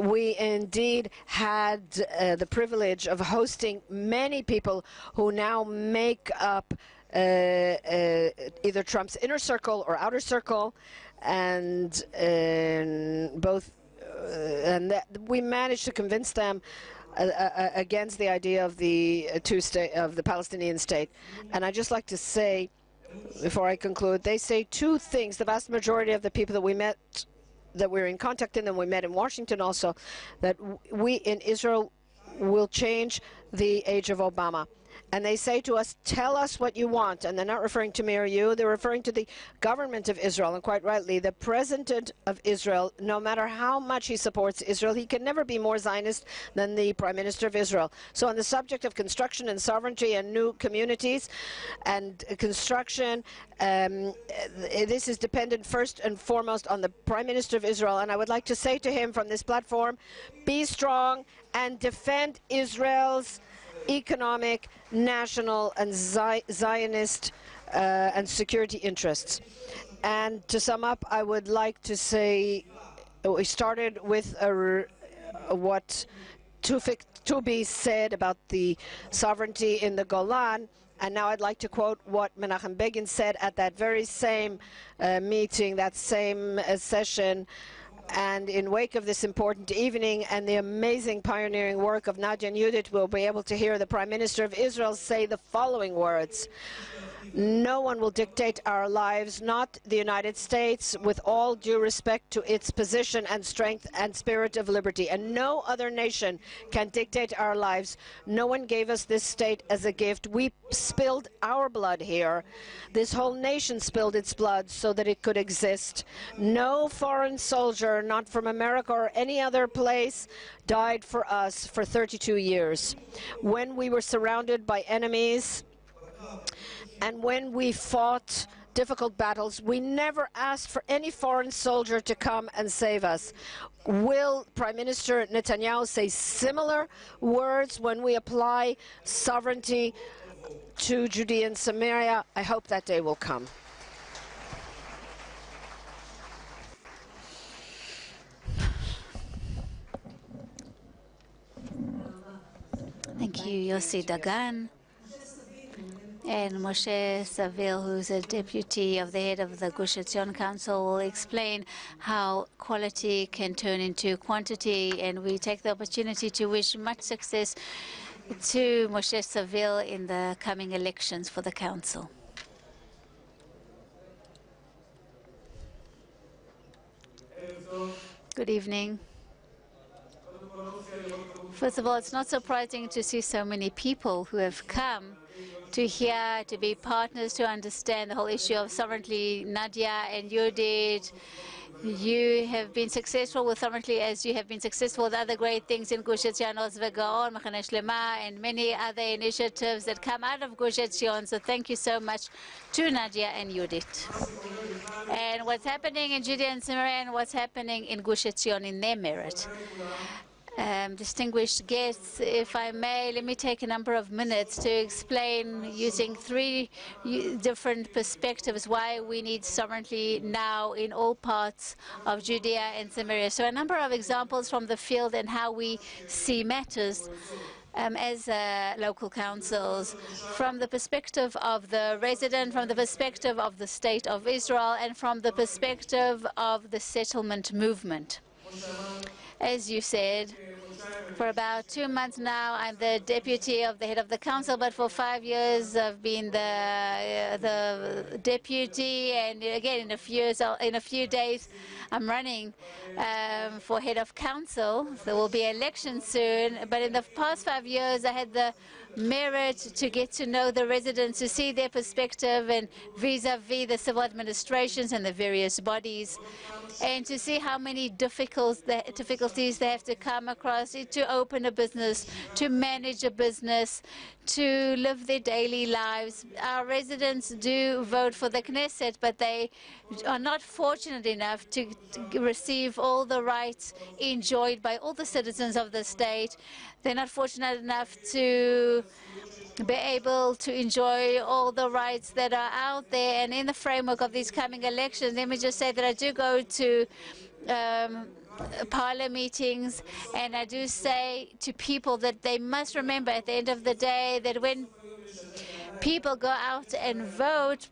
we indeed had the privilege of hosting many people who now make up either Trump's inner circle or outer circle, and we managed to convince them against the idea of the Palestinian state. And I'd just like to say before I conclude. They say two things. The vast majority of the people that we met, that we're in contact in, and we met in Washington also, that we in Israel will change the age of Obama. And they say to us, tell us what you want. And they're not referring to me or you. They're referring to the government of Israel. And quite rightly, the president of Israel, no matter how much he supports Israel, he can never be more Zionist than the prime minister of Israel. So on the subject of construction and sovereignty and new communities and construction, this is dependent first and foremost on the prime minister of Israel. And I would like to say to him from this platform, be strong and defend Israel's economic, national, and Zionist and security interests. And to sum up, I would like to say we started with what Tubi said about the sovereignty in the Golan, and now I'd like to quote what Menachem Begin said at that very same meeting, that same session. And in wake of this important evening and the amazing pioneering work of Nadia and Judith, we'll be able to hear the Prime Minister of Israel say the following words: no one will dictate our lives, not the United States, with all due respect to its position and strength and spirit of liberty. And no other nation can dictate our lives. No one gave us this state as a gift. We spilled our blood here. This whole nation spilled its blood so that it could exist. No foreign soldier, not from America or any other place, died for us for 32 years. When we were surrounded by enemies, and when we fought difficult battles, we never asked for any foreign soldier to come and save us. Will Prime Minister Netanyahu say similar words when we apply sovereignty to Judea and Samaria? I hope that day will come. Thank you, Yossi Dagan. And Moshe Savil, who's a deputy of the head of the Gush Etzion Council, will explain how quality can turn into quantity. And we take the opportunity to wish much success to Moshe Savil in the coming elections for the council. Good evening. First of all, it's not surprising to see so many people who have come to hear, to be partners, to understand the whole issue of sovereignty. Nadia and Judith, you have been successful with sovereignty as you have been successful with other great things in Gush Etzion, Oz Ve'Gaon, Machane Shlema, and many other initiatives that come out of Gush Etzion. So thank you so much to Nadia and Judith. And what's happening in Judea and Samaria and what's happening in Gush Etzion in their merit. Distinguished guests, if I may, let me take a number of minutes to explain, using three different perspectives, why we need sovereignty now in all parts of Judea and Samaria. So a number of examples from the field and how we see matters as local councils, from the perspective of the resident, from the perspective of the State of Israel, and from the perspective of the settlement movement. As you said, for about 2 months now, I'm the deputy of the head of the council, but for 5 years I've been the deputy, and again in a few days I'm running for head of council. There will be elections soon, but in the past 5 years I had the merit to get to know the residents, to see their perspective and vis-a-vis the civil administrations and the various bodies, and to see how many difficulties they have to come across to open a business, to manage a business, to live their daily lives. Our residents do vote for the Knesset, but they are not fortunate enough to receive all the rights enjoyed by all the citizens of the state. They're not fortunate enough to be able to enjoy all the rights that are out there. And in the framework of these coming elections, let me just say that I do go to parlor meetings, and I do say to people that they must remember at the end of the day that when people go out and vote,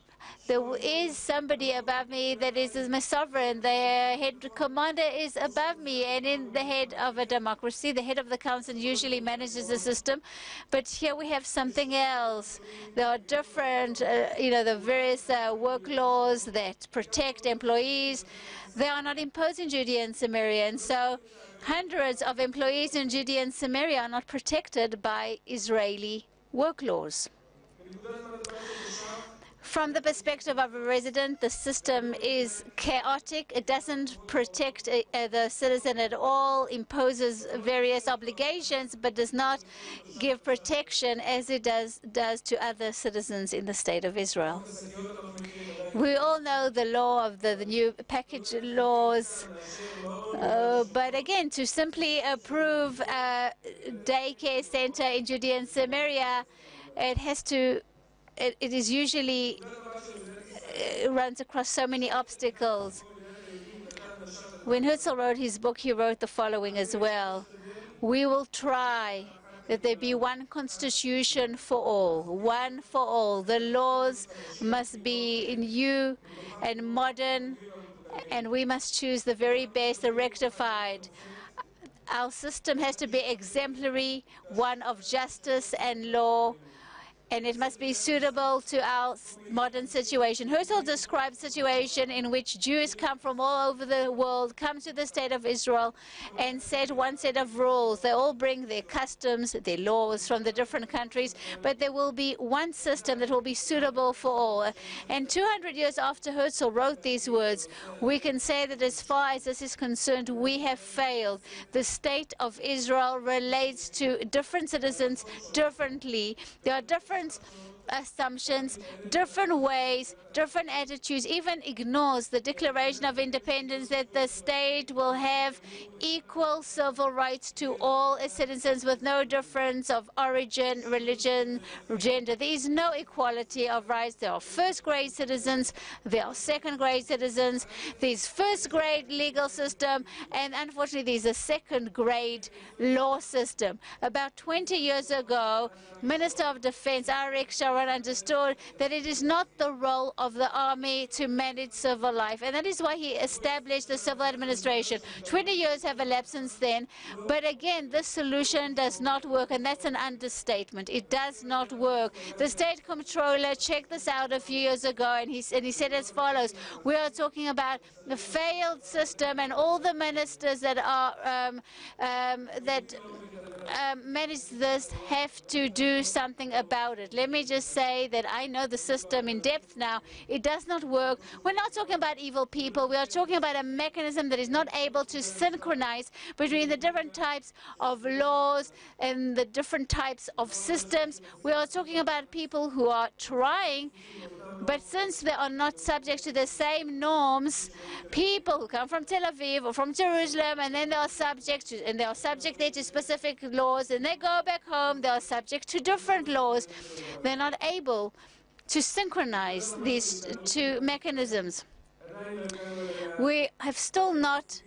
There is somebody above me that is my sovereign. The head commander is above me, and in the head of a democracy, the head of the council usually manages the system. But here we have something else. There are different, the various work laws that protect employees. They are not imposed in Judea and Samaria, and so hundreds of employees in Judea and Samaria are not protected by Israeli work laws. From the perspective of a resident, the system is chaotic. It doesn't protect the citizen at all, imposes various obligations, but does not give protection as it does to other citizens in the State of Israel. We all know the law of the new package laws, but again, to simply approve a daycare center in Judea and Samaria, it is usually runs across so many obstacles. When Herzl wrote his book, he wrote the following as well: we will try that there be one constitution for all, one for all. The laws must be new and modern, and we must choose the very best, the rectified. Our system has to be exemplary, one of justice and law, and it must be suitable to our modern situation. Herzl describes a situation in which Jews come from all over the world, come to the State of Israel, and set one set of rules. They all bring their customs, their laws from the different countries, but there will be one system that will be suitable for all. And 200 years after Herzl wrote these words, we can say that as far as this is concerned, we have failed. The State of Israel relates to different citizens differently. There are different assumptions, different ways, different attitudes, even ignores the Declaration of Independence that the state will have equal civil rights to all its citizens with no difference of origin, religion, gender. There is no equality of rights. There are first-grade citizens, there are second-grade citizens, there's first-grade legal system, and unfortunately there's a second-grade law system. About 20 years ago, Minister of Defense Arik Sharon understood that it is not the role of the army to manage civil life, and that is why he established the civil administration. 20 years have elapsed since then, but again, this solution does not work, and that's an understatement. It does not work. The state comptroller checked this out a few years ago, and he said as follows: we are talking about the failed system, and all the ministers that are manage this have to do something about it. Let me just say that I know the system in depth now. It does not work. We're not talking about evil people. We are talking about a mechanism that is not able to synchronize between the different types of laws and the different types of systems. We are talking about people who are trying, but since they are not subject to the same norms, people who come from Tel Aviv or from Jerusalem, and then they are subject there to specific laws, and they go back home, they are subject to different laws. They're not able to synchronize these two mechanisms. We have still not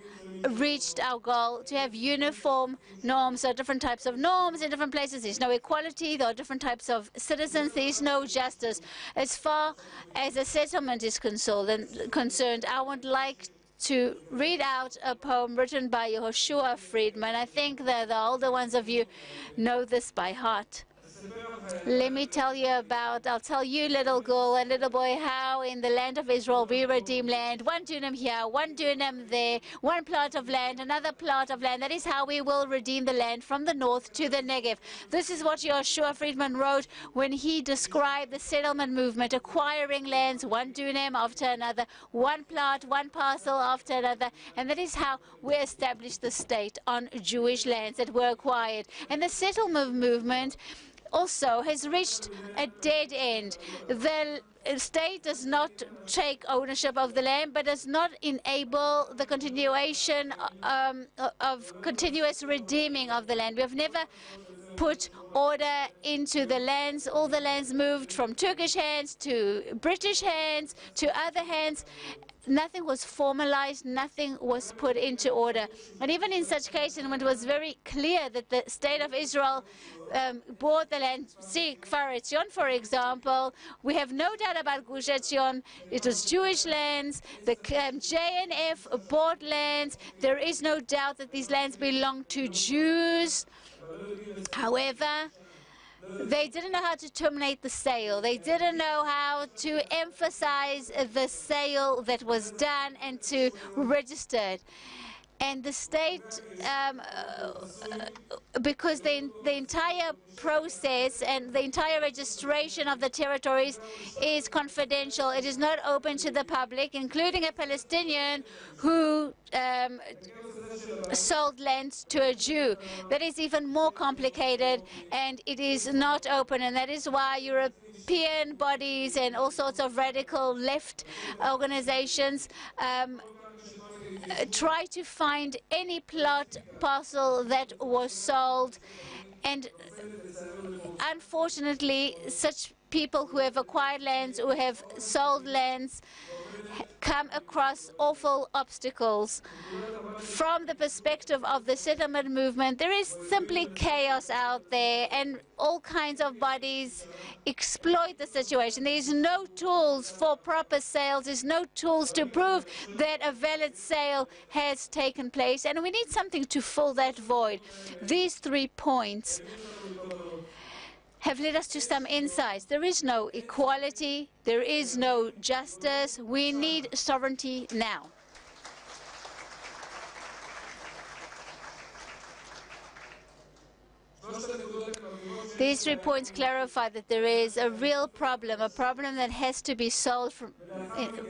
reached our goal to have uniform norms. There are different types of norms in different places. There's no equality. There are different types of citizens. There is no justice. As far as a settlement is concerned, I would like to read out a poem written by Yehoshua Friedman. I think that the older ones of you know this by heart. Let me tell you about, I'll tell you, little girl and little boy, how in the land of Israel we redeem land. 1 dunam here, 1 dunam there, 1 plot of land, another plot of land. That is how we will redeem the land from the north to the Negev. This is what Yehoshua Friedman wrote when he described the settlement movement, acquiring lands 1 dunam after another, 1 plot, 1 parcel after another. And that is how we established the state on Jewish lands that were acquired. And the settlement movement also has reached a dead end. The state does not take ownership of the land, but does not enable the continuation of continuous redeeming of the land. We have never put order into the lands. All the lands moved from Turkish hands to British hands to other hands. Nothing was formalized, nothing was put into order. And even in such cases, when it was very clear that the state of Israel bought the land, see Kfar Etzion, for example, we have no doubt not about Gush Etzion. It was Jewish lands. The JNF bought lands. There is no doubt that these lands belong to Jews. However, they didn't know how to terminate the sale. They didn't know how to emphasize the sale that was done and to register it. And the state, because the entire process and the entire registration of the territories is confidential. It is not open to the public, including a Palestinian who sold land to a Jew. That is even more complicated, and it is not open, and that is why European bodies and all sorts of radical left organizations try to find any plot parcel that was sold, and unfortunately such people who have acquired lands, who have sold lands, come across awful obstacles. From the perspective of the settlement movement, there is simply chaos out there, and all kinds of bodies exploit the situation. There is no tools for proper sales. There's no tools to prove that a valid sale has taken place, and we need something to fill that void. These 3 points have led us to some insights. There is no equality. There is no justice. We need sovereignty now. These 3 points clarify that there is a real problem, a problem that has to be solved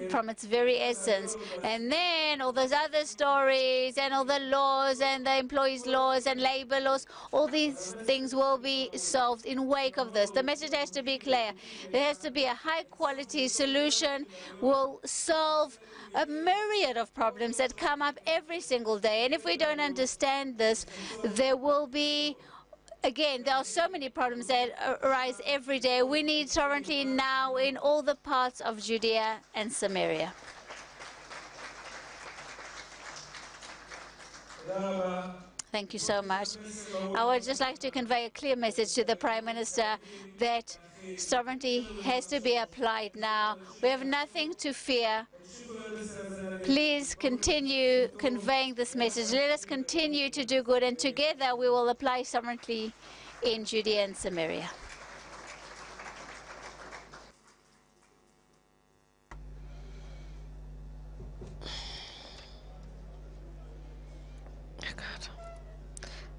from its very essence. And then all those other stories and all the laws and the employees' laws and labor laws, all these things will be solved in wake of this. The message has to be clear. There has to be a high-quality solution. Will solve a myriad of problems that come up every single day. And if we don't understand this, there will be, again, there are so many problems that arise every day. We need sovereignty now in all the parts of Judea and Samaria. Thank you so much. I would just like to convey a clear message to the Prime Minister that sovereignty has to be applied now. We have nothing to fear. Please continue conveying this message. Let us continue to do good, and together we will apply sovereignty in Judea and Samaria.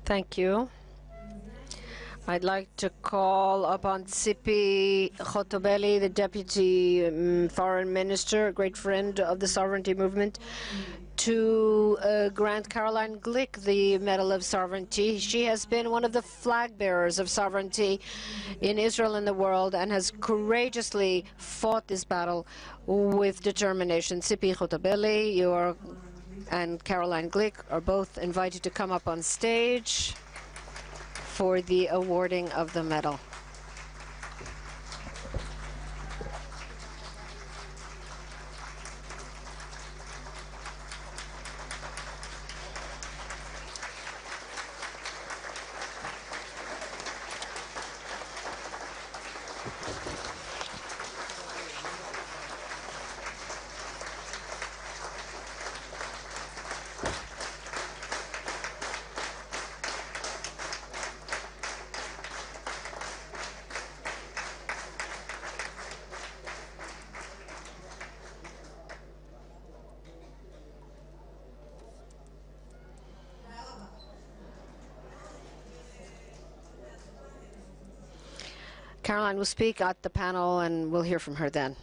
Thank you. I'd like to call upon Tzipi Chotobeli, the Deputy Foreign Minister, a great friend of the sovereignty movement, to grant Caroline Glick the Medal of Sovereignty. She has been one of the flag bearers of sovereignty in Israel and the world and has courageously fought this battle with determination. Tzipi Chotobeli, and Caroline Glick are both invited to come up on stage for the awarding of the medal. Caroline will speak at the panel, and we'll hear from her then.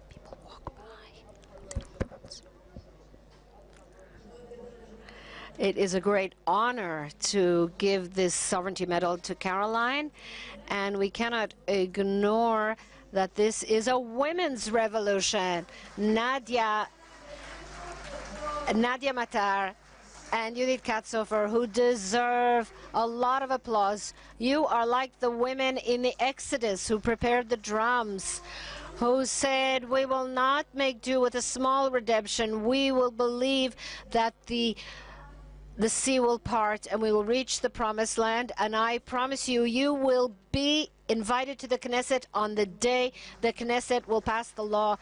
People walk by. It is a great honor to give this sovereignty medal to Caroline, and we cannot ignore that this is a women's revolution. Nadia Matar and Judith Katzofer, who deserve a lot of applause. You are like the women in the Exodus who prepared the drums, who said, we will not make do with a small redemption. We will believe that the the sea will part and we will reach the promised land. And I promise you, you will be invited to the Knesset on the day the Knesset will pass the law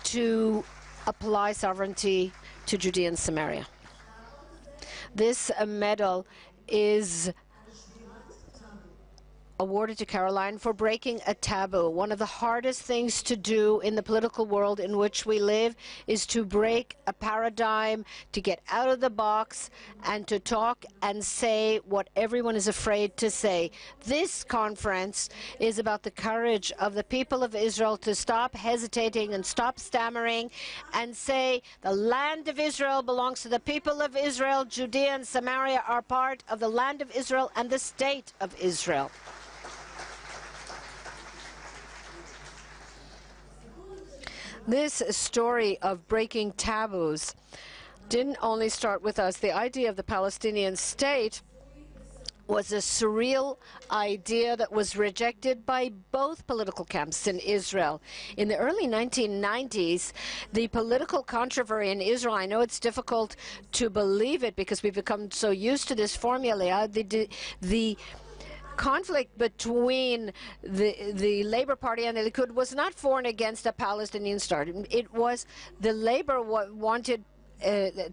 to apply sovereignty to Judea and Samaria. This medal is awarded to Caroline for breaking a taboo. One of the hardest things to do in the political world in which we live is to break a paradigm, to get out of the box, and to talk and say what everyone is afraid to say. This conference is about the courage of the people of Israel to stop hesitating and stop stammering and say the land of Israel belongs to the people of Israel. Judea and Samaria are part of the land of Israel and the state of Israel. This story of breaking taboos didn't only start with us. The idea of the Palestinian state was a surreal idea that was rejected by both political camps in Israel. In the early 1990s, the political controversy in Israel, I know it's difficult to believe it because we've become so used to this formula, the conflict between the Labour Party and the Likud was not for and against a Palestinian state. It was the Labour wanted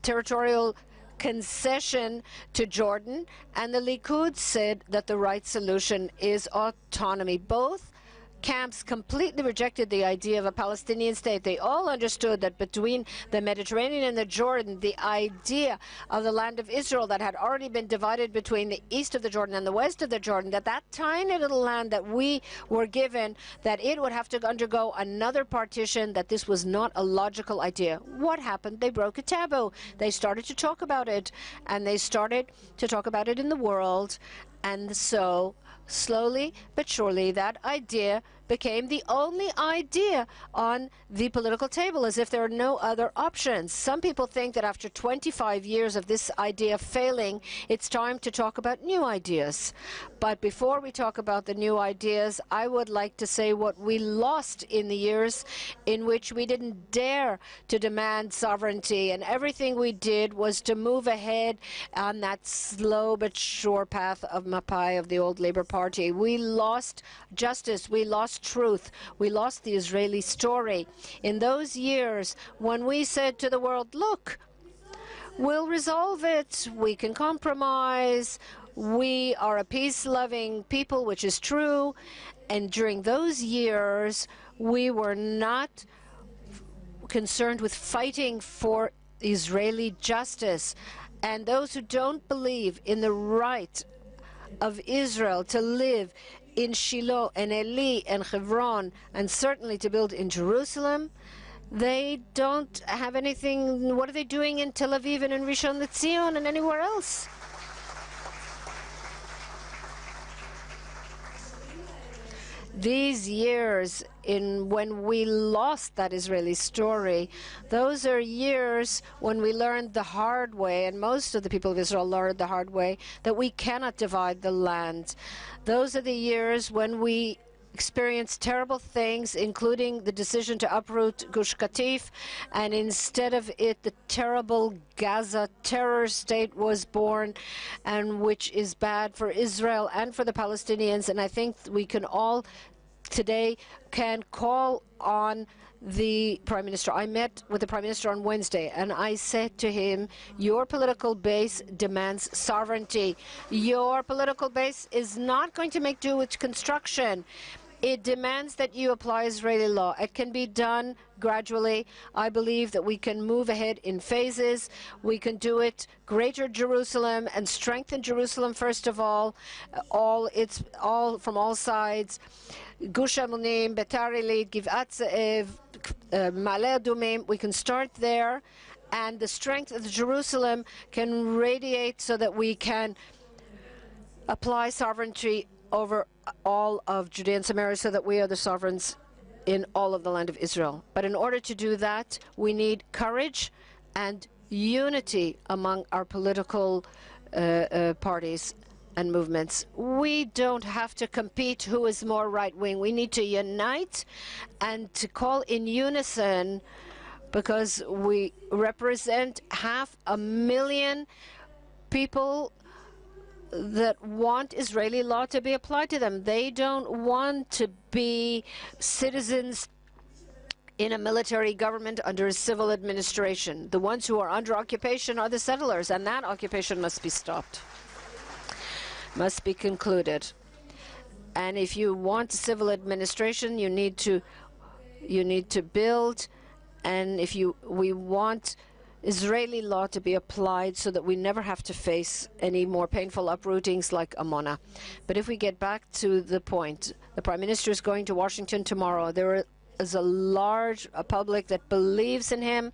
territorial concession to Jordan, and the Likud said that the right solution is autonomy. Both camps completely rejected the idea of a Palestinian state. They all understood that between the Mediterranean and the Jordan, the idea of the land of Israel that had already been divided between the east of the Jordan and the west of the Jordan, that tiny little land that we were given, that it would have to undergo another partition, that this was not a logical idea. What happened? They broke a taboo. They started to talk about it, and they started to talk about it in the world. And so, slowly but surely, that idea became the only idea on the political table, as if there are no other options. Some people think that after 25 years of this idea failing, it's time to talk about new ideas. But before we talk about the new ideas, I would like to say what we lost in the years in which we didn't dare to demand sovereignty, and everything we did was to move ahead on that slow but sure path of Mapai, of the old Labour Party. We lost justice, we lost truth, we lost the Israeli story. In those years when we said to the world, look, we'll resolve it, we can compromise, we are a peace-loving people, which is true, and during those years we were not concerned with fighting for Israeli justice. And those who don't believe in the right of Israel to live in Shiloh and Eli and Hebron, and certainly to build in Jerusalem, they don't have anything. What are they doing in Tel Aviv and in Rishon LeZion and anywhere else? These years when we lost that Israeli story, those are years when we learned the hard way, and most of the people of Israel learned the hard way, that we cannot divide the land. Those are the years when we experienced terrible things, including the decision to uproot Gush Katif, and instead of it, the terrible Gaza terror state was born, and which is bad for Israel and for the Palestinians. And I think we can all today can call on the Prime Minister. I met with the Prime Minister on Wednesday, and I said to him, your political base demands sovereignty. Your political base is not going to make do with construction. It demands that you apply Israeli law. It can be done gradually. I believe that we can move ahead in phases. We can do it Greater Jerusalem and strengthen Jerusalem first of all. From all sides. Gush Amunim, Beitar Illit, Givat Ze'ev, Ma'ale Adumim. We can start there, and the strength of Jerusalem can radiate so that we can apply sovereignty over all of Judea and Samaria, so that we are the sovereigns in all of the land of Israel. But in order to do that, we need courage and unity among our political parties and movements. We don't have to compete who is more right-wing. We need to unite and to call in unison, because we represent 500,000 people that want Israeli law to be applied to them. They don't want to be citizens in a military government under a civil administration. The ones who are under occupation are the settlers, and that occupation must be stopped, must be concluded. And if you want civil administration, you need to build, and we want Israeli law to be applied so that we never have to face any more painful uprootings like Amona. But if we get back to the point, the Prime Minister is going to Washington tomorrow. There is a large public that believes in him,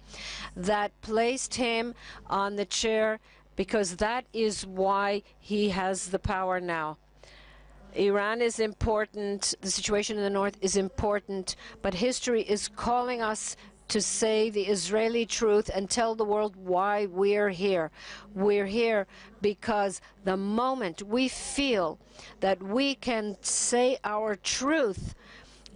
that placed him on the chair, because that is why he has the power now. Iran is important, the situation in the north is important, but history is calling us to say the Israeli truth and tell the world why we're here. We're here because the moment we feel that we can say our truth,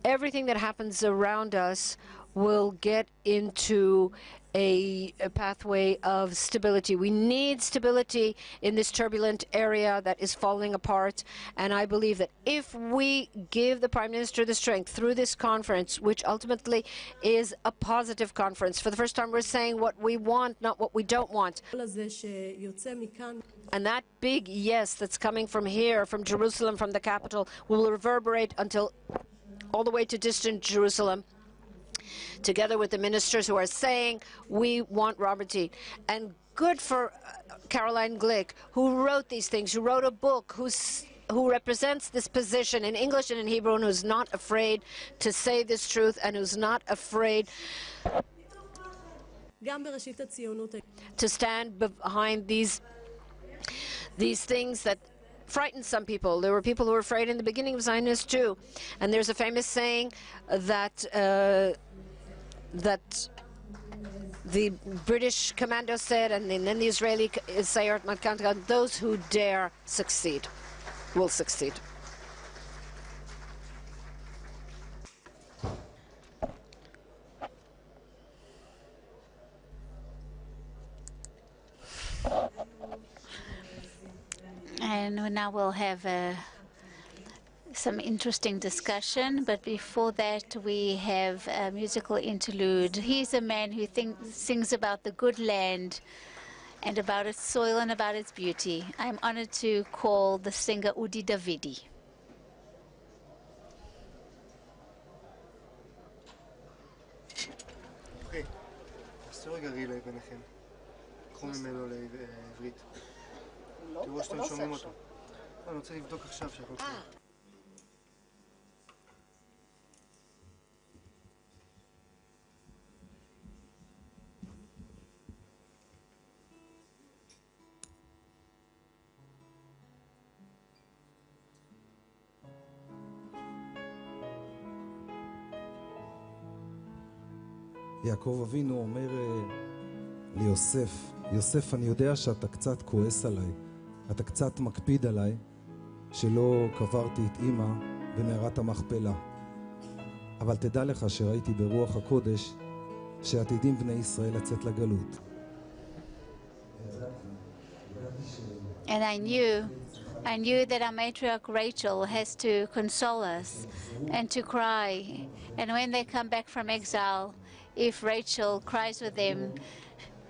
everything that happens around us will get into a pathway of stability. We need stability in this turbulent area that is falling apart, and I believe that if we give the Prime Minister the strength through this conference, which ultimately is a positive conference, for the first time we're saying what we want, not what we don't want. And that big yes that's coming from here, from Jerusalem, from the capital, will reverberate until all the way to distant Jerusalem, together with the ministers who are saying we want Roberty. And good for Caroline Glick, who wrote these things, who wrote a book, who represents this position in English and in Hebrew, and who's not afraid to say this truth, and who's not afraid to stand behind these things that frightened some people. There were people who were afraid in the beginning of Zionists too. And there's a famous saying that the British commando said, and then the Israeli Sayeret Matkanta, those who dare succeed will succeed. And now we'll have some interesting discussion, but before that we have a musical interlude. He's a man who sings about the good land and about its soil and about its beauty. I'm honored to call the singer Udi Davidi. אוקיי, עשו רגע רילי ביניכם. קחו ממנו לעברית. תראו שאתם שומעים אותו. אני רוצה לבדוק עכשיו שהכל קורה. יעקב אבינו אומר ליוסף, יוסף, אני יודע שאתה קצת כועס עליי, אתה קצת מקפיד עליי שלא קברתי את אמא במערת המכפלה, אבל תדע לך שראיתי ברוח הקודש שעתידים בני ישראל לצאת לגלות. And I knew that our matriarch Rachel has to console us and to cry, and when they come back from exile, if Rachel cries with them,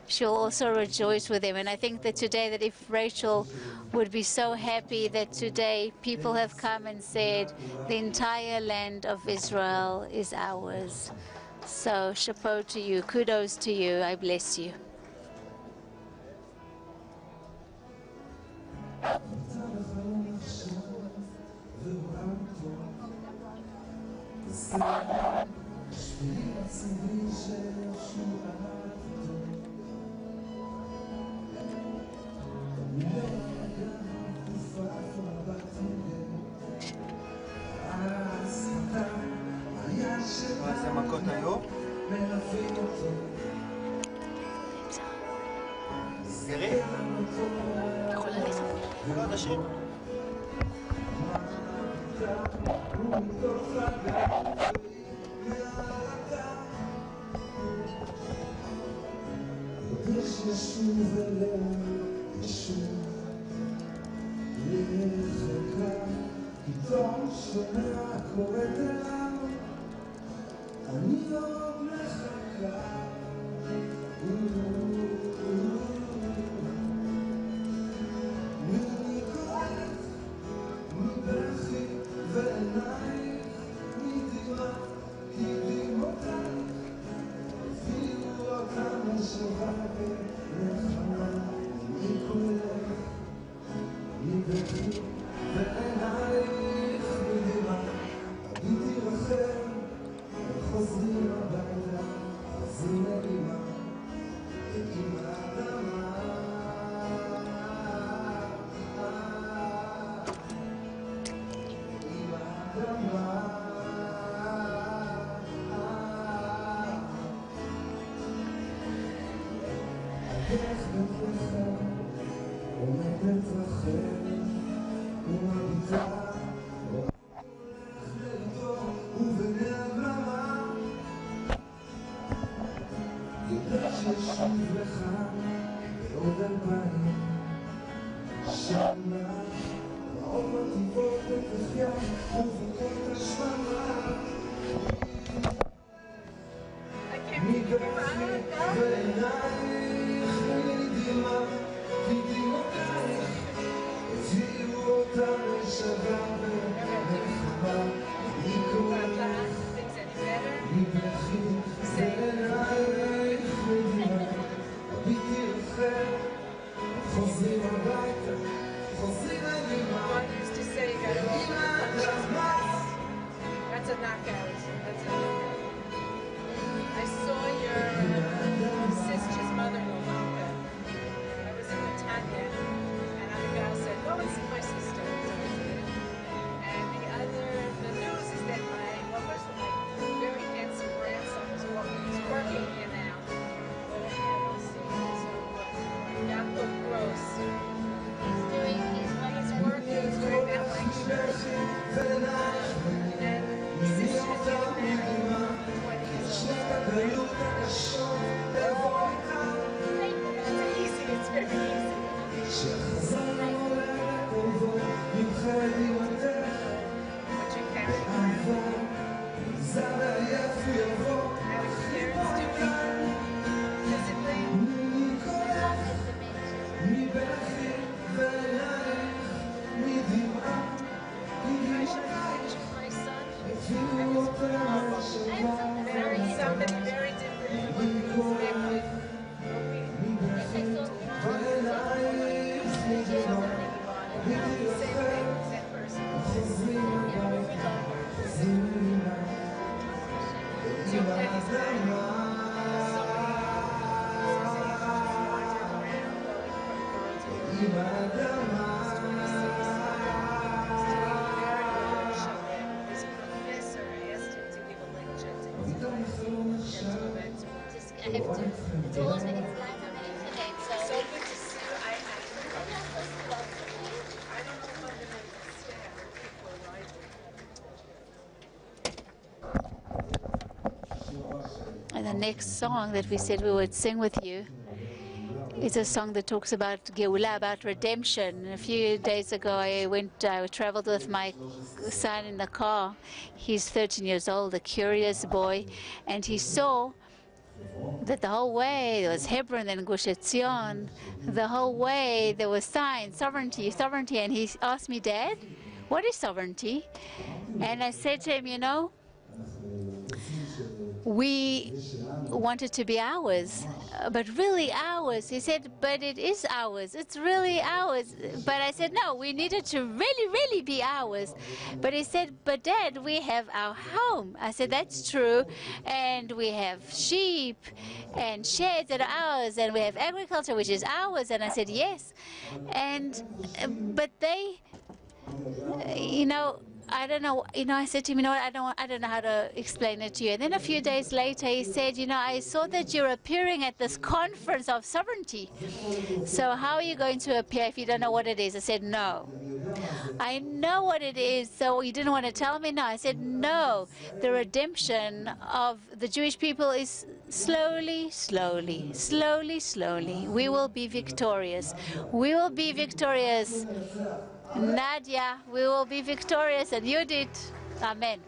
she'll also rejoice with them. And I think that today, that if Rachel would be so happy that today people have come and said the entire land of Israel is ours. So chapeau to you, kudos to you, I bless you. איזה מכות היו? סגרי? יכול ללכת. לא אנשים. And the next song that we said we would sing with you is a song that talks about Geulah, about redemption. A few days ago, I traveled with my son in the car. He's 13 years old, a curious boy, and he saw that the whole way there was Hebron and Gush Etzion. The whole way there was signs, sovereignty, sovereignty. And he asked me, Dad, what is sovereignty? And I said to him, you know, we want it to be ours, but really ours. He said, but it is ours. It's really ours. But I said, no, we need it to really, really be ours. But he said, but Dad, we have our home. I said, that's true. And we have sheep and sheds that are ours. And we have agriculture, which is ours. And I said, yes. And, but they, you know, I don't know, you know, I said to him, you know what, I don't know how to explain it to you. And then a few days later, he said, you know, I saw that you're appearing at this conference of sovereignty. So how are you going to appear if you don't know what it is? I said, no. I know what it is, so you didn't want to tell me? No. I said, no. The redemption of the Jewish people is Slowly, slowly, slowly, slowly. We will be victorious. We will be victorious. Nadia, we will be victorious, and you did. Amen.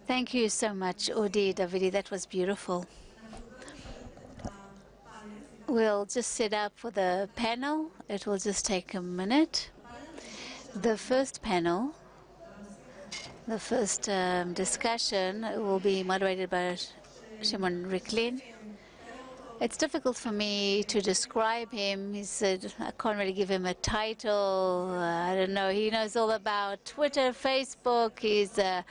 Thank you so much, Udi, Davidi. That was beautiful. We'll just set up for the panel. It will just take a minute. The first panel, the first discussion will be moderated by Shimon Ricklin. It's difficult for me to describe him. He said I can't really give him a title. I don't know. He knows all about Twitter, Facebook. He's a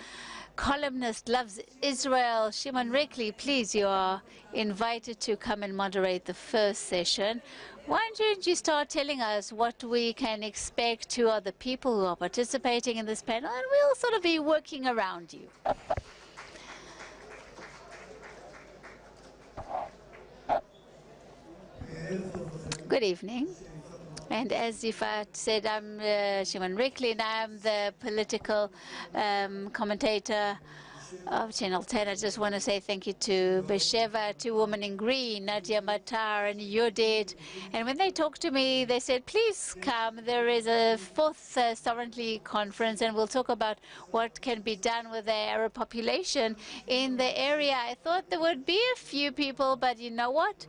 columnist, loves Israel. Shimon Ricklin, please, you are invited to come and moderate the first session. Why don't you start telling us what we can expect, who are the people who are participating in this panel, and we'll sort of be working around you. Good evening. And as Yifat said, I'm Shimon Ricklin. I'm the political commentator of Channel 10. I just want to say thank you to Besheva, to Women in Green, Nadia Matar, and Yudit. And when they talked to me, they said, please come. There is a fourth Sovereignty conference, and we'll talk about what can be done with the Arab population in the area. I thought there would be a few people, but you know what?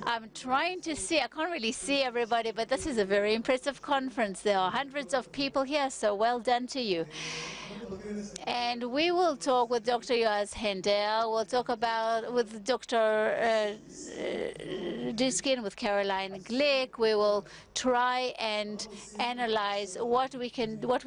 I'm trying to see. I can't really see everybody, but this is a very impressive conference. There are hundreds of people here, so well done to you. And we will talk with Dr. Yoaz Hendel. We'll talk about with Dr. Diskin, with Caroline Glick. We will try and analyze what we can do what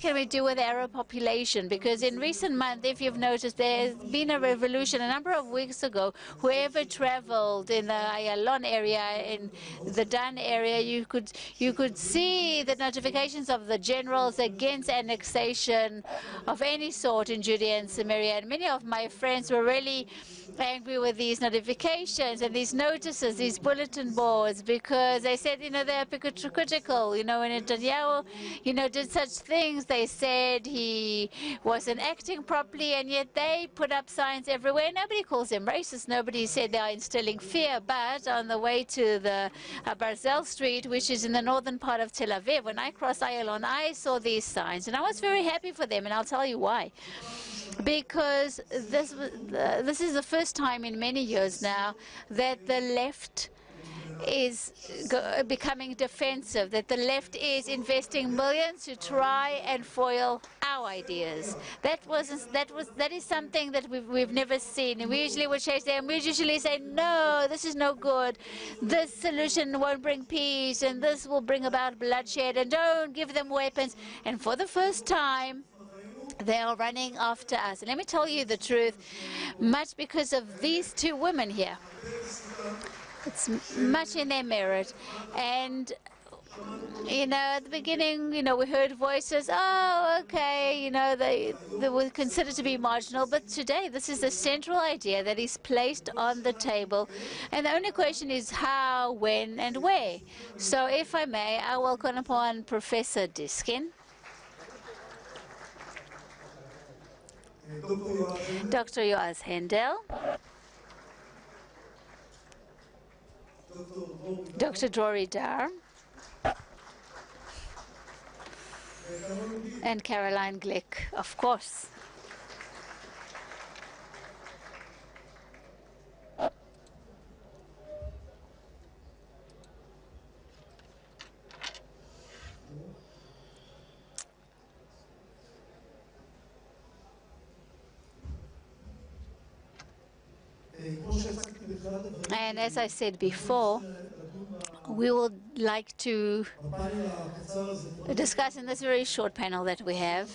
can we do with the Arab population, because in recent months, if you've noticed, there's been a revolution. A number of weeks ago, whoever traveled in the Ayalon area, in the Dan area, you could see the notifications of the generals against annexation of any sort in Judea and Samaria. And many of my friends were really angry with these notifications and these notices, these bulletin boards, because they said, they're hypocritical. When Netanyahu, did such things, they said he wasn't acting properly, and yet they put up signs everywhere. Nobody calls them racist. Nobody said they are instilling fear. But on the way to the Barzel Street, which is in the northern part of Tel Aviv, when I crossed Ayalon, I saw these signs, and I was very happy for them, and I'll tell you why. Because this is the first time in many years now that the left is becoming defensive, that the left is investing millions to try and foil our ideas. That is something that we've never seen. And we usually would chase them. We usually say, no, this is no good. This solution won't bring peace, and this will bring about bloodshed, and don't give them weapons. And for the first time, they are running after us. And let me tell you the truth, much because of these two women here. It's much in their merit. And, at the beginning, we heard voices, oh, okay, they were considered to be marginal. But today, this is the central idea that is placed on the table. And the only question is how, when, and where. So if I may, I welcome upon Professor Diskin. Dr. Yoaz Hendel, Dr. Drori Dar, and Caroline Glick, of course. And as I said before, we would like to discuss in this very short panel that we have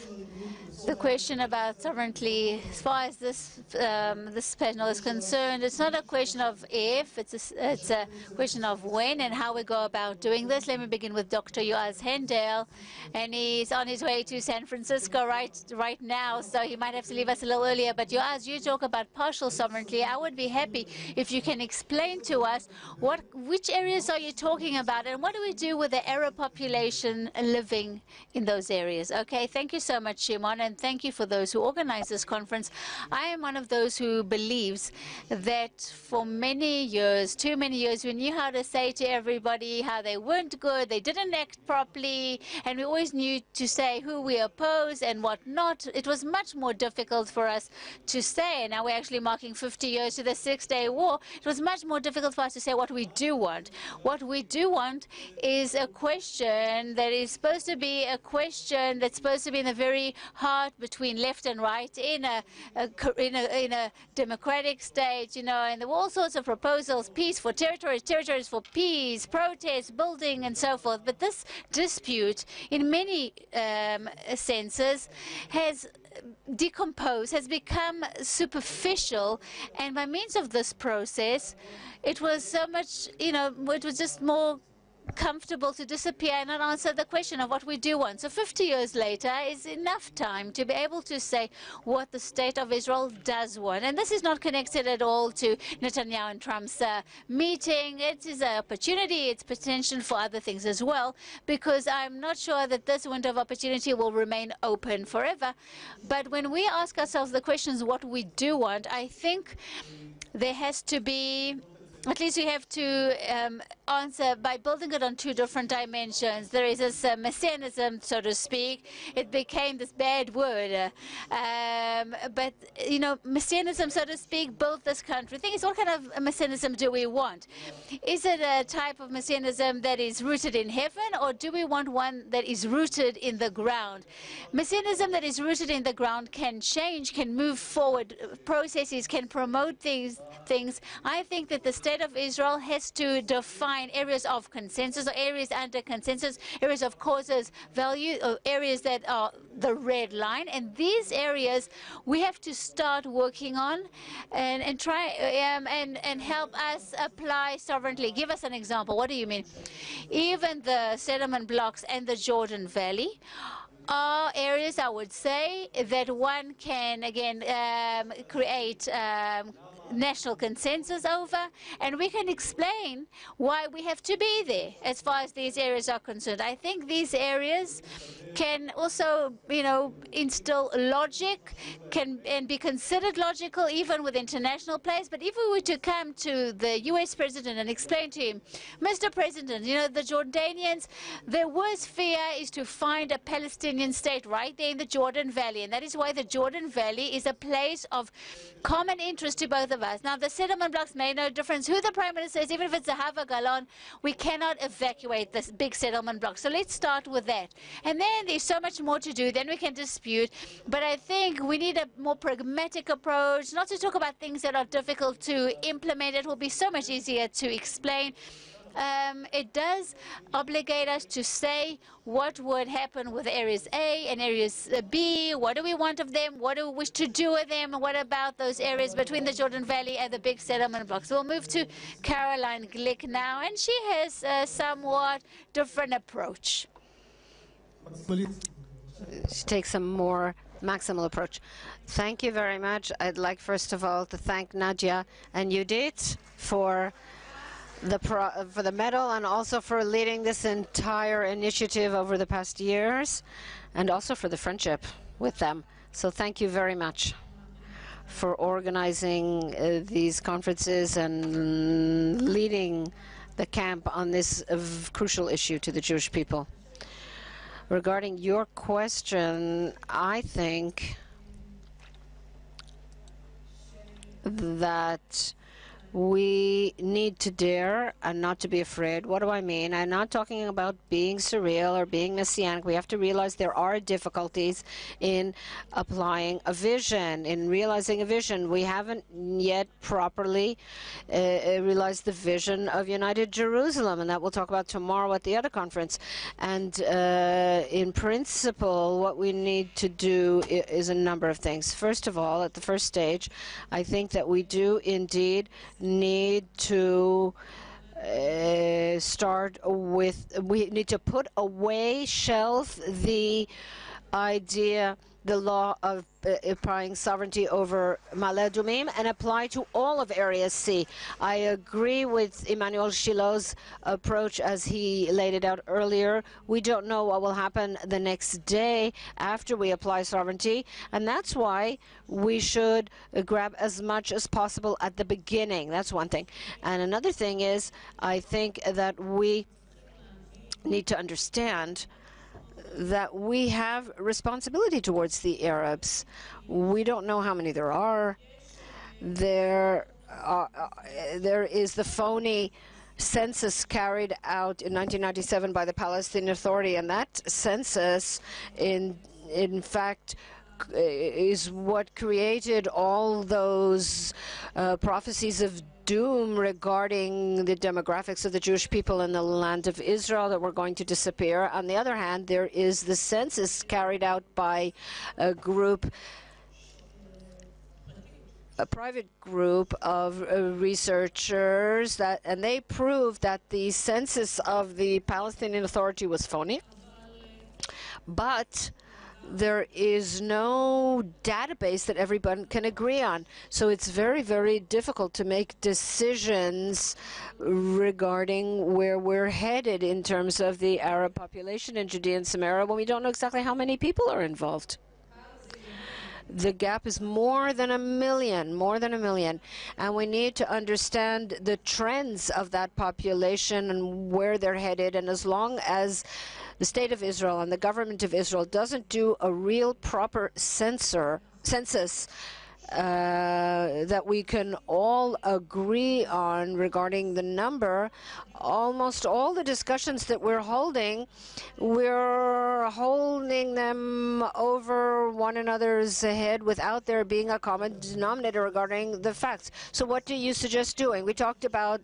the question about sovereignty. As far as this panel is concerned, it's not a question of if, it's a question of when and how we go about doing this. Let me begin with Dr. Yoaz Hendel, and he's on his way to San Francisco right now, so he might have to leave us a little earlier. But Yoaz, you talk about partial sovereignty. I would be happy if you can explain to us which areas are you talking about, and what do we do with the Arab population living in those areas? Okay, thank you so much, Shimon, and thank you for those who organized this conference. I am one of those who believes that for many years, too many years, we knew how to say to everybody how they weren't good, they didn't act properly, and we always knew to say who we oppose and what not. It was much more difficult for us to say, and now we're actually marking 50 years to the Six-Day War. It was much more difficult for us to say what we do want. What we do want is a question that is supposed to be a question that's supposed to be in the very heart between left and right in a democratic state, and there were all sorts of proposals: peace for territories, territories for peace, protest, building, and so forth. But this dispute, in many senses, has decomposed, has become superficial, and by means of this process, it was so much, it was just more comfortable to disappear and not answer the question of what we do want. So 50 years later is enough time to be able to say what the state of Israel does want. And this is not connected at all to Netanyahu and Trump's meeting. It is an opportunity. It's potential for other things as well, because I'm not sure that this window of opportunity will remain open forever. But when we ask ourselves the questions what we do want, I think there has to be, at least we have to answer by building it on two different dimensions. There is this messianism, so to speak. It became this bad word. But, you know, messianism, so to speak, built this country. The thing is, what kind of messianism do we want? Is it a type of messianism that is rooted in heaven, or do we want one that is rooted in the ground? Messianism that is rooted in the ground can change, can move forward processes, can promote these things. I think that the state of Israel has to define areas of consensus, or areas under consensus, areas of causes, value, or areas that are the red line. And these areas we have to start working on and try and help us apply sovereignty. Give us an example. What do you mean? Even the settlement blocks and the Jordan Valley are areas, I would say, that one can, again, create national consensus over, and we can explain why we have to be there as far as these areas are concerned. I think these areas can also, you know, instill logic, and be considered logical even with international players. But if we were to come to the U.S. president and explain to him, Mr. President, you know, the Jordanians, their worst fear is to find a Palestinian state right there in the Jordan Valley, and that is why the Jordan Valley is a place of common interest to both of us. Now, the settlement blocks made no difference who the Prime Minister is. Even if it's Zahava Galon, we cannot evacuate this big settlement block. So let's start with that. And then there's so much more to do. Then we can dispute. But I think we need a more pragmatic approach, not to talk about things that are difficult to implement. It will be so much easier to explain. It does obligate us to say what would happen with areas A and areas B. What do we want of them? What do we wish to do with them? What about those areas between the Jordan Valley and the big settlement blocks? We'll move to Caroline Glick now, and she has a somewhat different approach. She takes a more maximal approach. Thank you very much. I'd like, first of all, to thank Nadia and Judith for the medal, and also for leading this entire initiative over the past years, and also for the friendship with them. So thank you very much for organizing these conferences and leading the camp on this crucial issue to the Jewish people. Regarding your question, I think that we need to dare and not to be afraid. What do I mean? I'm not talking about being surreal or being messianic. We have to realize there are difficulties in applying a vision, in realizing a vision. We haven't yet properly realized the vision of United Jerusalem, and that we'll talk about tomorrow at the other conference. And in principle, what we need to do is a number of things. First of all, at the first stage, I think that we do indeed need to start with, we need to put away, shelf the idea, the law of applying sovereignty over Ma'ale Adumim, and apply to all of Area C. I agree with Emmanuel Shilot's approach as he laid it out earlier. We don't know what will happen the next day after we apply sovereignty, and that's why we should grab as much as possible at the beginning. That's one thing. And another thing is, I think that we need to understand that we have responsibility towards the Arabs. We don't know how many there are. There is the phony census carried out in 1997 by the Palestinian Authority, and that census, in fact, is what created all those prophecies of doom regarding the demographics of the Jewish people in the land of Israel that were going to disappear. On the other hand, there is the census carried out by a group, a private group of researchers, and they proved that the census of the Palestinian Authority was phony. But there is no database that everyone can agree on. So it's very, very difficult to make decisions regarding where we're headed in terms of the Arab population in Judea and Samaria when we don't know exactly how many people are involved. The gap is more than 1 million, and we need to understand the trends of that population and where they're headed. And as long as the State of Israel and the government of Israel doesn't do a real proper census that we can all agree on regarding the number, almost all the discussions that we're holding them over one another's head without there being a common denominator regarding the facts. So what do you suggest doing? We talked about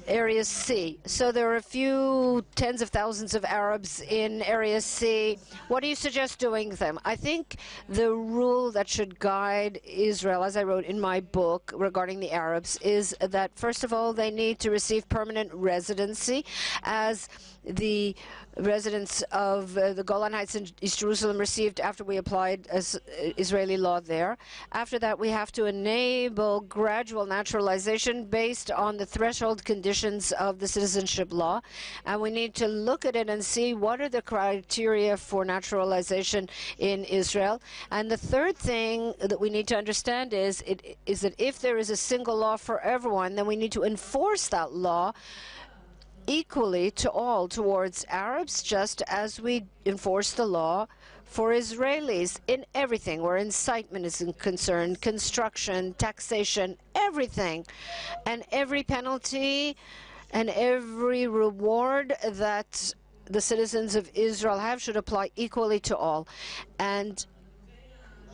Area C. So there are a few tens of thousands of Arabs in Area C. What do you suggest doing with them? I think the rule that should guide Israel, as I wrote in my book regarding the Arabs, is that first of all they need to receive permanent residency, as the residents of the Golan Heights in East Jerusalem received after we applied Israeli law there. After that, we have to enable gradual naturalization based on the threshold conditions of the citizenship law, and we need to look at it and see what are the criteria for naturalization in Israel. And the third thing that we need to understand is that if there is a single law for everyone, then we need to enforce that law equally to all, towards Arabs, just as we enforce the law for Israelis in everything where incitement is concerned, construction, taxation, everything. And every penalty and every reward that the citizens of Israel have should apply equally to all. And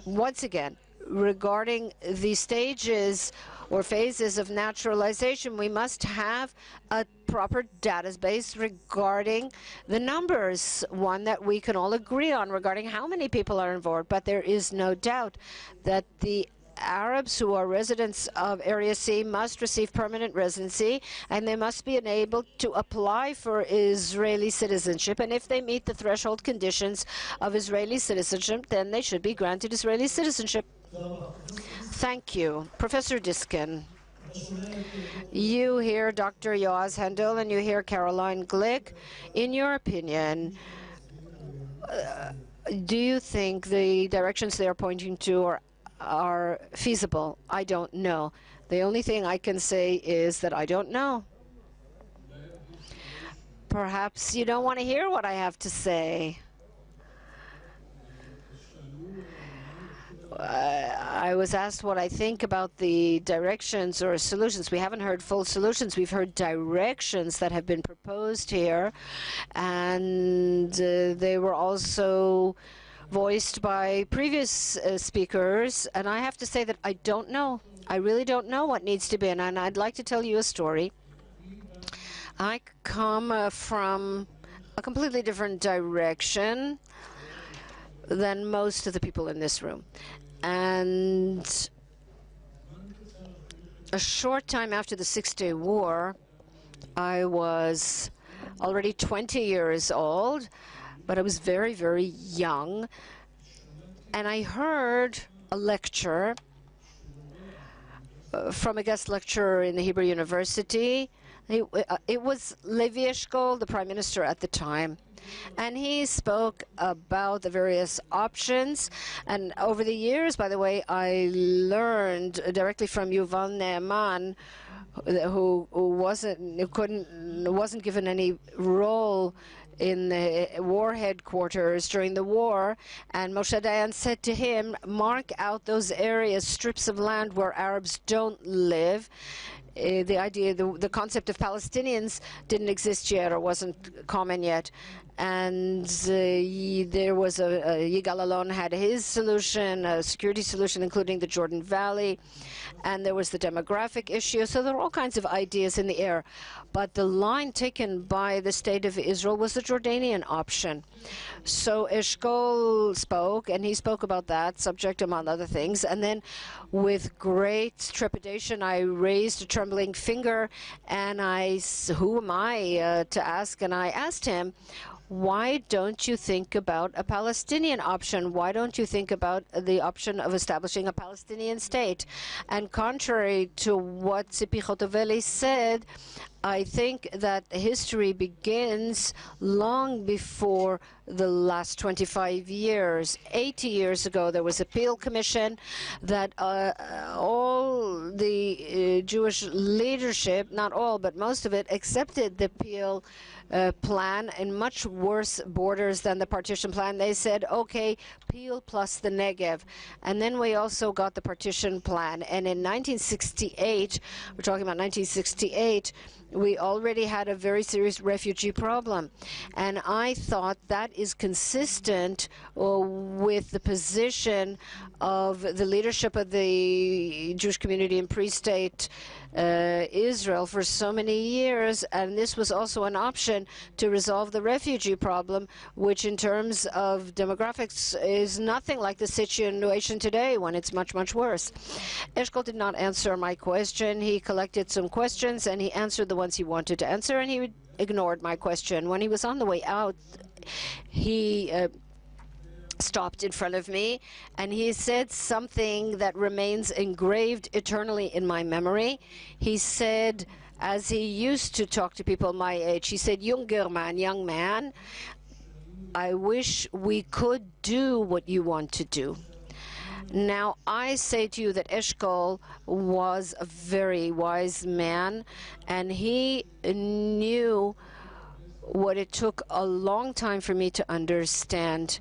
once again, regarding the stages or phases of naturalization, we must have a proper database regarding the numbers, one that we can all agree on regarding how many people are involved. But there is no doubt that the Arabs who are residents of Area C must receive permanent residency, and they must be enabled to apply for Israeli citizenship. And if they meet the threshold conditions of Israeli citizenship, then they should be granted Israeli citizenship. Thank you. Professor Diskin. You hear Dr. Yoaz Hendel and you hear Caroline Glick. In your opinion, do you think the directions they are pointing to are feasible? I don't know. The only thing I can say is that I don't know. Perhaps you don't want to hear what I have to say. I was asked what I think about the directions or solutions. We haven't heard full solutions. We've heard directions that have been proposed here, and they were also voiced by previous speakers. And I have to say that I don't know. I really don't know what needs to be. And I'd like to tell you a story. I come from a completely different direction than most of the people in this room. And a short time after the Six-Day War, I was already 20 years old, but I was very, very young. And I heard a lecture from a guest lecturer in the Hebrew University. It was Levi Eshkol, the prime minister at the time. And he spoke about the various options. And over the years, by the way, I learned directly from Yuval Ne'eman, who wasn't given any role in the war headquarters during the war, and Moshe Dayan said to him, mark out those areas, strips of land where Arabs don't live. The concept of Palestinians didn't exist yet or wasn't common yet. And there was Yigal Allon had his solution, a security solution, including the Jordan Valley. And there was the demographic issue. So there were all kinds of ideas in the air. But the line taken by the State of Israel was the Jordanian option. So Eshkol spoke, and he spoke about that subject, among other things. And then with great trepidation, I raised a trembling finger, and who am I to ask? And I asked him, why don't you think about a Palestinian option? Why don't you think about the option of establishing a Palestinian state? And contrary to what Tzipi Chotovely said, I think that history begins long before the last 25 years. 80 years ago, there was a Peel Commission that all the Jewish leadership, not all, but most of it, accepted the Peel plan in much worse borders than the partition plan. They said, okay, Peel plus the Negev. And then we also got the partition plan. And in 1968, we're talking about 1968, we already had a very serious refugee problem. And I thought that is consistent with the position of the leadership of the Jewish community in pre-state Israel for so many years. And this was also an option to resolve the refugee problem, which in terms of demographics is nothing like the situation today, when it's much, much worse. Eshkol did not answer my question. He collected some questions and he answered the ones he wanted to answer, and he ignored my question. When he was on the way out, he stopped in front of me and he said something that remains engraved eternally in my memory. He said, as he used to talk to people my age, he said, "Junger man, young man, I wish we could do what you want to do." Now, I say to you that Eshkol was a very wise man, and he knew what it took a long time for me to understand.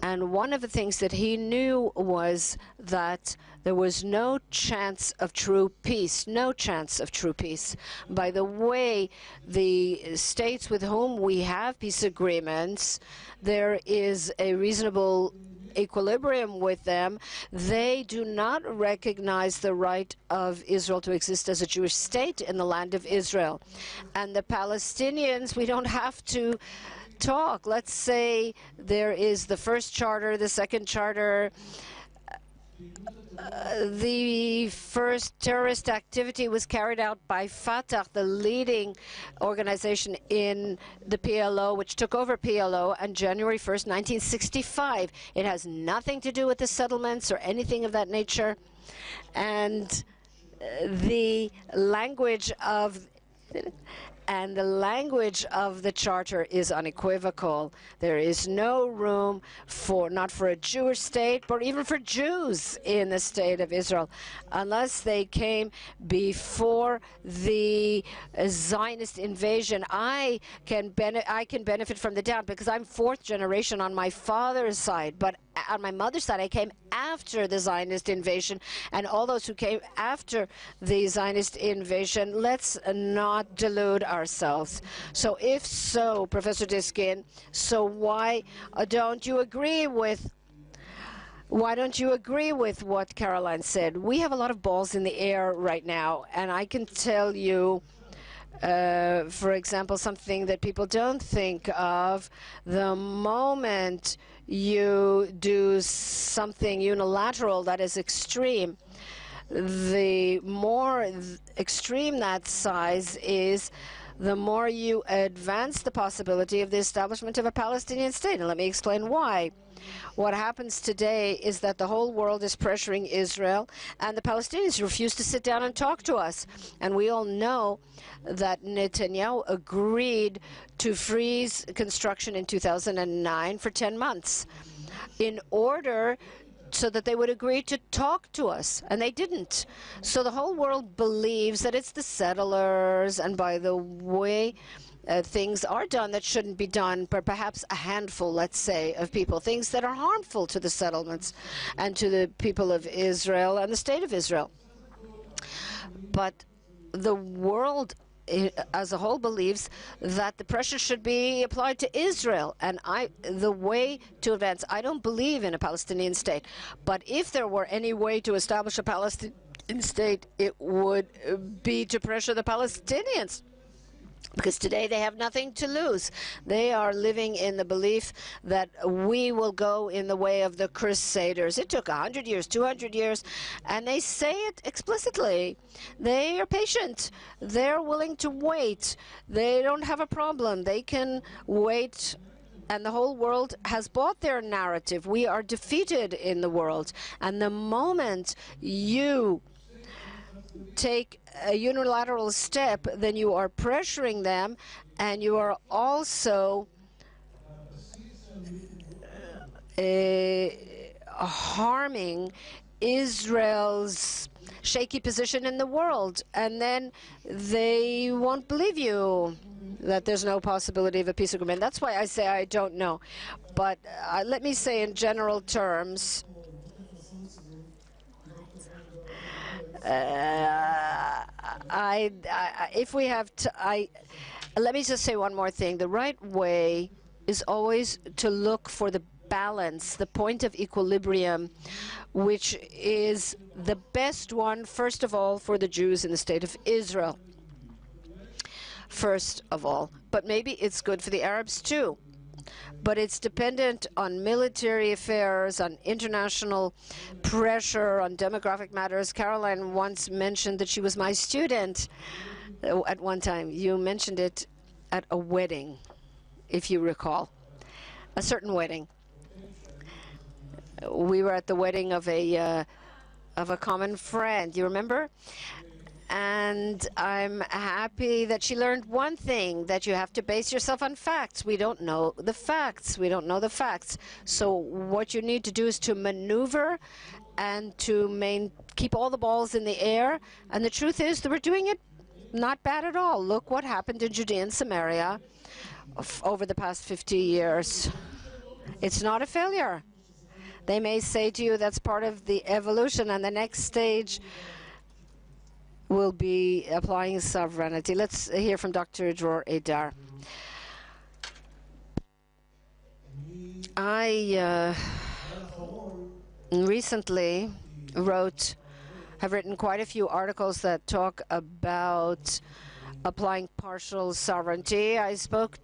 And one of the things that he knew was that there was no chance of true peace, no chance of true peace. By the way, the states with whom we have peace agreements, there is a reasonable equilibrium with them. They do not recognize the right of Israel to exist as a Jewish state in the land of Israel. And the Palestinians, we don't have to talk. Let's say there is the first charter, the second charter. The first terrorist activity was carried out by Fatah, the leading organization in the PLO, which took over PLO on January 1st, 1965. It has nothing to do with the settlements or anything of that nature. And the language of the charter is unequivocal. There is no room for, not for a Jewish state, but even for Jews in the state of Israel, unless they came before the Zionist invasion. I can benefit from the doubt because I'm fourth generation on my father's side, but on my mother's side, I came after the Zionist invasion, and all those who came after the Zionist invasion, let's not delude ourselves. So if so, Professor Diskin, so why don't you agree with what Caroline said? We have a lot of balls in the air right now, and I can tell you, for example, something that people don't think of. The moment you do something unilateral that is extreme, the more extreme that size is, the more you advance the possibility of the establishment of a Palestinian state. And let me explain why. What happens today is that the whole world is pressuring Israel, and the Palestinians refuse to sit down and talk to us. And we all know that Netanyahu agreed to freeze construction in 2009 for 10 months in order so that they would agree to talk to us, and they didn't. So the whole world believes that it's the settlers, and by the way, things are done that shouldn't be done, but perhaps a handful, let's say, of people, things that are harmful to the settlements and to the people of Israel and the state of Israel. But the world as a whole believes that the pressure should be applied to Israel, and the way to advance, I don't believe in a Palestinian state, but if there were any way to establish a Palestinian state, it would be to pressure the Palestinians, because today they have nothing to lose. They are living in the belief that we will go in the way of the Crusaders. It took 100 years, 200 years, and they say it explicitly. They are patient. They're willing to wait. They don't have a problem. They can wait, and the whole world has bought their narrative. We are defeated in the world, and the moment you take a unilateral step, then you are pressuring them, and you are also harming Israel's shaky position in the world, and then they won't believe you that there's no possibility of a peace agreement. That's why I say I don't know. But let me say in general terms, if we have let me just say one more thing. The right way is always to look for the balance, the point of equilibrium, which is the best one, first of all, for the Jews in the state of Israel. First of all. But maybe it's good for the Arabs too. But it's dependent on military affairs, on international pressure, on demographic matters. Caroline once mentioned that she was my student at one time. You mentioned it at a wedding, if you recall. A certain wedding. We were at the wedding of a common friend. You remember? And I'm happy that she learned one thing, that you have to base yourself on facts. We don't know the facts. We don't know the facts. So what you need to do is to maneuver and to keep all the balls in the air. And the truth is that we're doing it not bad at all. Look what happened in Judea and Samaria over the past 50 years. It's not a failure. They may say to you that's part of the evolution, and the next stage will be applying sovereignty. Let's hear from Dr. Dror Adar. I recently have written quite a few articles that talk about applying partial sovereignty. I spoke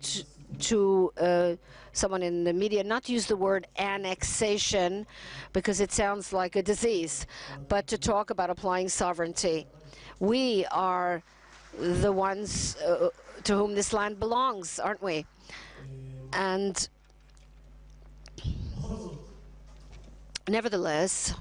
to someone in the media not to use the word annexation because it sounds like a disease, but to talk about applying sovereignty. We are the ones to whom this land belongs, aren't we? And nevertheless,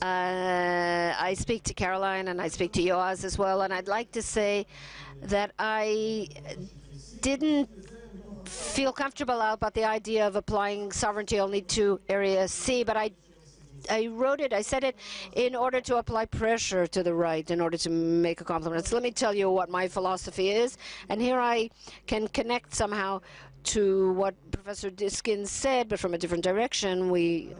I speak to Caroline and I speak to Yoaz as well, and I'd like to say that I didn't feel comfortable about the idea of applying sovereignty only to Area C, but I wrote it, I said it in order to apply pressure to the right, in order to make a compliment. So let me tell you what my philosophy is, and here I can connect somehow to what Professor Diskin said, but from a different direction. We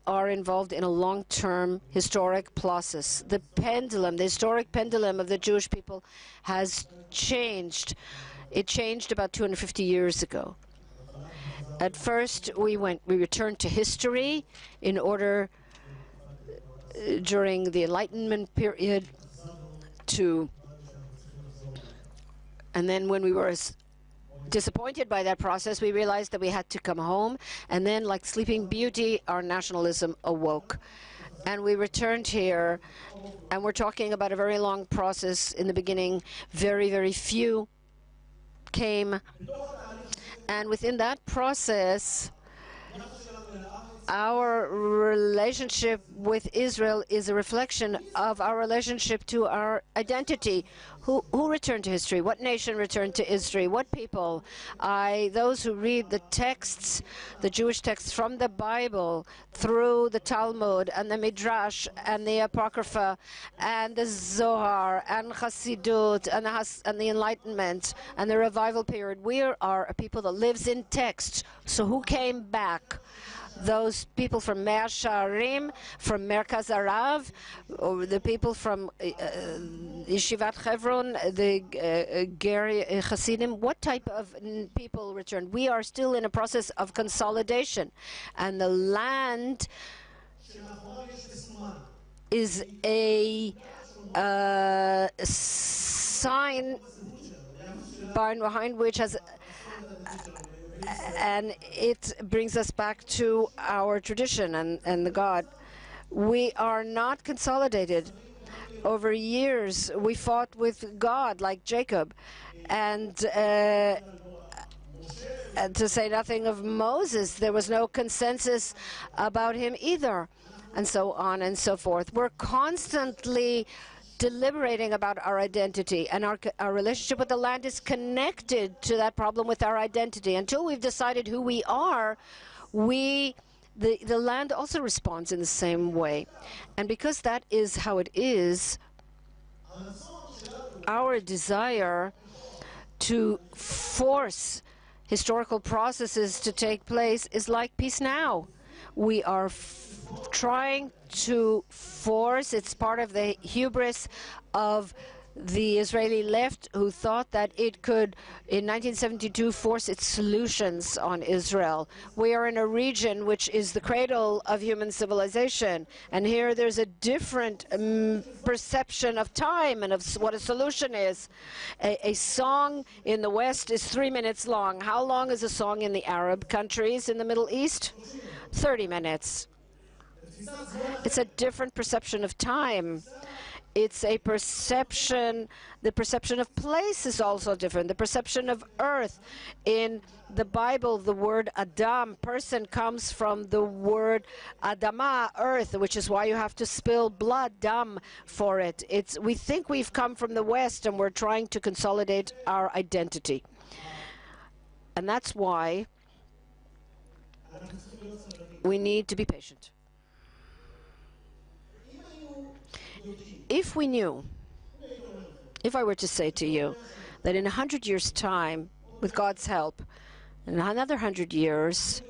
are involved in a long-term historic process. The pendulum, the historic pendulum of the Jewish people has changed. It changed about 250 years ago. At first, we returned to history in order, during the Enlightenment period, and then when we were disappointed by that process, we realized that we had to come home, and then, like Sleeping Beauty, our nationalism awoke. And we returned here, and we're talking about a very long process. In the beginning, very, very few came. And within that process, our relationship with Israel is a reflection of our relationship to our identity. Who returned to history? What nation returned to history? What people? Those who read the texts, the Jewish texts from the Bible, through the Talmud and the Midrash and the Apocrypha and the Zohar and Chassidut and the Enlightenment and the Revival period. We are a people that lives in text. So who came back? Those people from Mea Sha'arim, from Merkaz Arav, or the people from Yeshivat Hebron, the Geri Hasidim. What type of people returned? We are still in a process of consolidation, and the land is a sign behind which has, and it brings us back to our tradition and the God. We are not consolidated. Over years, we fought with God like Jacob, and And to say nothing of Moses, there was no consensus about him either, and so on and so forth. We're constantly deliberating about our identity, and our relationship with the land is connected to that problem with our identity. Until we've decided who we are, the land also responds in the same way. And because that is how it is, our desire to force historical processes to take place is like peace now. We are trying to force, it's part of the hubris of the Israeli left, who thought that it could, in 1972, force its solutions on Israel. We are in a region which is the cradle of human civilization, and here there's a different perception of time and of what a solution is. A song in the West is 3 minutes long. How long is a song in the Arab countries in the Middle East? 30 minutes. It's a different perception of time. It's a perception, the perception of place is also different. The perception of earth. In the Bible, the word Adam, person, comes from the word Adama, earth, which is why you have to spill blood, dam, for it. We think we've come from the West and we're trying to consolidate our identity. And that's why we need to be patient. If we knew, if I were to say to you that in 100 years' time, with God's help, in another 100 years,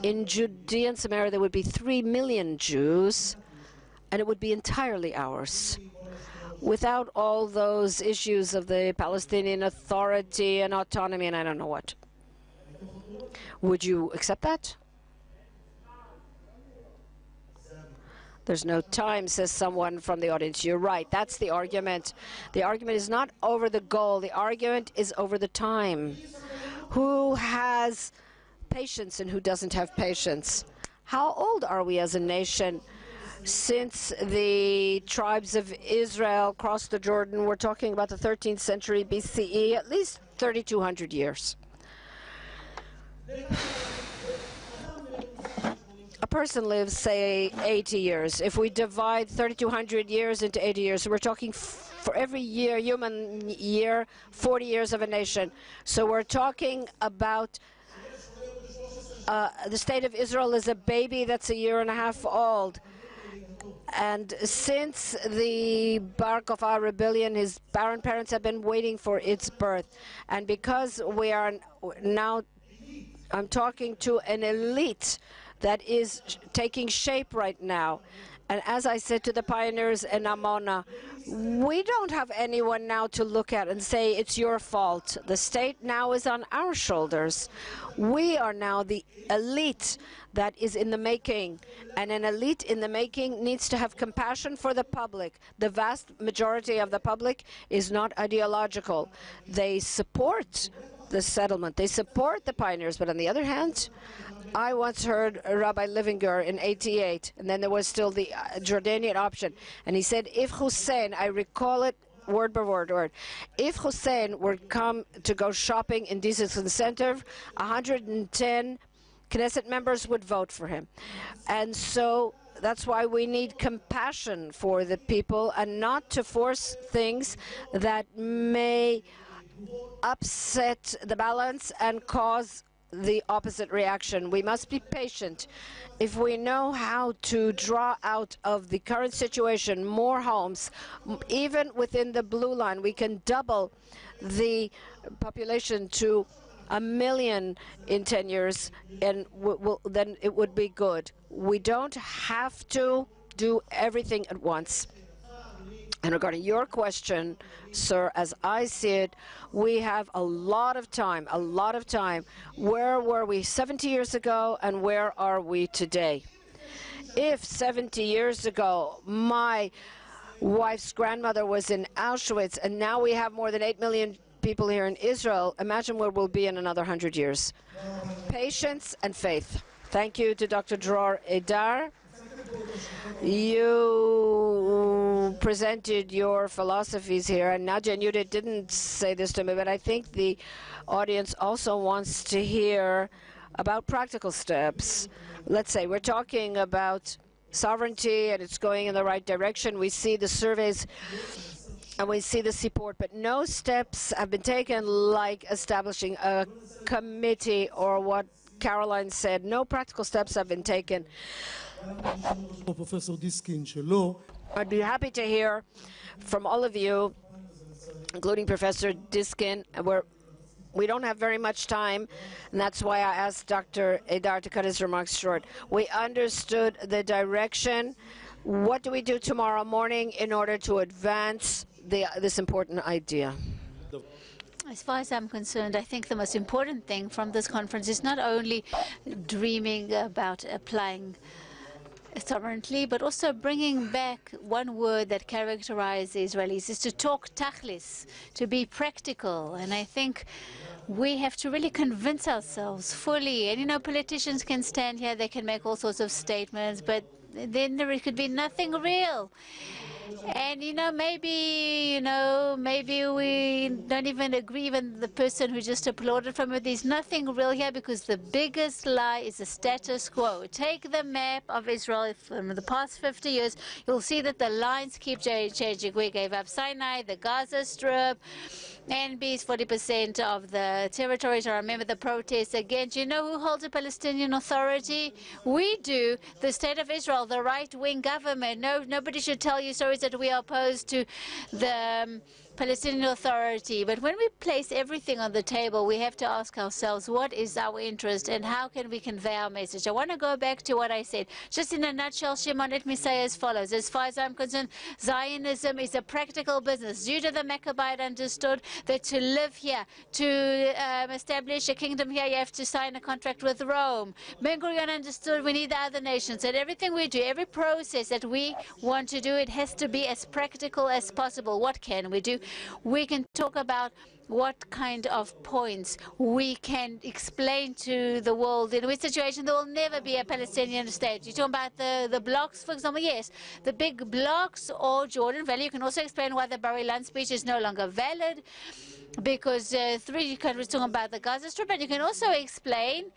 in Judea and Samaria there would be 3 million Jews, and it would be entirely ours, without all those issues of the Palestinian Authority and autonomy and I don't know what. Would you accept that? There's no time, says someone from the audience. You're right. That's the argument. The argument is not over the goal. The argument is over the time. Who has patience and who doesn't have patience? How old are we as a nation? Since the tribes of Israel crossed the Jordan, we're talking about the 13th century BCE, at least 3,200 years. A person lives, say, 80 years. If we divide 3,200 years into 80 years, we're talking for every year, human year, 40 years of a nation. So we're talking about the state of Israel is a baby that's a year and a half old. And since the Bar Kokhba rebellion, his barren parents have been waiting for its birth. And because we are now, I'm talking to an elite that is taking shape right now. And as I said to the pioneers in Amona, we don't have anyone now to look at and say it's your fault. The state now is on our shoulders. We are now the elite that is in the making. And an elite in the making needs to have compassion for the public. The vast majority of the public is not ideological. They support the settlement. They support the pioneers. But on the other hand, I once heard Rabbi Livinger in '88, and then there was still the Jordanian option, and he said, if Hussein, I recall it word by word, if Hussein were come to go shopping in Decency Center, 110 Knesset members would vote for him. And so that's why we need compassion for the people and not to force things that may upset the balance and cause the opposite reaction. We must be patient. If we know how to draw out of the current situation more homes, even within the blue line, we can double the population to 1 million in 10 years, and then it would be good. We don't have to do everything at once. And regarding your question, sir, as I see it, we have a lot of time, a lot of time. Where were we 70 years ago and where are we today? If 70 years ago my wife's grandmother was in Auschwitz and now we have more than 8 million people here in Israel, imagine where we'll be in another 100 years. Patience and faith. Thank you to Dr. Dror Edar. You presented your philosophies here, and Nadia and Judith didn't say this to me, but I think the audience also wants to hear about practical steps. Let's say we're talking about sovereignty and it's going in the right direction. We see the surveys and we see the support, but no steps have been taken like establishing a committee or what Caroline said. No practical steps have been taken. I'd be happy to hear from all of you, including Professor Diskin. We don't have very much time, and that's why I asked Dr. Adar to cut his remarks short. We understood the direction. What do we do tomorrow morning in order to advance this important idea? As far as I'm concerned, I think the most important thing from this conference is not only dreaming about applying sovereignty, but also bringing back one word that characterizes Israelis is to talk tachlis, to be practical. And I think we have to really convince ourselves fully. And, you know, politicians can stand here, they can make all sorts of statements, but then there could be nothing real. And, maybe we don't even agree, even the person who just applauded from it. There's nothing real here because the biggest lie is the status quo. Take the map of Israel from the past 50 years. You'll see that the lines keep changing. We gave up Sinai, the Gaza Strip, NB's 40% of the territories. I remember the protests against. You know who holds the Palestinian Authority? We do. The State of Israel, the right-wing government. Nobody should tell you stories that we are opposed to the Palestinian Authority. But when we place everything on the table, we have to ask ourselves, what is our interest and how can we convey our message? I want to go back to what I said. Just in a nutshell, Shimon, let me say as follows. As far as I'm concerned, Zionism is a practical business. Judah the Maccabite understood that to live here, to establish a kingdom here, you have to sign a contract with Rome. Ben-Gurion understood we need the other nations. And everything we do, every process that we want to do, it has to be as practical as possible. What can we do? We can talk about what kind of points we can explain to the world in which situation there will never be a Palestinian state. You're talking about the blocks, for example, yes, the big blocks or Jordan Valley. You can also explain why the Bar-Ilan speech is no longer valid, because 3 countries talking about the Gaza Strip, and you can also explain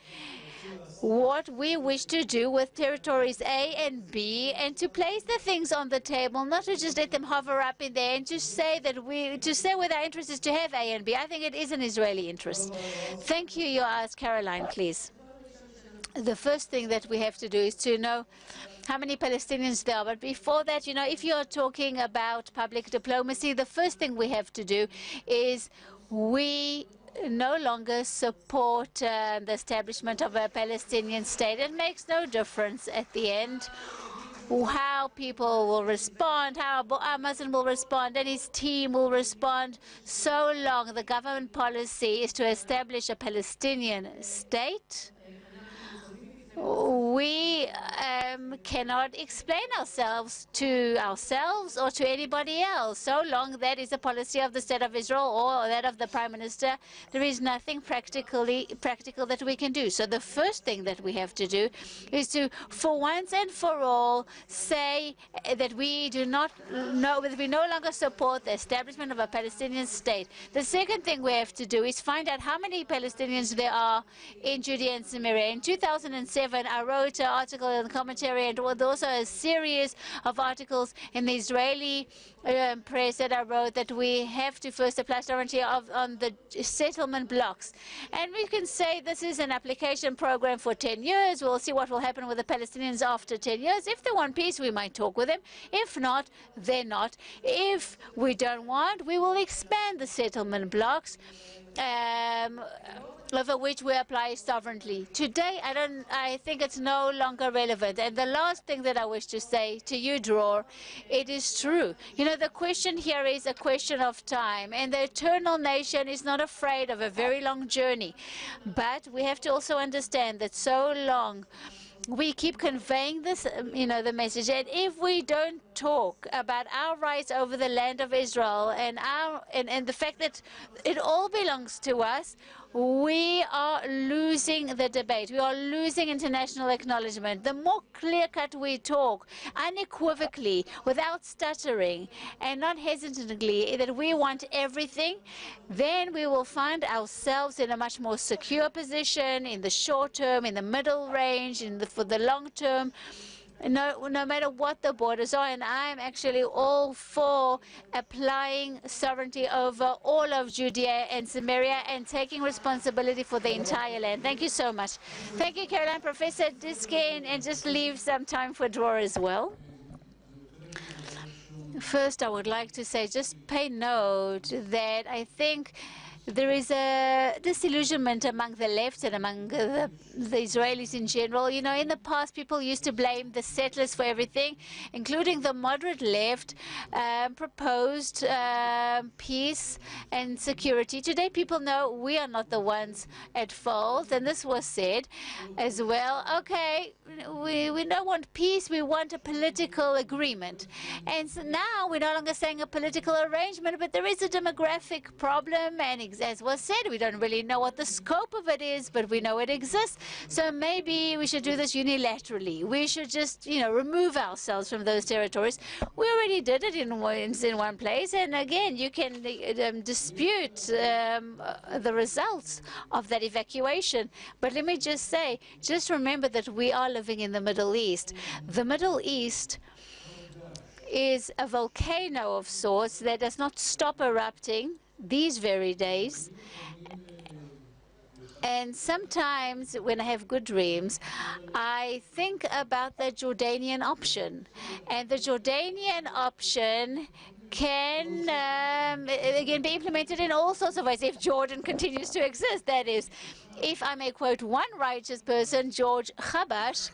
what we wish to do with territories A and B, and to place the things on the table, not to just let them hover up in there, and to say what our interest is to have A and B. I think it is an Israeli interest. Thank you. You ask Caroline, please. The first thing that we have to do is to know how many Palestinians there are. But before that, if you're talking about public diplomacy, the first thing we have to do is we no longer support the establishment of a Palestinian state. It makes no difference at the end how people will respond, how Muslim will respond, and his team will respond, so long the government policy is to establish a Palestinian state. We cannot explain ourselves or to anybody else. So long that is the policy of the State of Israel or that of the Prime Minister, there is nothing practical that we can do. So the first thing that we have to do is to, for once and for all, say that we no longer support the establishment of a Palestinian state. The second thing we have to do is find out how many Palestinians there are in Judea and Samaria. In 2007, I wrote an article in the commentary and also a series of articles in the Israeli press that I wrote that we have to first apply sovereignty on the settlement blocks. And we can say this is an application program for 10 years. We'll see what will happen with the Palestinians after 10 years. If they want peace, we might talk with them. If not, they're not. If we don't want, we will expand the settlement blocks over which we apply sovereignty. Today, I think it's no longer relevant. And the last thing that I wish to say to you, Dror, it is true. The question here is a question of time, and the eternal nation is not afraid of a very long journey. But we have to also understand that so long we keep conveying this, the message. And if we don't talk about our rights over the land of Israel and the fact that it all belongs to us, we are losing the debate. We are losing international acknowledgement. The more clear-cut we talk, unequivocally, without stuttering, and not hesitantly, that we want everything, then we will find ourselves in a much more secure position in the short term, in the middle range, for the long term. No matter what the borders are, and I'm actually all for applying sovereignty over all of Judea and Samaria and taking responsibility for the entire land. Thank you so much. Thank you, Caroline. Professor Diskin, and just leave some time for Dror as well. First, I would like to say, just pay note that I think there is a disillusionment among the left and among the Israelis in general. In the past, people used to blame the settlers for everything, including the moderate left, proposed peace and security. Today, people know we are not the ones at fault, and this was said as well. Okay, we don't want peace, we want a political agreement. And so now we're no longer saying a political arrangement, but there is a demographic problem, and as was said, we don't really know what the scope of it is, but we know it exists. So maybe we should do this unilaterally. We should just, remove ourselves from those territories. We already did it in one place, and again, you can dispute the results of that evacuation. But let me just say, just remember that we are living in the Middle East. The Middle East is a volcano of sorts that does not stop erupting these very days. And sometimes when I have good dreams, I think about the Jordanian option. And the Jordanian option can, again, be implemented in all sorts of ways if Jordan continues to exist. That is, if I may quote one righteous person, George Chabash,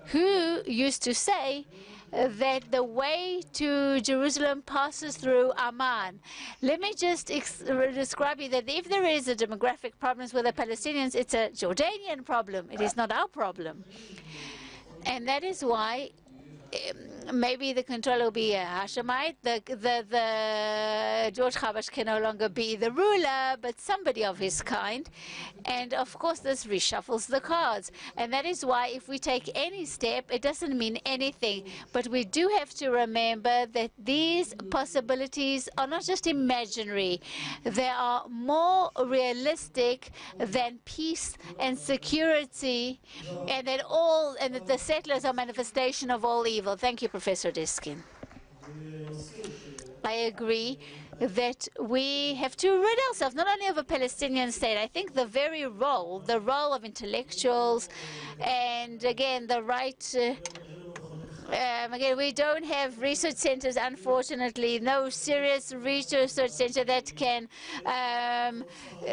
who used to say that the way to Jerusalem passes through Amman. Let me just describe you that if there is a demographic problem with the Palestinians, it's a Jordanian problem. It is not our problem. And that is why maybe the controller will be a Hashemite. The George Chabash can no longer be the ruler, but somebody of his kind. And of course, this reshuffles the cards. And that is why if we take any step, it doesn't mean anything. But we do have to remember that these possibilities are not just imaginary. They are more realistic than peace and security, and that the settlers are manifestation of all evil. Thank you, Professor Diskin. I agree that we have to rid ourselves not only of a Palestinian state. I think the role of intellectuals, and again, the right. Again, we don't have research centers, unfortunately, no serious research center that can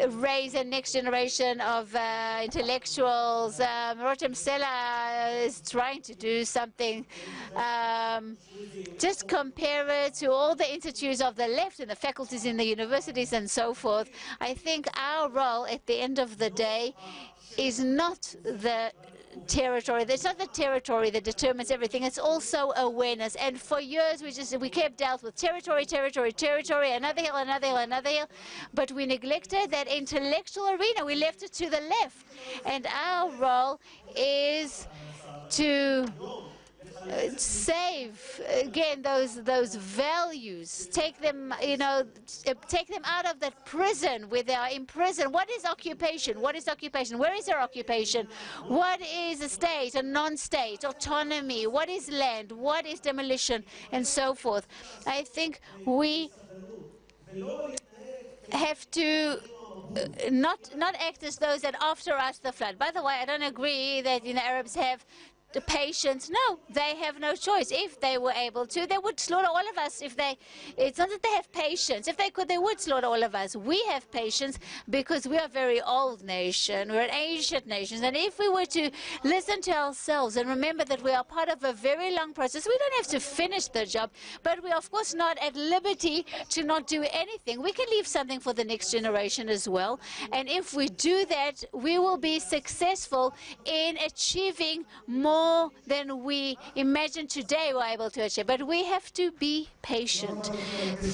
raise a next generation of intellectuals. Rotem Sela is trying to do something. Just compare it to all the institutes of the left and the faculties in the universities and so forth. I think our role at the end of the day is not the territory. It's not the territory that determines everything. It's also awareness. And for years, we kept dealt with territory, another hill, but we neglected that intellectual arena. We left it to the left. And our role is to save again those values, take them out of that prison where they are imprisoned. What is occupation? Where is their occupation? What is a state, a non-state, autonomy? What is land? What is demolition, and so forth? I think we have to not act as those that after us the flood. By the way, I don't agree that Arabs have the patience. No, they have no choice. If they were able to, they would slaughter all of us. It's not that they have patience. If they could, they would slaughter all of us. We have patience because we are a very old nation. We're an ancient nation. And if we were to listen to ourselves and remember that we are part of a very long process, we don't have to finish the job, but we're of course not at liberty to not do anything. We can leave something for the next generation as well. And if we do that, we will be successful in achieving more more than we imagined today we're able to achieve. But we have to be patient.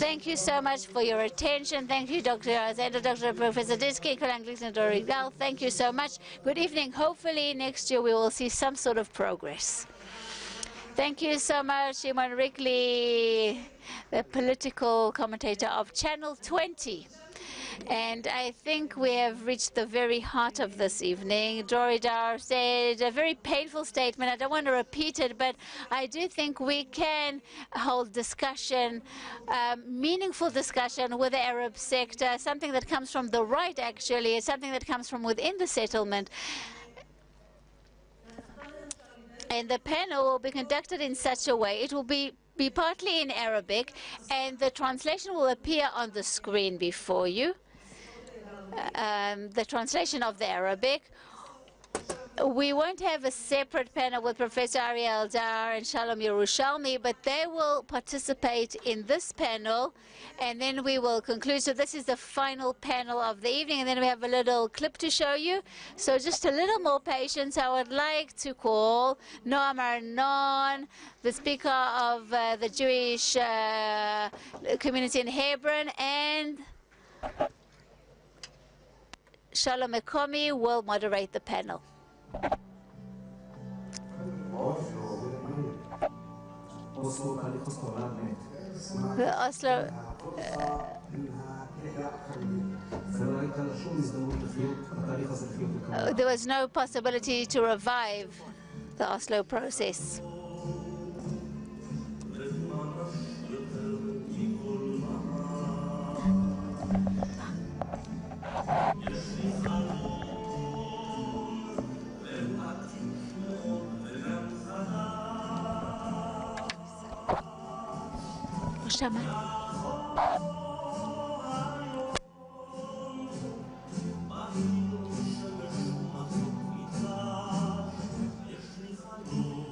Thank you so much for your attention. Thank you, Dr. Azenda, Dr. Professor Diski, and Dr. Gal. Thank you so much. Good evening. Hopefully next year we will see some sort of progress. Thank you so much, Shimon Rickley, the political commentator of Channel 20. And I think we have reached the very heart of this evening. Doridar said a very painful statement. I don't want to repeat it, but I do think we can hold discussion, meaningful discussion with the Arab sector, something that comes from the right, actually, something that comes from within the settlement. And the panel will be conducted in such a way. It will be partly in Arabic, and the translation will appear on the screen before you. The translation of the Arabic. We won't have a separate panel with Professor Ariel Dar and Shalom Yerushalmi, but they will participate in this panel, and then we will conclude. So this is the final panel of the evening, and then we have a little clip to show you. So just a little more patience. I would like to call Noam Arnon, the speaker of the Jewish community in Hebron, and Shalom Ekomi will moderate the panel. The Oslo there was no possibility to revive the Oslo process.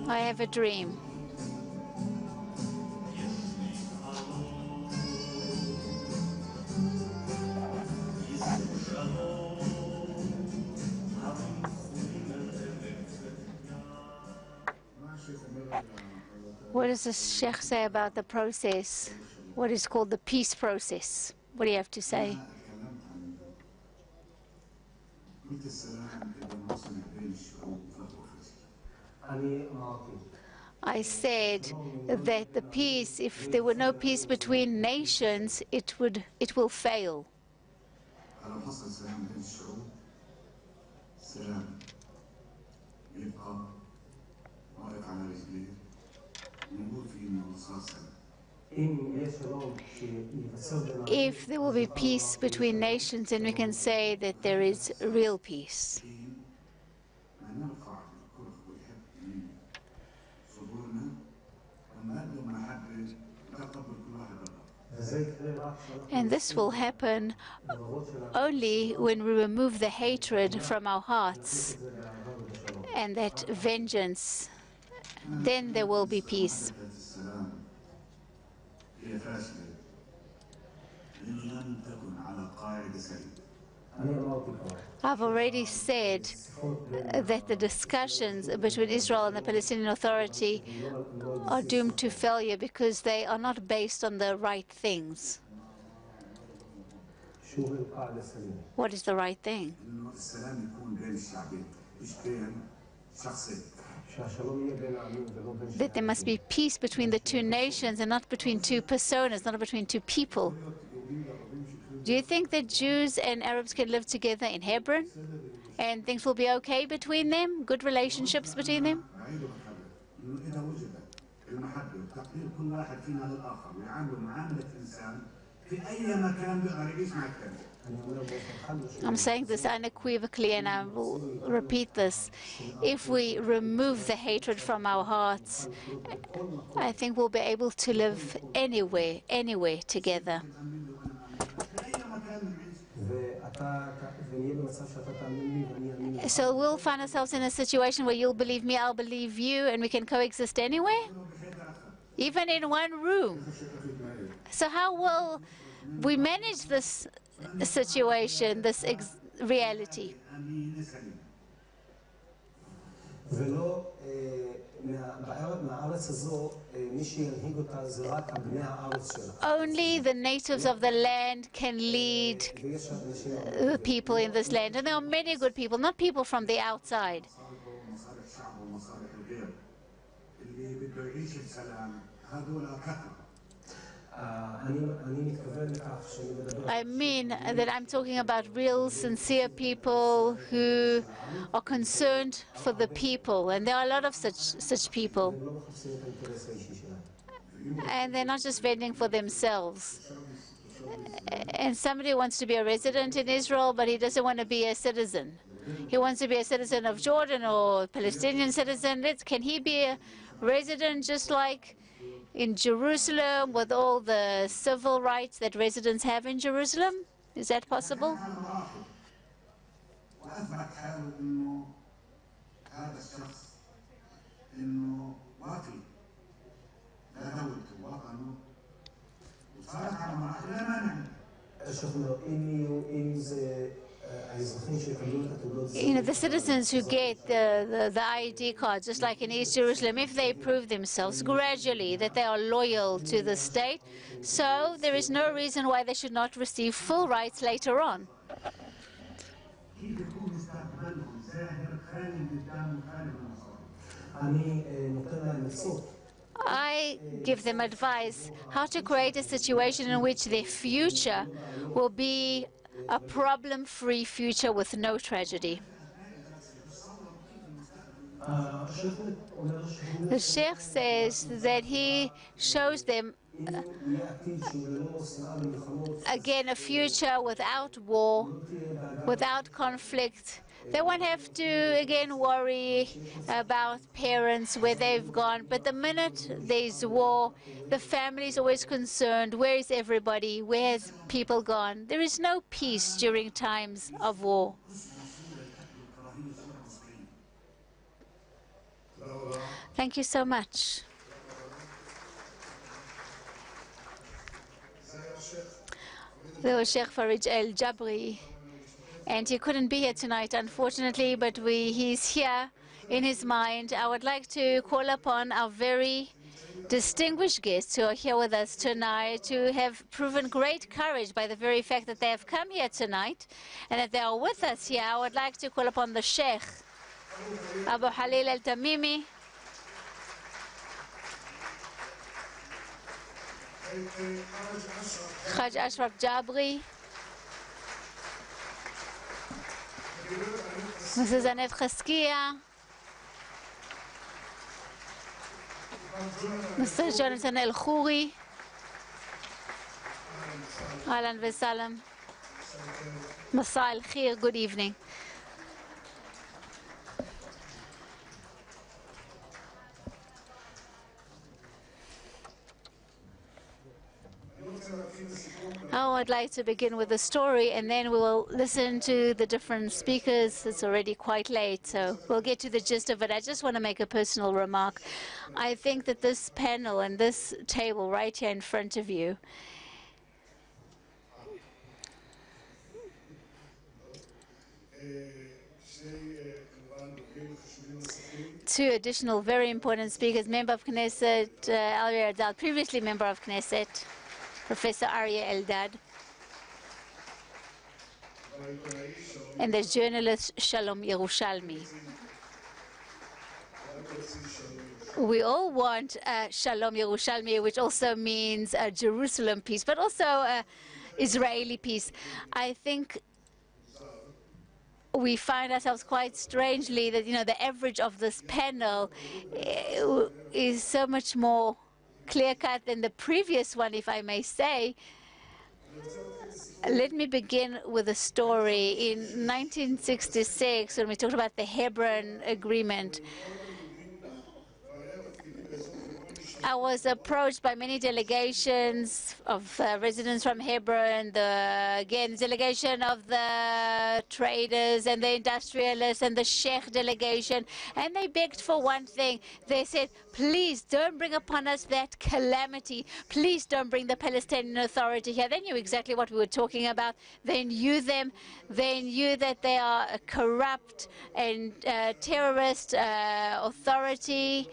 I have a dream. What does the Sheikh say about the process? What is called the peace process? What do you have to say? I said that the peace, if there were no peace between nations, it will fail. If there will be peace between nations, then we can say that there is real peace. And this will happen only when we remove the hatred from our hearts and that vengeance. Then there will be peace. I've already said that the discussions between Israel and the Palestinian Authority are doomed to failure because they are not based on the right things. What is the right thing? That there must be peace between the two nations and not between two personas, not between two people. Do you think that Jews and Arabs can live together in Hebron and things will be okay between them, good relationships between them? I'm saying this unequivocally, and I will repeat this. If we remove the hatred from our hearts, I think we'll be able to live anywhere together. So we'll find ourselves in a situation where you'll believe me, I'll believe you, and we can coexist anywhere? Even in one room. So how will we manage this situation, this reality? Only the natives of the land can lead the people in this land. And there are many good people, not people from the outside. I mean that I'm talking about real, sincere people who are concerned for the people, and there are a lot of such people. And they're not just vending for themselves. And somebody wants to be a resident in Israel, but he doesn't want to be a citizen. He wants to be a citizen of Jordan or a Palestinian citizen. Can he be a resident just like in Jerusalem with all the civil rights that residents have in Jerusalem? Is that possible? The citizens who get the ID card, just like in East Jerusalem, if they prove themselves gradually that they are loyal to the state, so there is no reason why they should not receive full rights later on. I give them advice how to create a situation in which their future will be a problem-free future with no tragedy. The Sheikh says that he shows them again a future without war, without conflict. They won't have to again worry about parents, where they've gone. But the minute there's war, the family is always concerned. Where is everybody? Where has people gone? There is no peace during times of war. Thank you so much. There was Sheikh Farid El-Jabri, and he couldn't be here tonight, unfortunately, but he's here in his mind. I would like to call upon our very distinguished guests who are here with us tonight, who have proven great courage by the very fact that they have come here tonight and that they are with us here. I would like to call upon the Sheikh Abu Halil Al-Tamimi, Haj Ashraf Jabri, Mrs. Anet Chaskia, Mr. Jonathan El-Khouri, Alan Vesalam, Masa El-Khir, good evening. Now I'd like to begin with a story, and then we will listen to the different speakers. It's already quite late, so we'll get to the gist of it. I just want to make a personal remark. I think that this panel and this table right here in front of you two additional very important speakers, member of Knesset Aryeh Eldad, previously member of Knesset, Professor Aryeh Eldad, and the journalist Shalom Yerushalmi. We all want Shalom Yerushalmi, which also means Jerusalem peace, but also Israeli peace. I think we find ourselves quite strangely that, the average of this panel is so much more clear-cut than the previous one, if I may say. Let me begin with a story. In 1966, when we talked about the Hebron Agreement, I was approached by many delegations of residents from Hebron, the delegation of the traders and the industrialists and the Sheikh delegation, and they begged for one thing. They said, please don't bring upon us that calamity. Please don't bring the Palestinian Authority here. They knew exactly what we were talking about. They knew them. They knew that they are a corrupt and terrorist authority.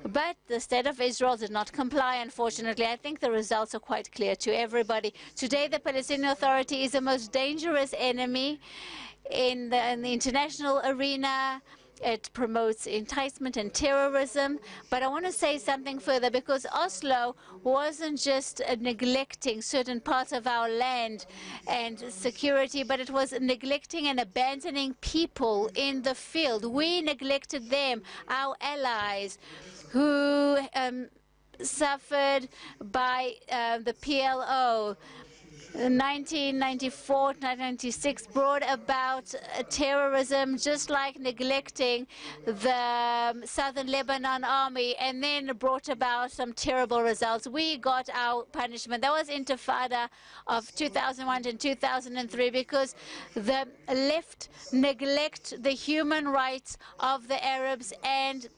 But the State of Israel did not comply, unfortunately. I think the results are quite clear to everybody. Today, the Palestinian Authority is the most dangerous enemy in the international arena. It promotes enticement and terrorism. But I want to say something further, because Oslo wasn't just neglecting certain parts of our land and security, but it was neglecting and abandoning people in the field. We neglected them, our allies, who suffered by the PLO. 1994-1996 brought about terrorism, just like neglecting the Southern Lebanon army, and then brought about some terrible results. We got our punishment. That was Intifada of 2001 and 2003, because the left neglect the human rights of the Arabs and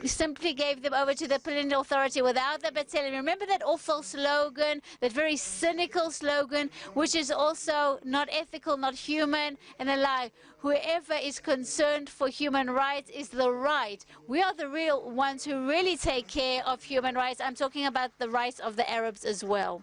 simply gave them over to the Palestinian Authority without the B'Tselem. Remember that awful slogan, that very cynical slogan, which is also not ethical, not human, and a lie. Whoever is concerned for human rights is the right. We are the real ones who really take care of human rights. I'm talking about the rights of the Arabs as well.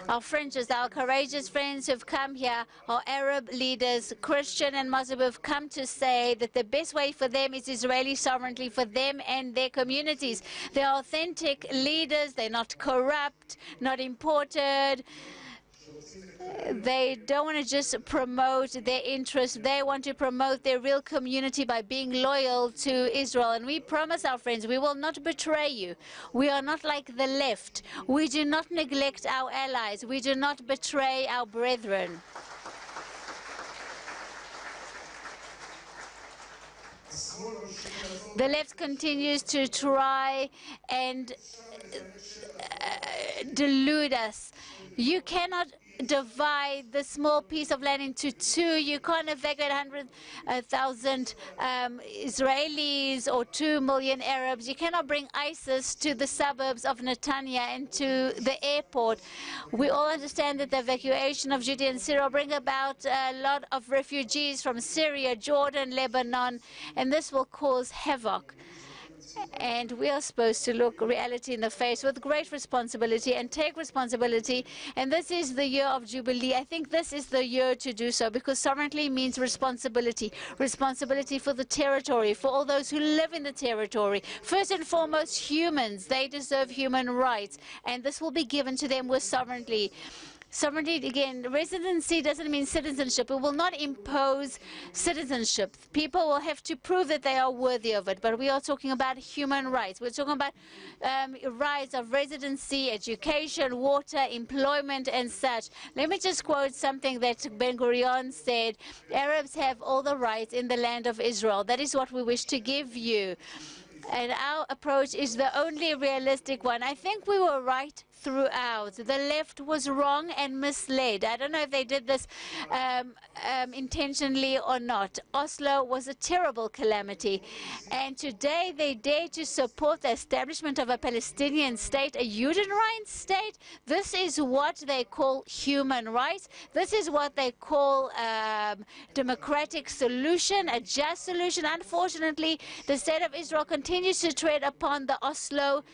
Our friends, our courageous friends who've come here, our Arab leaders, Christian and Muslim, have come to say that the best way for them is Israeli sovereignty for them and their communities. They're authentic leaders. They're not corrupt, not imported. They don't want to just promote their interests. They want to promote their real community by being loyal to Israel. And we promise our friends, we will not betray you. We are not like the left. We do not neglect our allies. We do not betray our brethren. The left continues to try and delude us. You cannot divide the small piece of land into two. You can't evacuate 100,000 Israelis or 2 million Arabs. You cannot bring ISIS to the suburbs of Netanya and to the airport. We all understand that the evacuation of Judea and Syria will bring about a lot of refugees from Syria, Jordan, Lebanon, and this will cause havoc. And we are supposed to look reality in the face with great responsibility and take responsibility. And this is the year of Jubilee. I think this is the year to do so, because sovereignty means responsibility. Responsibility for the territory, for all those who live in the territory. First and foremost, humans. They deserve human rights. And this will be given to them with sovereignty. Sovereignty, again, residency doesn't mean citizenship. It will not impose citizenship. People will have to prove that they are worthy of it. But we are talking about human rights. We're talking about rights of residency, education, water, employment, and such. Let me just quote something that Ben-Gurion said. Arabs have all the rights in the land of Israel. That is what we wish to give you. And our approach is the only realistic one. I think we were right throughout. The left was wrong and misled. I don't know if they did this intentionally or not. Oslo was a terrible calamity. And today they dare to support the establishment of a Palestinian state, a Judenrein state. This is what they call human rights. This is what they call democratic solution, a just solution. Unfortunately, the state of Israel continues to tread upon the Oslo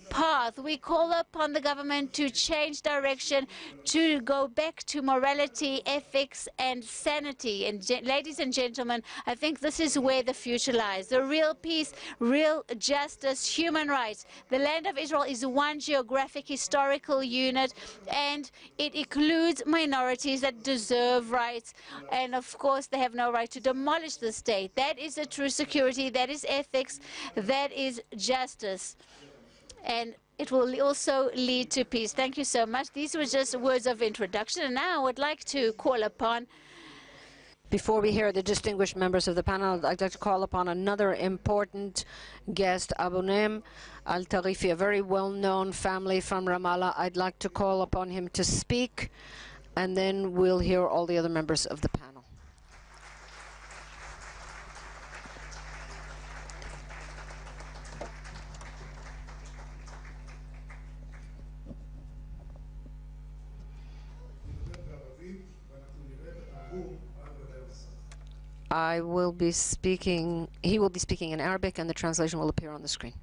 path. We call upon the government to change direction, to go back to morality, ethics, and sanity. And ladies and gentlemen, I think this is where the future lies. The real peace, real justice, human rights. The land of Israel is one geographic historical unit, and it includes minorities that deserve rights. And of course, they have no right to demolish the state. That is a true security. That is ethics. That is justice. And it will also lead to peace. Thank you so much. These were just words of introduction. And now I would like to call upon Before we hear the distinguished members of the panel, I'd like to call upon another important guest, Abunem Al-Tarifi, a very well-known family from Ramallah. I'd like to call upon him to speak, and then we'll hear all the other members of the panel. He will be speaking in Arabic, and the translation will appear on the screen.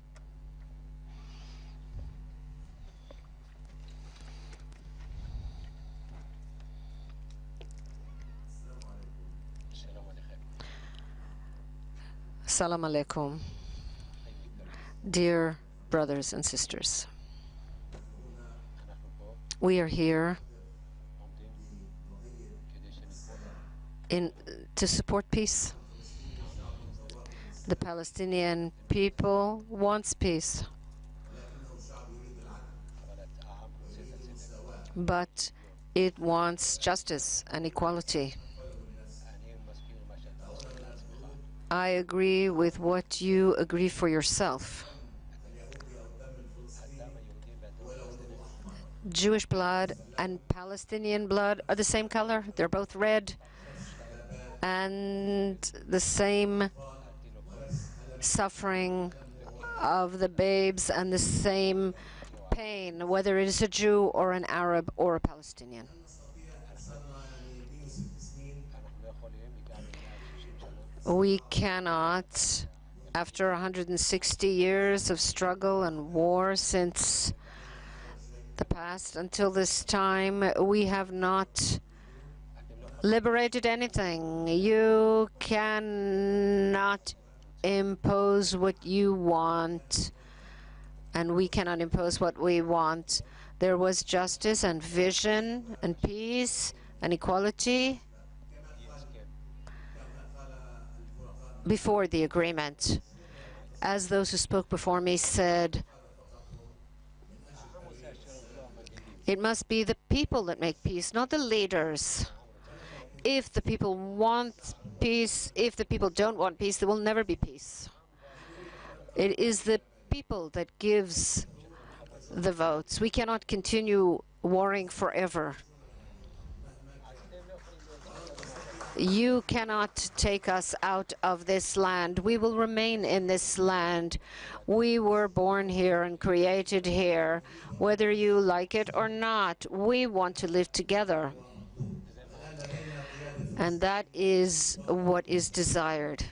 Salam alaikum. Dear brothers and sisters, we are here to support peace. The Palestinian people wants peace, but it wants justice and equality. I agree with what you agree for yourself. Jewish blood and Palestinian blood are the same color. They're both red, and the same suffering of the babes and the same pain, whether it is a Jew or an Arab or a Palestinian. We cannot, after 160 years of struggle and war since the past until this time, we have not liberated anything. You cannot impose what you want, and we cannot impose what we want. There was justice and vision and peace and equality before the agreement. As those who spoke before me said, it must be the people that make peace, not the leaders. If the people want peace, if the people don't want peace, there will never be peace. It is the people that gives the votes. We cannot continue warring forever. You cannot take us out of this land. We will remain in this land. We were born here and created here. Whether you like it or not, we want to live together. And that is what is desired.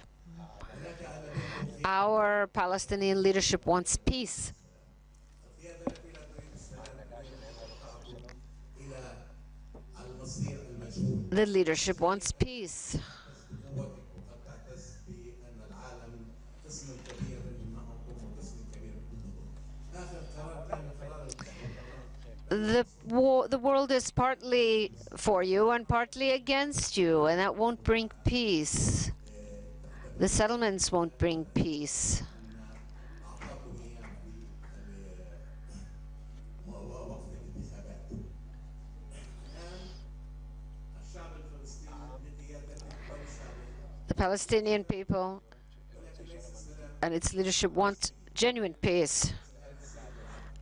Our Palestinian leadership wants peace. The leadership wants peace. The world is partly for you and partly against you, and that won't bring peace. The settlements won't bring peace. The Palestinian people and its leadership want genuine peace,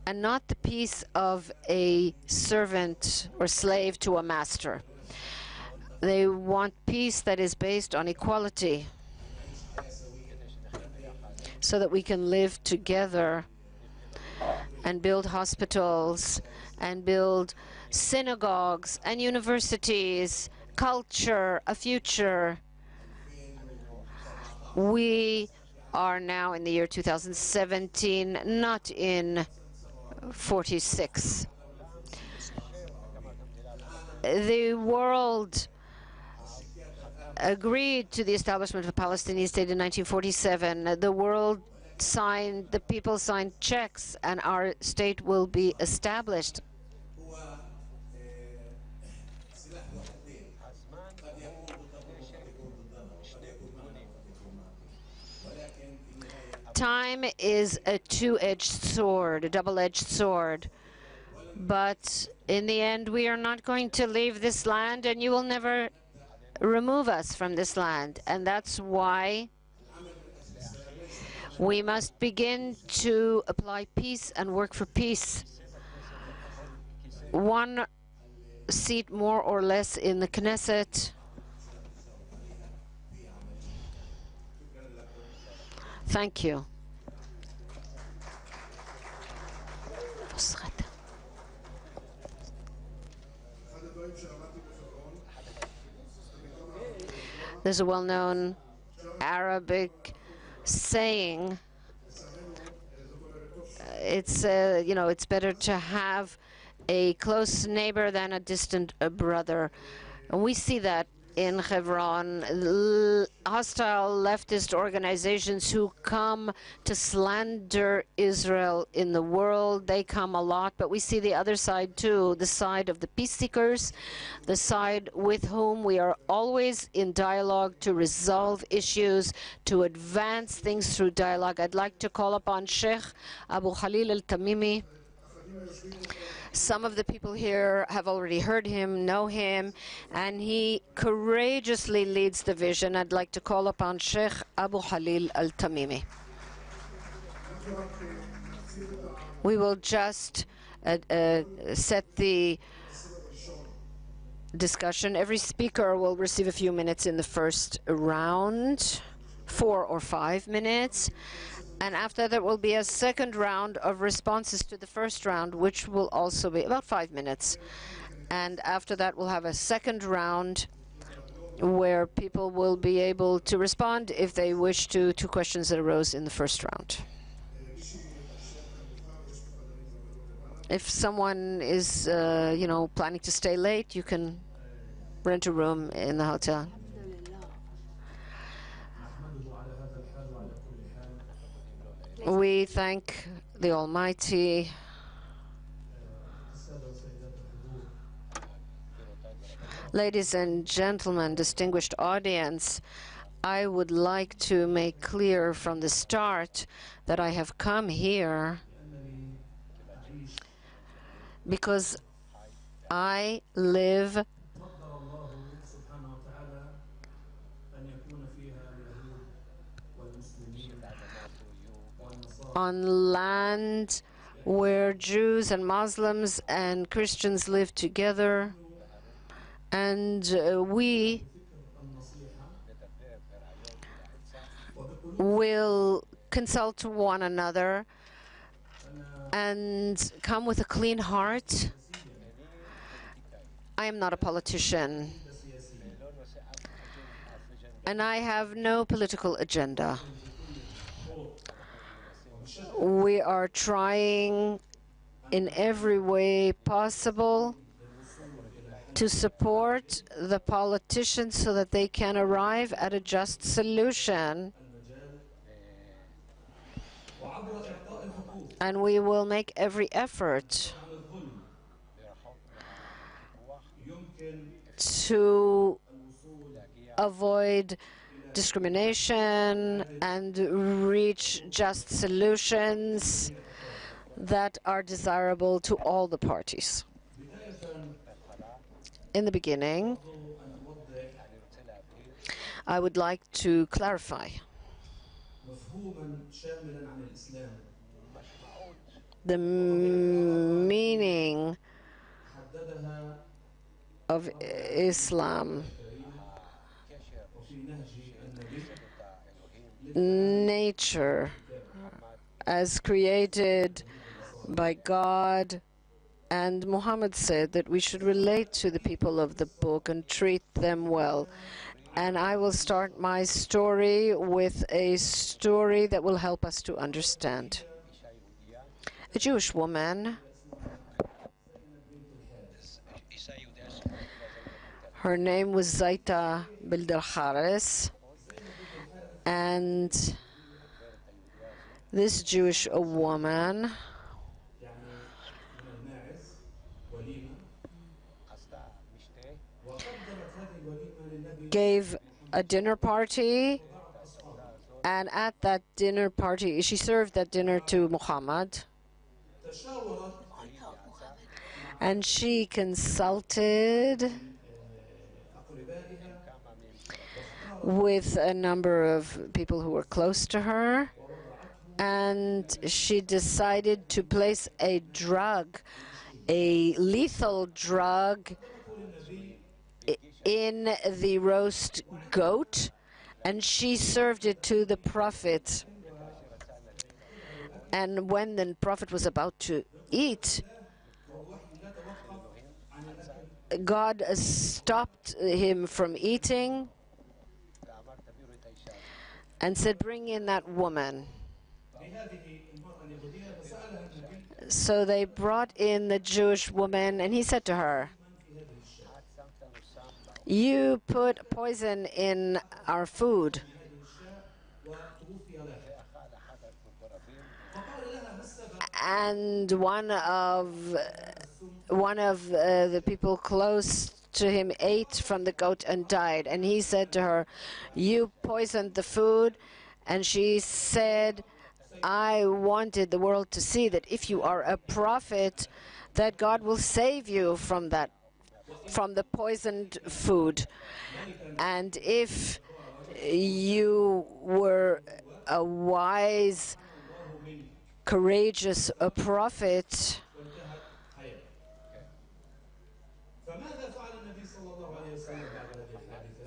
and not the peace of a servant or slave to a master. They want peace that is based on equality, so that we can live together and build hospitals and build synagogues and universities, culture, a future. We are now in the year 2017, not in 46. The world agreed to the establishment of a Palestinian state in 1947. The world signed, the people signed checks, and our state will be established. Time is a two-edged sword, a double-edged sword. But in the end, we are not going to leave this land, and you will never remove us from this land. And that's why we must begin to apply peace and work for peace. One seat more or less in the Knesset. Thank you. There's a well-known Arabic saying, it's better to have a close neighbor than a distant brother. And we see that in Hebron, hostile leftist organizations who come to slander Israel in the world, they come a lot, but we see the other side too, the side of the peace seekers, the side with whom we are always in dialogue to resolve issues, to advance things through dialogue. I'd like to call upon Sheikh Abu Khalil al-Tamimi. Some of the people here have already heard him, know him, and he courageously leads the vision. I'd like to call upon Sheikh Abu Khalil al-Tamimi. We will just set the discussion. Every speaker will receive a few minutes in the first round, 4 or 5 minutes. And after that will be a second round of responses to the first round, which will also be about 5 minutes. And after that, we'll have a second round where people will be able to respond if they wish to questions that arose in the first round. If someone is, planning to stay late, you can rent a room in the hotel. We thank the Almighty. Ladies and gentlemen, distinguished audience, I would like to make clear from the start that I have come here because I live on land where Jews and Muslims and Christians live together, and we will consult one another and come with a clean heart. I am not a politician, and I have no political agenda. We are trying in every way possible to support the politicians so that they can arrive at a just solution. And we will make every effort to avoid discrimination and reach just solutions that are desirable to all the parties. In the beginning, I would like to clarify the meaning of Islam. Nature as created by God, and Muhammad said that we should relate to the people of the book and treat them well. And I will start my story with a story that will help us to understand. A Jewish woman, her name was Zaita bint al-Haris, and this Jewish woman gave a dinner party, and at that dinner party, she served that dinner to Muhammad, and she consulted with a number of people who were close to her, and she decided to place a drug, a lethal drug, in the roast goat, and she served it to the prophet. And when the prophet was about to eat, God stopped him from eating and said, "Bring in that woman." So they brought in the Jewish woman, and he said to her, "You put poison in our food." And one of the people close to him ate from the goat and died. And he said to her, "You poisoned the food." And she said, "I wanted the world to see that if you are a prophet, that God will save you from that, from the poisoned food. And if you were a wise, courageous prophet."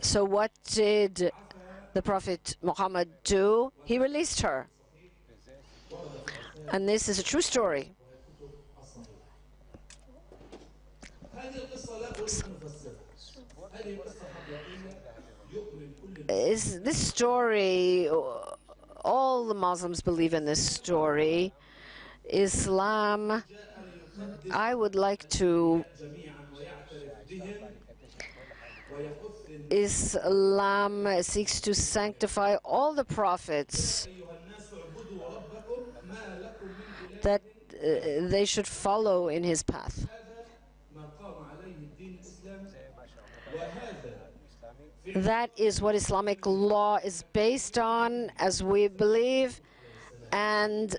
So what did the Prophet Muhammad do? He released her. And this is a true story. This story, all the Muslims believe in this story. Islam, I would like to, Islam seeks to sanctify all the prophets, that they should follow in his path. That is what Islamic law is based on, as we believe, and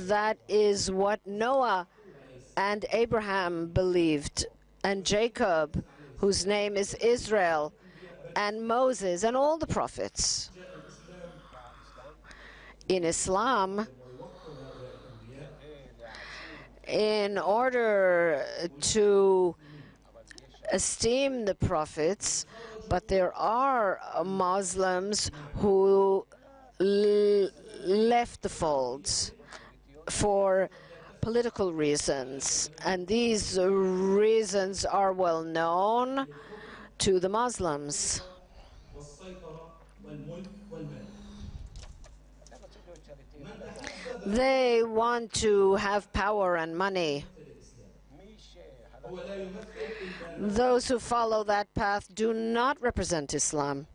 that is what Noah and Abraham believed, and Jacob, whose name is Israel, and Moses, and all the prophets. In Islam, in order to esteem the prophets, but there are Muslims who left the folds for political reasons, and these reasons are well known to the Muslims. They want to have power and money. Those who follow that path do not represent Islam.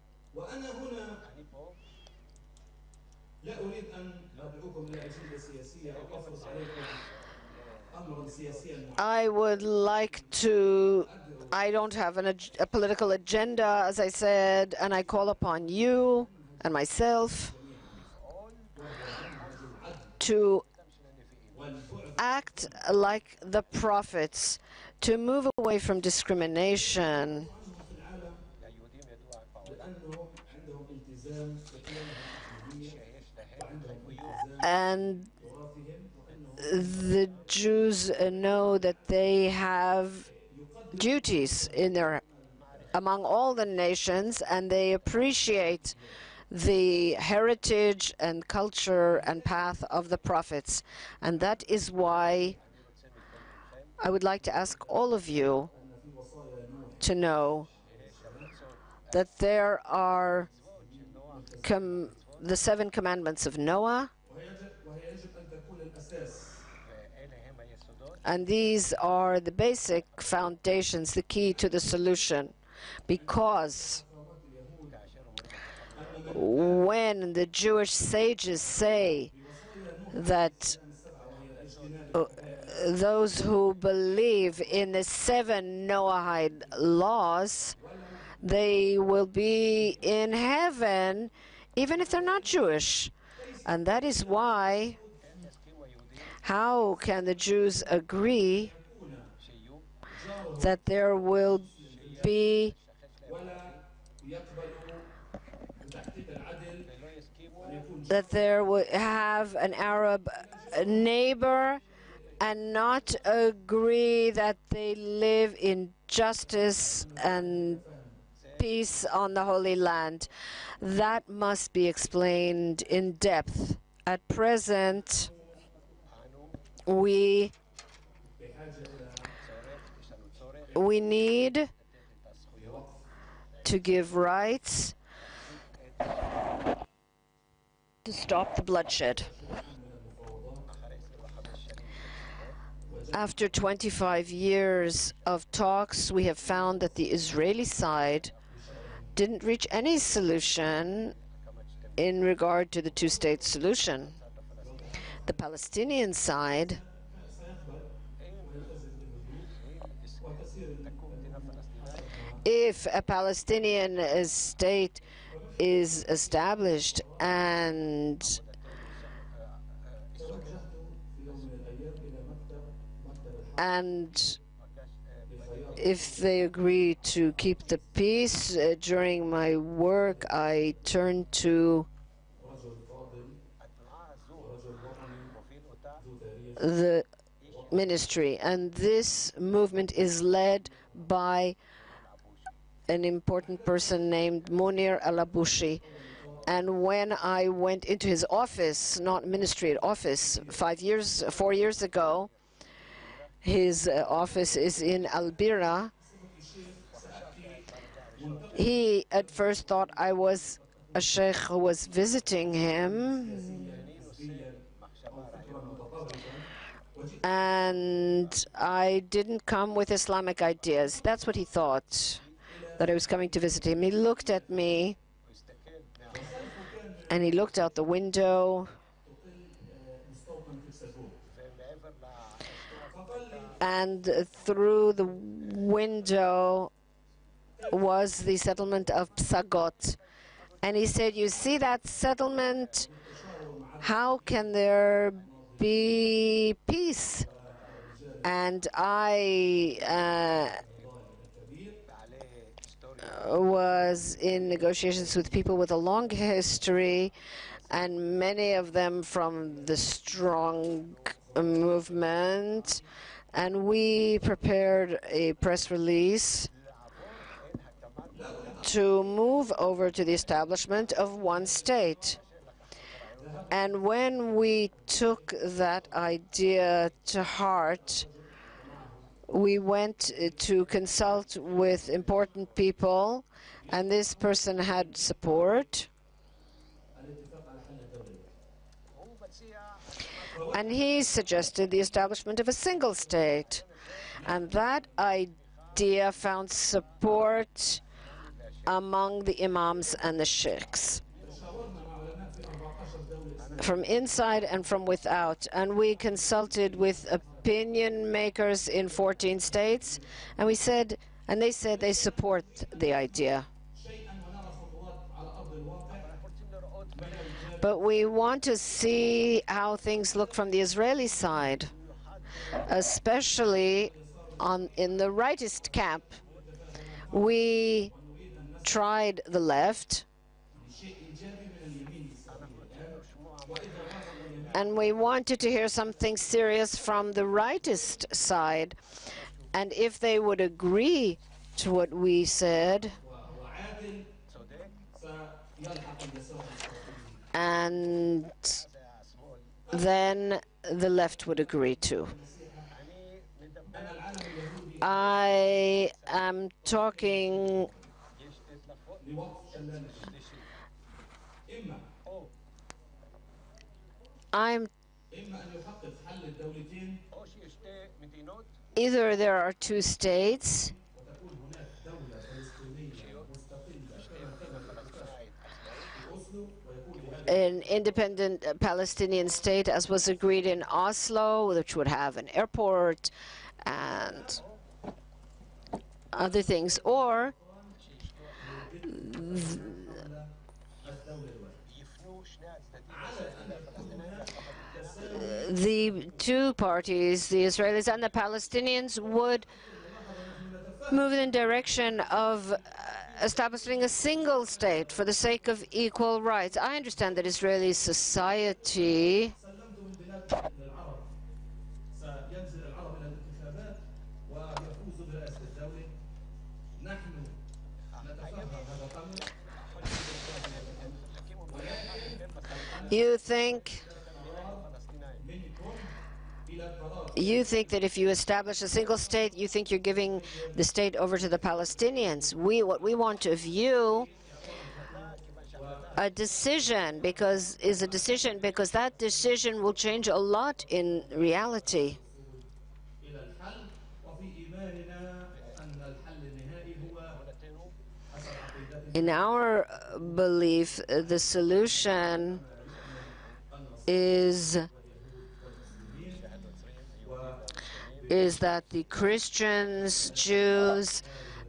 I would like to, I don't have a political agenda, as I said, and I call upon you and myself to act like the prophets, to move away from discrimination, and the Jews know that they have duties in their, among all the nations, and they appreciate the heritage and culture and path of the prophets. And that is why I would like to ask all of you to know that there are the 7 commandments of Noah, and these are the basic foundations, the key to the solution, because when the Jewish sages say that those who believe in the 7 Noahide laws, they will be in heaven even if they're not Jewish. And that is why, how can the Jews agree that there will be that there would have an Arab neighbor and not agree that they live in justice and peace on the Holy Land. That must be explained in depth. At present, we need to give rights to stop the bloodshed. After 25 years of talks, we have found that the Israeli side didn't reach any solution in regard to the two-state solution. The Palestinian side if a Palestinian state is established and if they agree to keep the peace, during my work I turned to the ministry, and this movement is led by an important person named Munir al-Abushi. And when I went into his office, not ministry, office, 4 years ago, his office is in Al-Bira. He at first thought I was a sheikh who was visiting him, and I didn't come with Islamic ideas. That's what he thought, that I was coming to visit him. He looked at me, and he looked out the window, and through the window was the settlement of Psagot. And he said, "You see that settlement? How can there be peace?" And I was in negotiations with people with a long history, and many of them from the strong movement, and we prepared a press release to move over to the establishment of one state. And when we took that idea to heart, we went to consult with important people, and this person had support. And he suggested the establishment of a single state. And that idea found support among the imams and the sheikhs, from inside and from without. And we consulted with opinion makers in 14 states, and we said, and they said they support the idea. But we want to see how things look from the Israeli side, especially in the rightist camp. We tried the left, and we wanted to hear something serious from the rightist side. And if they would agree to what we said, and then the left would agree too. I am talking either there are two states, an independent Palestinian state, as was agreed in Oslo, which would have an airport and other things, or the two parties, the Israelis and the Palestinians, would move in the direction of establishing a single state for the sake of equal rights. I understand that Israeli society You think that if you establish a single state, you think you're giving the state over to the Palestinians. What we want to view a decision because that decision will change a lot in reality. In our belief, the solution is that the Christians, Jews,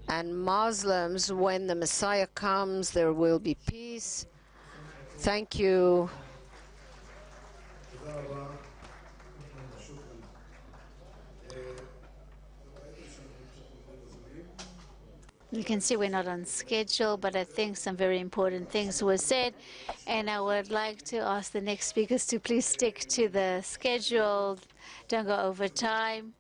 and Muslims, when the Messiah comes, there will be peace. Thank you. You can see we're not on schedule, but I think some very important things were said. And I would like to ask the next speakers to please stick to the schedule, don't go over time.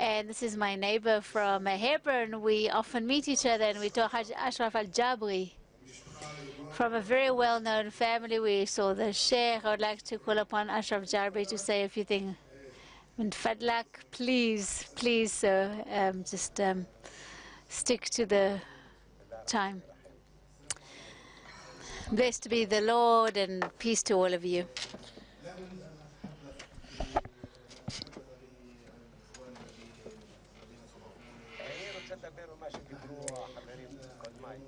And this is my neighbor from Hebron. We often meet each other, and we talk Ashraf al-Jabri. From a very well-known family, we saw the Sheikh. I would like to call upon Ashraf Jabri to say a few things. And Fadlak, please, sir, just stick to the time. Blessed be the Lord, and peace to all of you.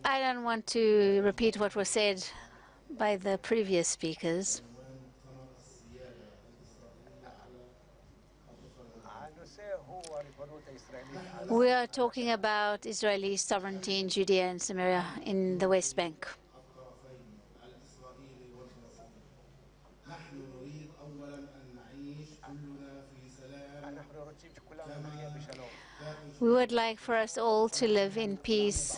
I don't want to repeat what was said by the previous speakers. We are talking about Israeli sovereignty in Judea and Samaria in the West Bank. We would like for us all to live in peace,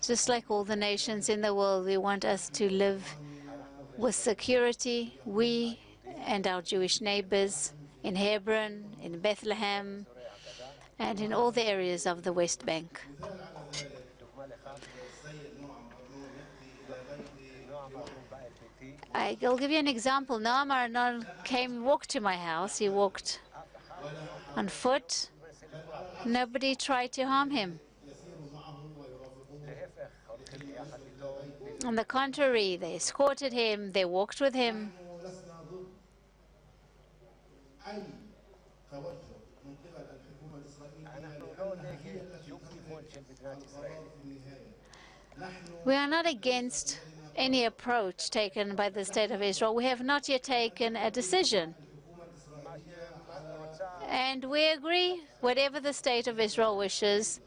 just like all the nations in the world. We want us to live with security, we and our Jewish neighbors in Hebron, in Bethlehem, and in all the areas of the West Bank. I'll give you an example. Noam Arnon walked to my house. He walked on foot. Nobody tried to harm him. On the contrary, they escorted him, they walked with him. We are not against any approach taken by the State of Israel. We have not yet taken a decision. And we agree, whatever the State of Israel wishes,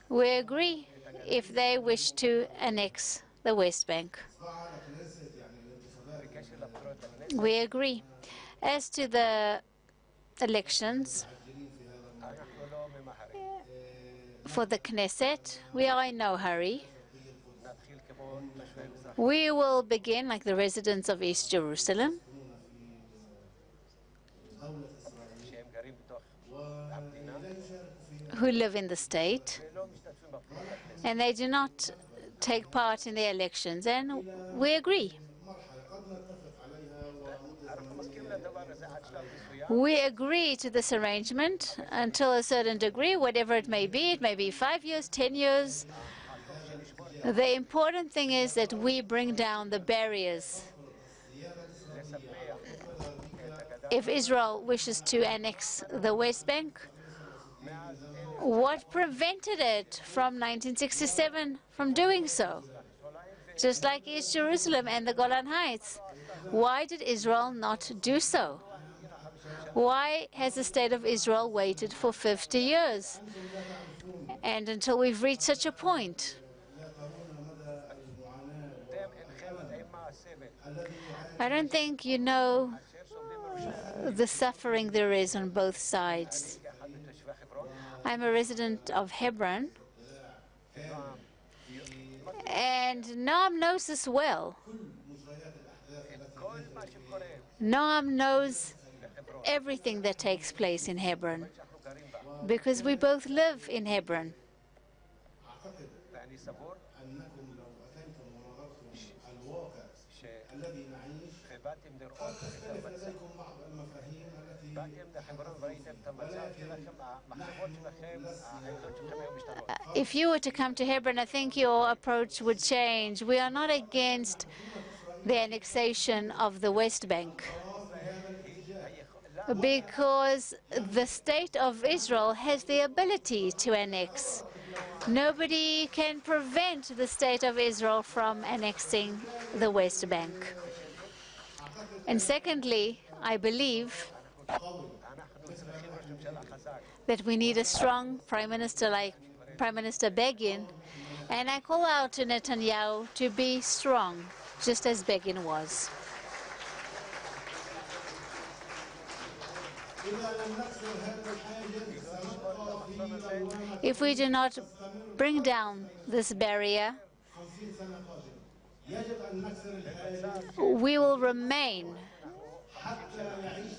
we agree if they wish to annex the West Bank. We agree. As to the elections for the Knesset, we are in no hurry. We will begin like the residents of East Jerusalem, who live in the state, and they do not take part in the elections, and we agree. We agree to this arrangement until a certain degree, whatever it may be 5 years, 10 years. The important thing is that we bring down the barriers. If Israel wishes to annex the West Bank, what prevented it from 1967 from doing so? Just like East Jerusalem and the Golan Heights. Why did Israel not do so? Why has the State of Israel waited for 50 years? And until we've reached such a point? I don't think you know the suffering there is on both sides. I'm a resident of Hebron, And Noam knows this well. Noam knows everything that takes place in Hebron, because we both live in Hebron. If you were to come to Hebron, I think your approach would change. We are not against the annexation of the West Bank, because the state of Israel has the ability to annex. Nobody can prevent the state of Israel from annexing the West Bank. And secondly, I believe that we need a strong prime minister like Prime Minister Begin, and I call out to Netanyahu to be strong, just as Begin was. If we do not bring down this barrier, we will remain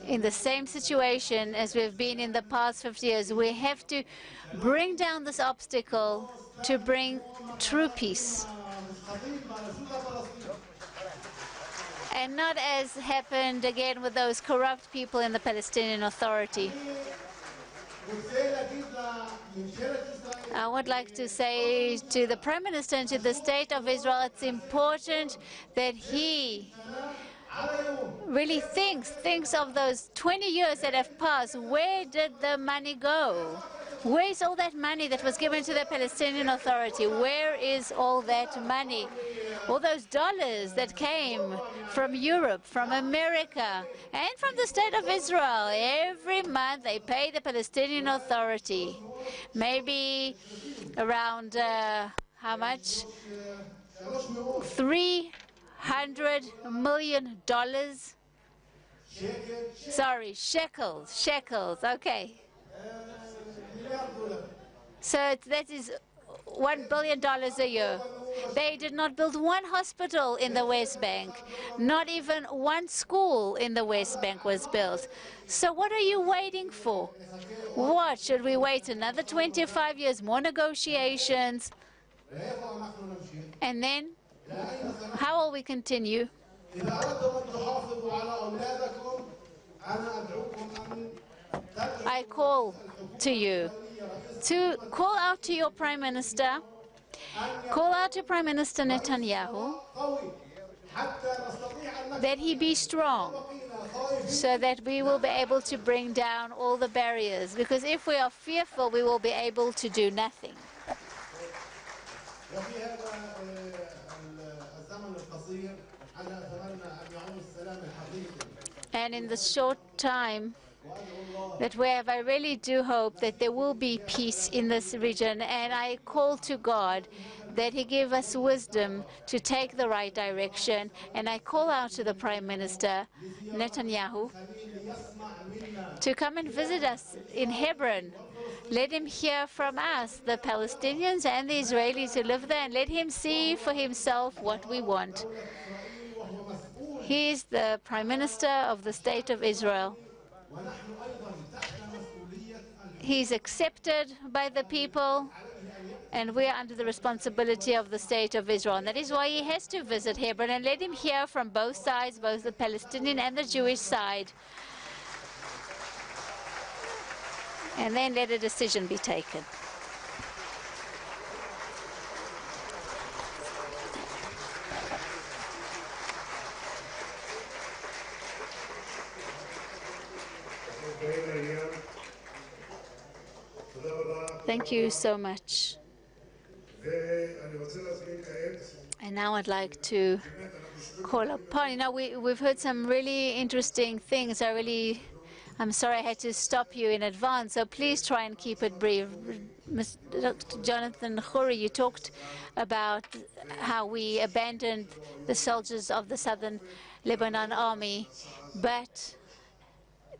in the same situation as we've been in the past 50 years. We have to bring down this obstacle to bring true peace. And not as happened again with those corrupt people in the Palestinian Authority. I would like to say to the Prime Minister and to the State of Israel, it's important that he really thinks of those 20 years that have passed. Where did the money go? Where is all that money that was given to the Palestinian Authority? Where is all that money? All those dollars that came from Europe, from America, and from the State of Israel. Every month they pay the Palestinian Authority. Maybe around, how much? $300 million. Sorry, shekels, okay. So that is $1 billion a year. They did not build one hospital in the West Bank. Not even one school in the West Bank was built. So what are you waiting for? What, should we wait another 25 years, more negotiations? And then, how will we continue? I call to you to call out to your Prime Minister, call out to Prime Minister Netanyahu, that he be strong, so that we will be able to bring down all the barriers. Because if we are fearful, we will be able to do nothing. And in the short time that we have, I really do hope that there will be peace in this region, and I call to God that he give us wisdom to take the right direction, and I call out to the Prime Minister Netanyahu to come and visit us in Hebron. Let him hear from us, the Palestinians and the Israelis who live there, and let him see for himself what we want. He is the Prime Minister of the State of Israel. He's accepted by the people, and we are under the responsibility of the State of Israel. And that is why he has to visit Hebron, and let him hear from both sides, both the Palestinian and the Jewish side. And then let a decision be taken. Thank you so much. And now I'd like to call upon, we've heard some really interesting things. I'm sorry I had to stop you in advance, so please try and keep it brief. Dr. Jonathan Khoury, you talked about how we abandoned the soldiers of the Southern Lebanon Army, but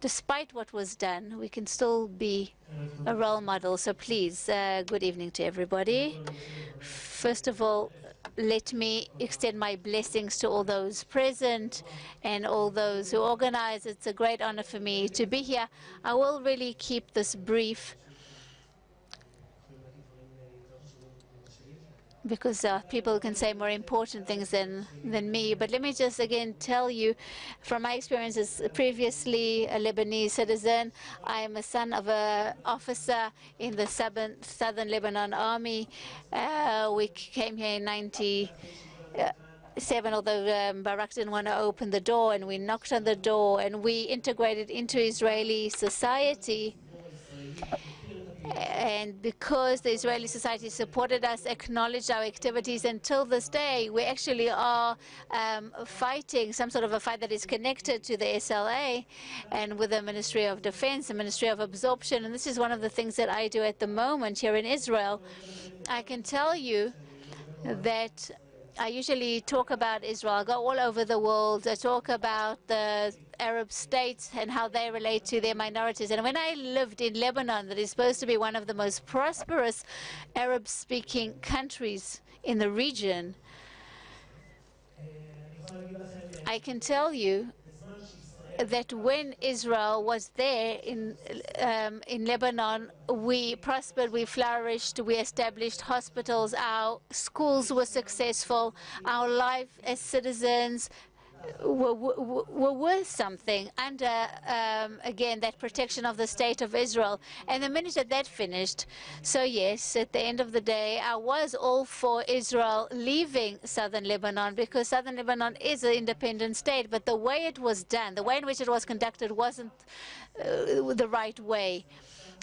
despite what was done, we can still be a role model. So please, good evening to everybody. First of all, let me extend my blessings to all those present and all those who organize. It's a great honor for me to be here. I will really keep this brief because people can say more important things than me. But let me just again tell you from my experiences, previously a Lebanese citizen. I am a son of an officer in the Southern Lebanon Army. We came here in 1997, although Barak didn't want to open the door, and we knocked on the door, and we integrated into Israeli society. And because the Israeli society supported us, acknowledged our activities, until this day, we actually are fighting some sort of a fight that is connected to the SLA and with the Ministry of Defense, the Ministry of Absorption. And this is one of the things that I do at the moment here in Israel. I can tell you that I usually talk about Israel. I go all over the world. I talk about the Arab states and how they relate to their minorities. And when I lived in Lebanon, that is supposed to be one of the most prosperous Arab-speaking countries in the region, I can tell you that when Israel was there in Lebanon, we prospered, we flourished, we established hospitals, our schools were successful, our life as citizens were worth something under, again, that protection of the State of Israel. And the minute that finished, so yes, at the end of the day, I was all for Israel leaving southern Lebanon, because southern Lebanon is an independent state, but the way it was done, the way in which it was conducted wasn't the right way.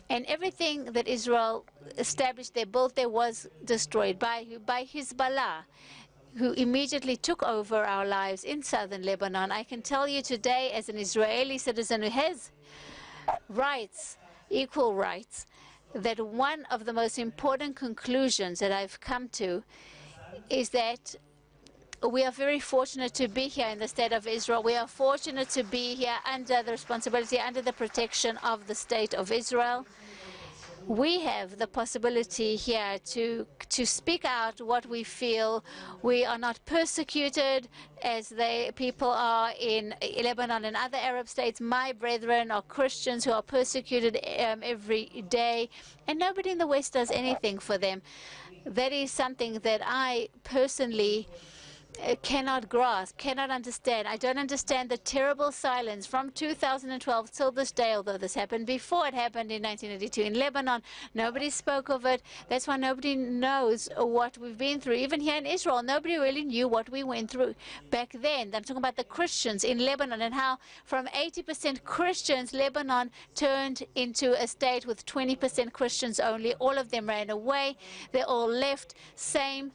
And everything that Israel established there, built there, was destroyed by Hezbollah, who immediately took over our lives in southern Lebanon. I can tell you today, as an Israeli citizen who has rights, equal rights, that one of the most important conclusions that I've come to is that we are very fortunate to be here in the State of Israel. We are fortunate to be here under the responsibility, under the protection of the State of Israel. We have the possibility here to speak out what we feel. We are not persecuted as the people are in Lebanon and other Arab states. My brethren are Christians who are persecuted every day, and nobody in the West does anything for them. That is something that I personally cannot grasp, cannot understand. I don't understand the terrible silence from 2012 till this day, although this happened before. It happened in 1982 in Lebanon. Nobody spoke of it. That's why nobody knows what we've been through. Even here in Israel, nobody really knew what we went through back then. I'm talking about the Christians in Lebanon and how from 80% Christians, Lebanon turned into a state with 20% Christians only. All of them ran away. They all left. Same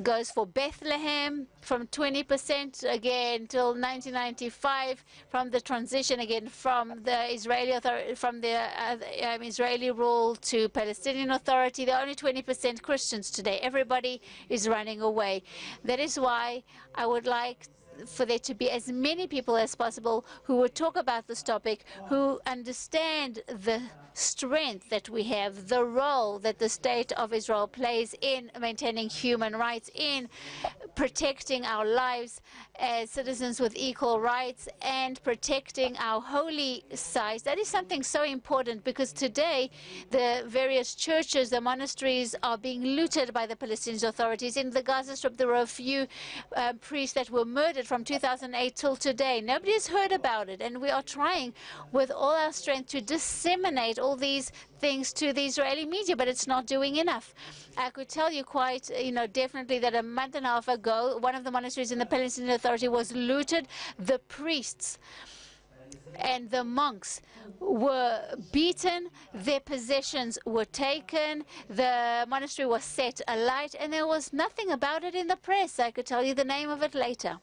goes for Bethlehem, from 20% again till 1995, from the transition again from the Israeli Israeli rule to Palestinian Authority. There are only 20% Christians today. Everybody is running away. That is why I would like for there to be as many people as possible who would talk about this topic, who understand the strength that we have, the role that the State of Israel plays in maintaining human rights, in protecting our lives as citizens with equal rights, and protecting our holy sites. That is something so important, because today the various churches, the monasteries are being looted by the Palestinian authorities. In the Gaza Strip, there were a few priests that were murdered from 2008 till today. Nobody has heard about it, and we are trying with all our strength to disseminate all these things to the Israeli media, but it's not doing enough. I could tell you quite, definitely that a month and a half ago, one of the monasteries in the Palestinian Authority was looted. The priests and the monks were beaten, their possessions were taken, the monastery was set alight, and there was nothing about it in the press. I could tell you the name of it later.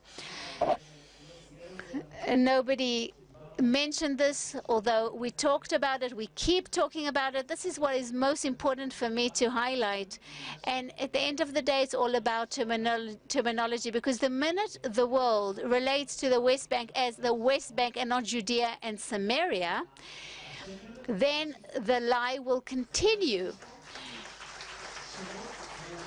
Nobody mentioned this, although we talked about it, we keep talking about it. This is what is most important for me to highlight. And at the end of the day, it's all about terminology, because the minute the world relates to the West Bank as the West Bank and not Judea and Samaria, then the lie will continue.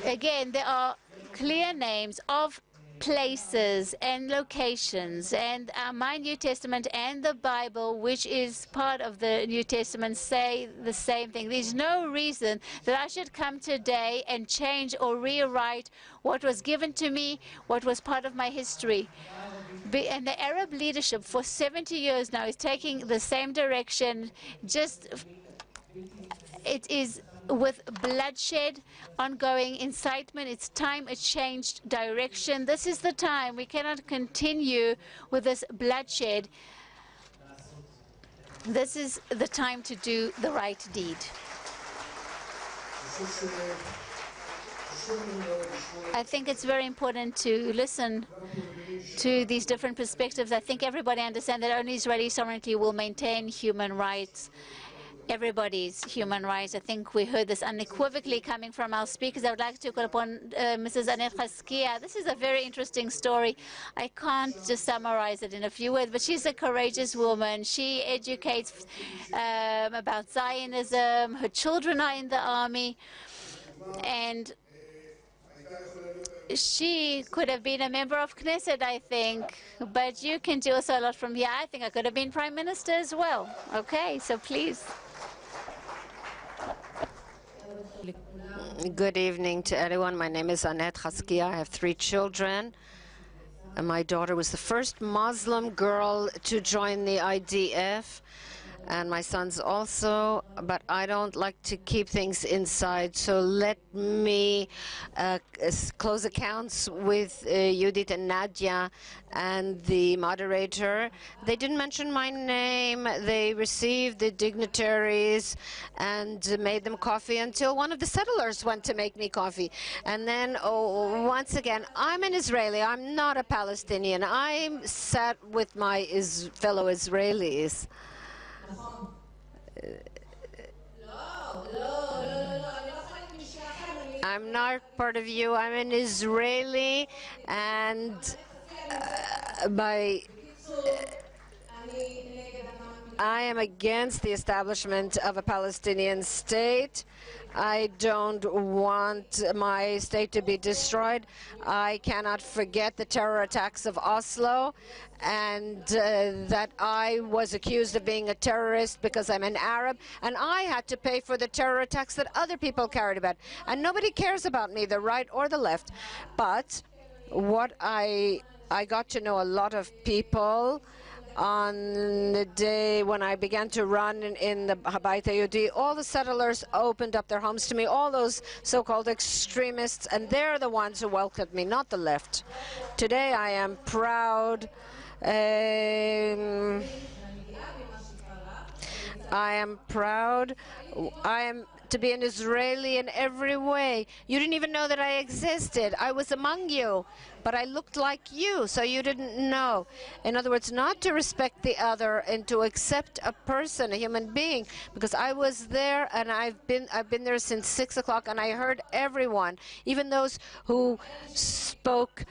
Again, there are clear names of places and locations, and my New Testament and the Bible, which is part of the New Testament, say the same thing. There's no reason that I should come today and change or rewrite what was given to me, what was part of my history. And the Arab leadership for 70 years now is taking the same direction. It is with bloodshed, ongoing incitement. It's time a changed direction. This is the time. We cannot continue with this bloodshed. This is the time to do the right deed. I think it's very important to listen to these different perspectives. I think everybody understands that only Israeli sovereignty will maintain human rights, everybody's human rights. I think we heard this unequivocally coming from our speakers. I would like to call upon Mrs. Anet Chaskia. This is a very interesting story. I can't just summarize it in a few words, but she's a courageous woman. She educates about Zionism. Her children are in the army, and she could have been a member of Knesset, I think, but you can do also a lot from here. I think I could have been Prime Minister as well. Okay, so please. Good evening to everyone. My name is Anet Chaskia. I have 3 children. And my daughter was the first Muslim girl to join the IDF. And my sons also, but I don't like to keep things inside, so let me close accounts with Judith and Nadia and the moderator. They didn't mention my name. They received the dignitaries and made them coffee until one of the settlers went to make me coffee. And then, once again, I'm an Israeli. I'm not a Palestinian. I sat with my fellow Israelis. I'm not part of you. I'm an Israeli, and I am against the establishment of a Palestinian state. I don't want my state to be destroyed. I cannot forget the terror attacks of Oslo, and that I was accused of being a terrorist because I'm an Arab, and I had to pay for the terror attacks that other people carried about. And nobody cares about me, the right or the left. But what I got to know a lot of people on the day when I began to run in the Habayit Yehudi. All the settlers opened up their homes to me, all those so-called extremists, and they're the ones who welcomed me, not the left. Today I am proud. I am proud. I am to be an Israeli in every way. You didn't even know that I existed. I was among you, but I looked like you, so you didn't know. In other words, not to respect the other and to accept a person, a human being, because I was there, and I've been there since 6 o'clock, and I heard everyone, even those who spoke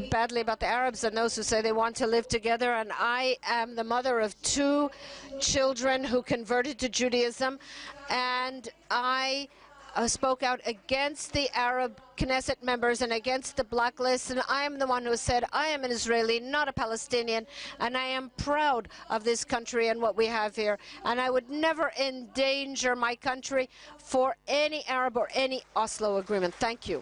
badly about the Arabs and those who say they want to live together. And I am the mother of 2 children who converted to Judaism, and I spoke out against the Arab Knesset members and against the blacklist, and I am the one who said I am an Israeli, not a Palestinian, and I am proud of this country and what we have here, and I would never endanger my country for any Arab or any Oslo agreement. Thank you.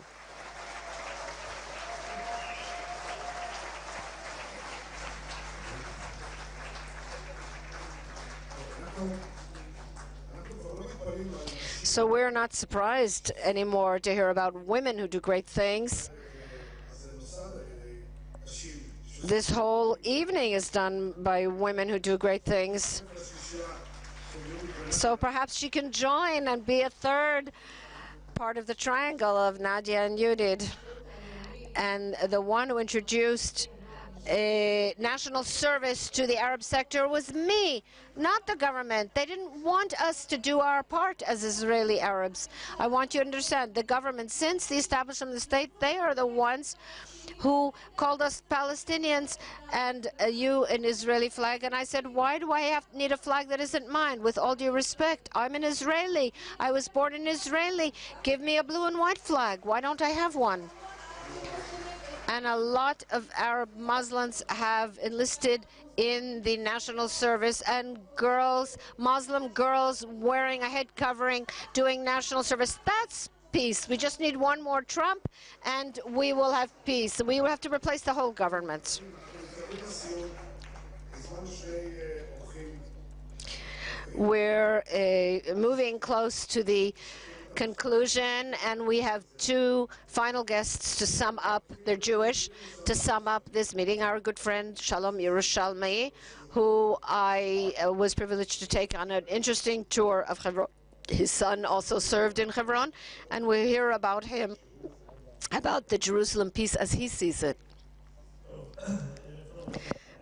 So we're not surprised anymore to hear about women who do great things. This whole evening is done by women who do great things. So perhaps she can join and be a third part of the triangle of Nadia and Yudid. And the one who introduced a national service to the Arab sector was me, not the government. They didn't want us to do our part as Israeli Arabs. I want you to understand, the government, since the establishment of the state, they are the ones who called us Palestinians and you an Israeli flag. And I said, why do I need a flag that isn't mine? With all due respect, I'm an Israeli. I was born in Israeli. Give me a blue and white flag. Why don't I have one? And a lot of Arab Muslims have enlisted in the national service, and girls, Muslim girls wearing a head covering, doing national service. That's peace. We just need one more Trump, and we will have peace. We will have to replace the whole government. We're moving close to the conclusion, and we have two final guests to sum up. They're Jewish. To sum up this meeting, our good friend Shalom Yerushalmi, who I was privileged to take on an interesting tour of Hebron. His son also served in Hebron, and we'll hear about him, about the Jerusalem peace as he sees it.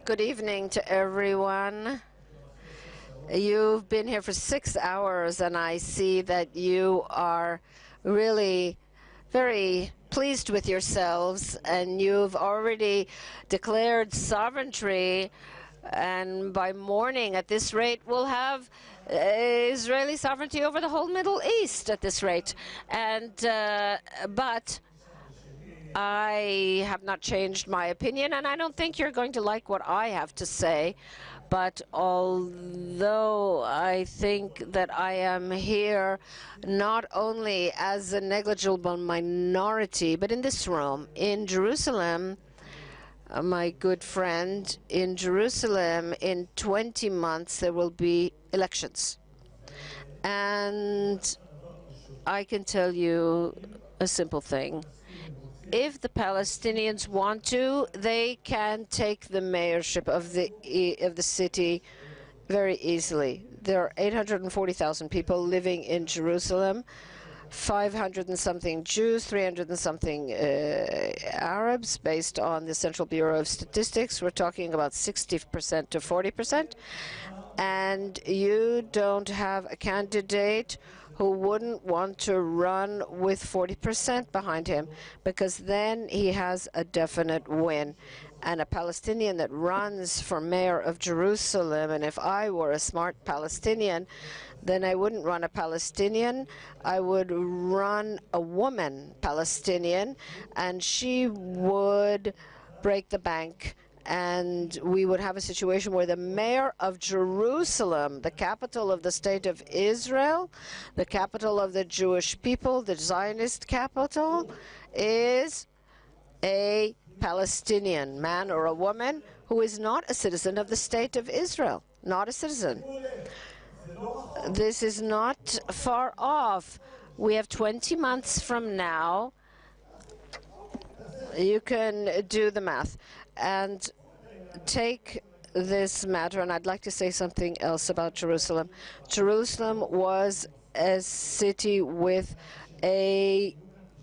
Good evening to everyone. You've been here for 6 hours, and I see that you are really very pleased with yourselves, and you've already declared sovereignty, and by morning, at this rate, we'll have Israeli sovereignty over the whole Middle East at this rate. And but I have not changed my opinion, and I don't think you're going to like what I have to say. But although I think that I am here not only as a negligible minority, but in this room, in Jerusalem, my good friend, in Jerusalem, in 20 months there will be elections. And I can tell you a simple thing. If the Palestinians want to, they can take the mayorship of the city very easily. There are 840,000 people living in Jerusalem, 500 and something Jews, 300 and something Arabs, based on the Central Bureau of Statistics. We're talking about 60% to 40%. And you don't have a candidate who wouldn't want to run with 40% behind him, because then he has a definite win. And a Palestinian that runs for mayor of Jerusalem, and if I were a smart Palestinian, then I wouldn't run a Palestinian, I would run a woman Palestinian, and she would break the bank. And we would have a situation where the mayor of Jerusalem, the capital of the state of Israel, the capital of the Jewish people, the Zionist capital, is a Palestinian man or a woman who is not a citizen of the state of Israel, not a citizen. This is not far off. We have 20 months from now. You can do the math. And take this matter, and I'd like to say something else about Jerusalem. Jerusalem was a city with an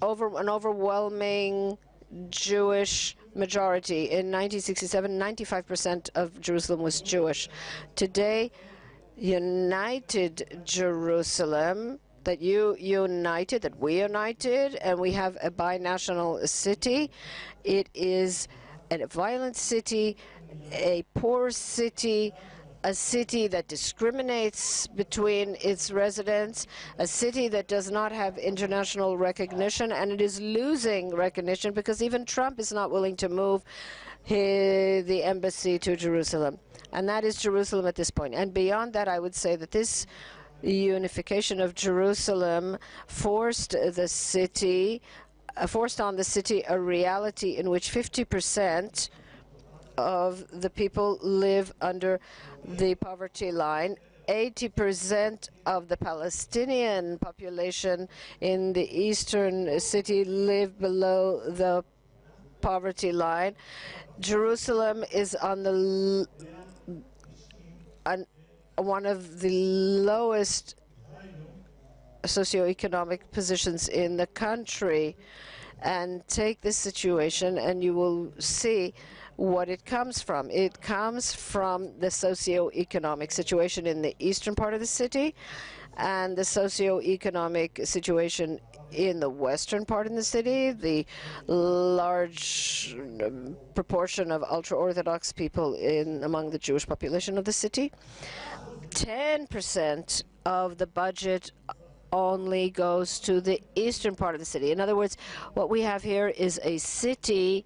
overwhelming Jewish majority. In 1967, 95% of Jerusalem was Jewish. Today, united Jerusalem, that you united, that we united, and we have a binational city. It is a violent city, a poor city, a city that discriminates between its residents, a city that does not have international recognition, and it is losing recognition because even Trump is not willing to move the embassy to Jerusalem. And that is Jerusalem at this point. And beyond that, I would say that this unification of Jerusalem forced on the city a reality in which 50% of the people live under the poverty line. 80% of the Palestinian population in the eastern city live below the poverty line. Jerusalem is on the one of the lowest socioeconomic positions in the country, and take this situation and you will see what it comes from. It comes from the socio-economic situation in the eastern part of the city and the socio-economic situation in the western part of the city, the large proportion of ultra-Orthodox people among the Jewish population of the city. 10% of the budget only goes to the eastern part of the city. In other words, what we have here is a city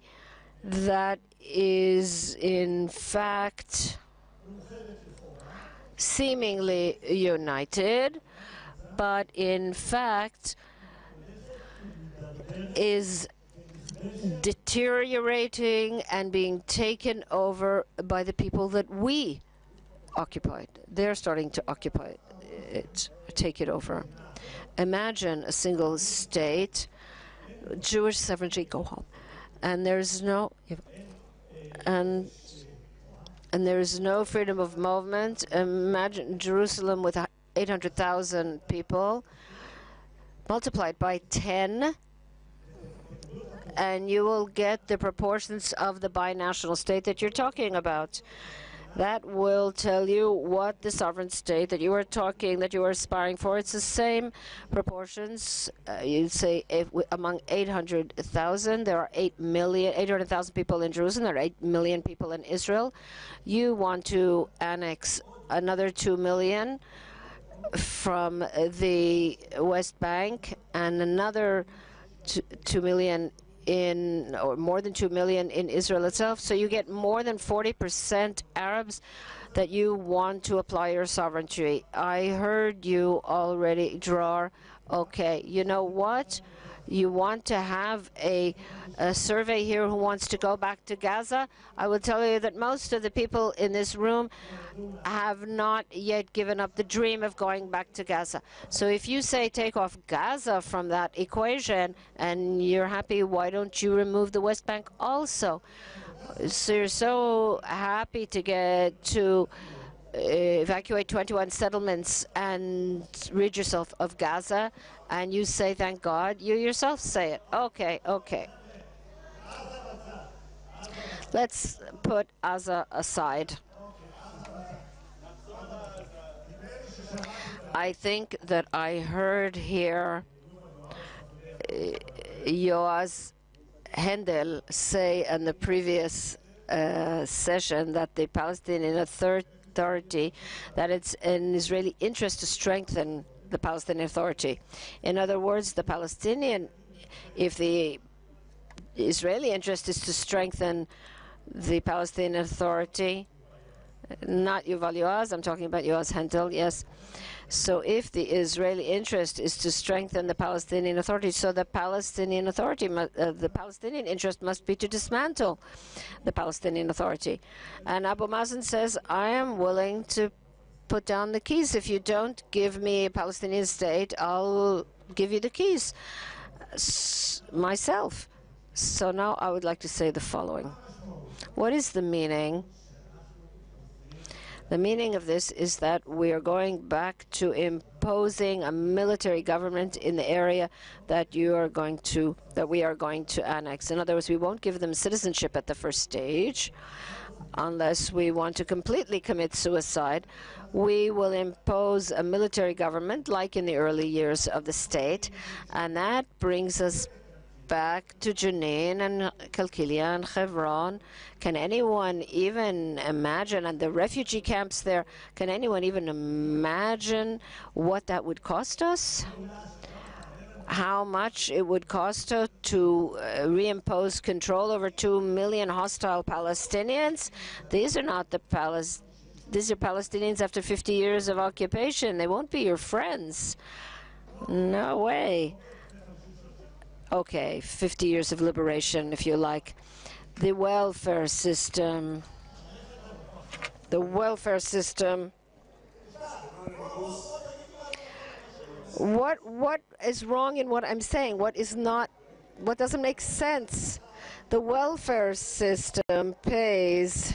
that is in fact seemingly united, but in fact is deteriorating and being taken over by the people that we occupied. They're starting to occupy it, take it over. Imagine a single state, Jewish sovereignty, go home, and there's no and there's no freedom of movement. Imagine Jerusalem with 800,000 people multiplied by 10, and you will get the proportions of the binational state that you're talking about. That will tell you what the sovereign state that you are talking, that you are aspiring for. It's the same proportions. You'd say among 800,000, there are 800,000 people in Jerusalem, there are 8 million people in Israel. You want to annex another 2 million from the West Bank and another 2 million or more than 2 million in Israel itself. So you get more than 40% Arabs that you want to apply your sovereignty. I heard you already, Dror. Okay, you know what? You want to have a survey here who wants to go back to Gaza? I will tell you that most of the people in this room have not yet given up the dream of going back to Gaza. So if you say take off Gaza from that equation and you're happy, why don't you remove the West Bank also? So you're so happy to get to evacuate 21 settlements and rid yourself of Gaza, and you say thank God. You yourself say it. Okay, okay. Let's put Gaza aside. I think that I heard here Yoaz Hendel say in the previous session that the Palestinian Authority, that it's an Israeli interest to strengthen the Palestinian Authority. In other words, the Palestinian, if the Israeli interest is to strengthen the Palestinian Authority, not Yuval Yoaz, I'm talking about Yoaz Hendel, yes. So if the Israeli interest is to strengthen the Palestinian Authority, so the Palestinian Authority, the Palestinian interest must be to dismantle the Palestinian Authority. And Abu Mazen says, I am willing to put down the keys. If you don't give me a Palestinian state, I'll give you the keys myself. So now I would like to say the following. What is the meaning? The meaning of this is that we are going back to imposing a military government in the area that we are going to annex. In other words, we won't give them citizenship at the first stage unless we want to completely commit suicide. We will impose a military government like in the early years of the state, and that brings us back to Jenin and Kalkilia and Hebron. Can anyone even imagine, and the refugee camps there, can anyone even imagine what that would cost us? How much it would cost us to reimpose control over 2 million hostile Palestinians? These are not the these are Palestinians after 50 years of occupation. They won't be your friends. No way. Okay, 50 years of liberation, if you like. The welfare system. The welfare system. What is wrong in what I'm saying? What doesn't make sense? The welfare system pays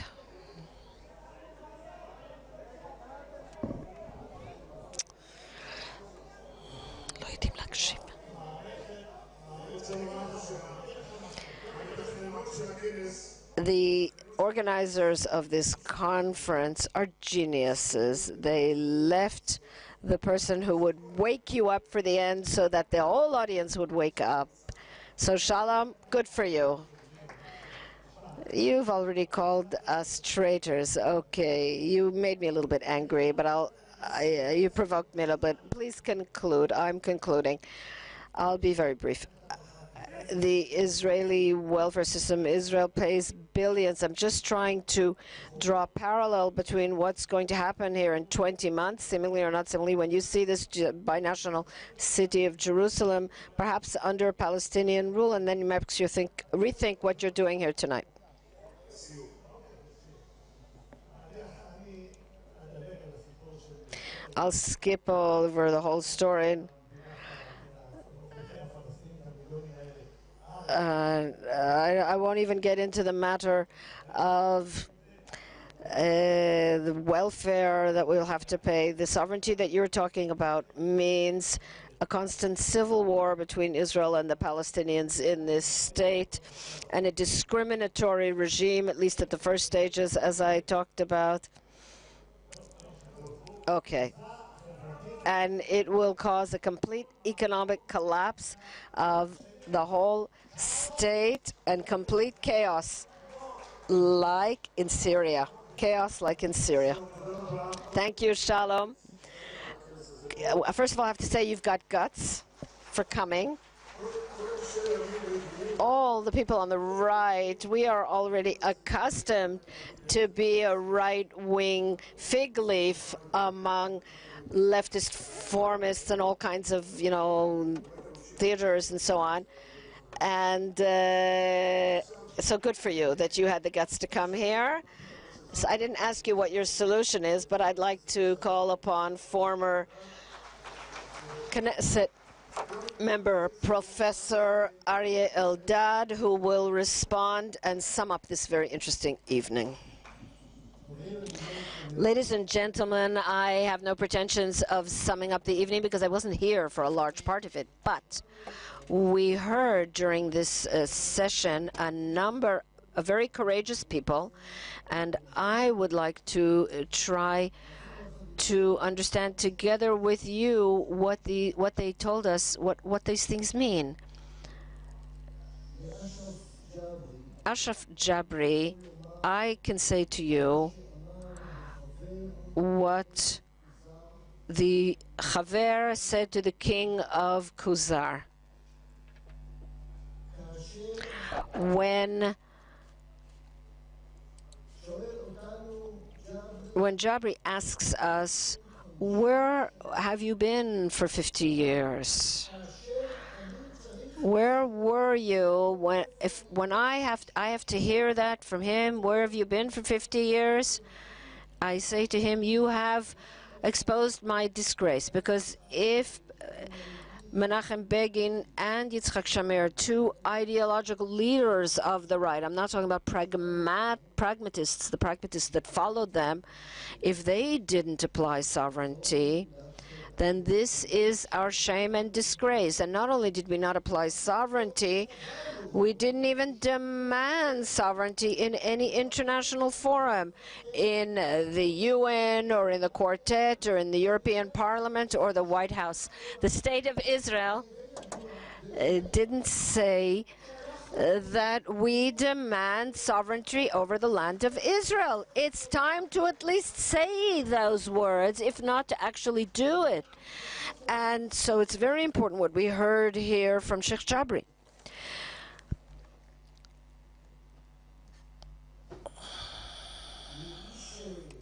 The organizers of this conference are geniuses. They left the person who would wake you up for the end so that the whole audience would wake up. So Shalom, good for you. You've already called us traitors. Okay, you made me a little bit angry, but you provoked me a little bit. Please conclude. I'm concluding. I'll be very brief. The Israeli welfare system, Israel pays billions. I'm just trying to draw a parallel between what's going to happen here in 20 months, seemingly or not seemingly, when you see this binational city of Jerusalem, perhaps under Palestinian rule, and then it makes you rethink what you're doing here tonight. I'll skip over the whole story. I won't even get into the matter of the welfare that we'll have to pay. The sovereignty that you're talking about means a constant civil war between Israel and the Palestinians in this state, and a discriminatory regime, at least at the first stages, as I talked about. Okay. And it will cause a complete economic collapse of the whole state and complete chaos like in Syria. Chaos like in Syria. Thank you, Shalom. First of all, I have to say you've got guts for coming. All the people on the right, we are already accustomed to be a right-wing fig leaf among leftist formists and all kinds of, theaters and so on. And so good for you that you had the guts to come here. So I didn't ask you what your solution is, but I'd like to call upon former Knesset member Professor Aryeh Eldad, who will respond and sum up this very interesting evening. Ladies and gentlemen, I have no pretensions of summing up the evening because I wasn't here for a large part of it, but we heard during this session a number of very courageous people, and I would like to try to understand together with you what they told us, what these things mean. Ashraf Jabri, I can say to you what the Chaver said to the king of Kuzar. When Jabri asks us, where have you been for 50 years? Where were you when I have to hear that from him? Where have you been for 50 years? I say to him, you have exposed my disgrace, because if Menachem Begin and Yitzchak Shamir, two ideological leaders of the right, I'm not talking about pragmatists, the pragmatists that followed them, if they didn't apply sovereignty, then this is our shame and disgrace. And not only did we not apply sovereignty, we didn't even demand sovereignty in any international forum, in the UN or in the Quartet or in the European Parliament or the White House. The State of Israel didn't say that we demand sovereignty over the land of Israel. It's time to at least say those words, if not to actually do it. And so it's very important what we heard here from Sheikh Jabri.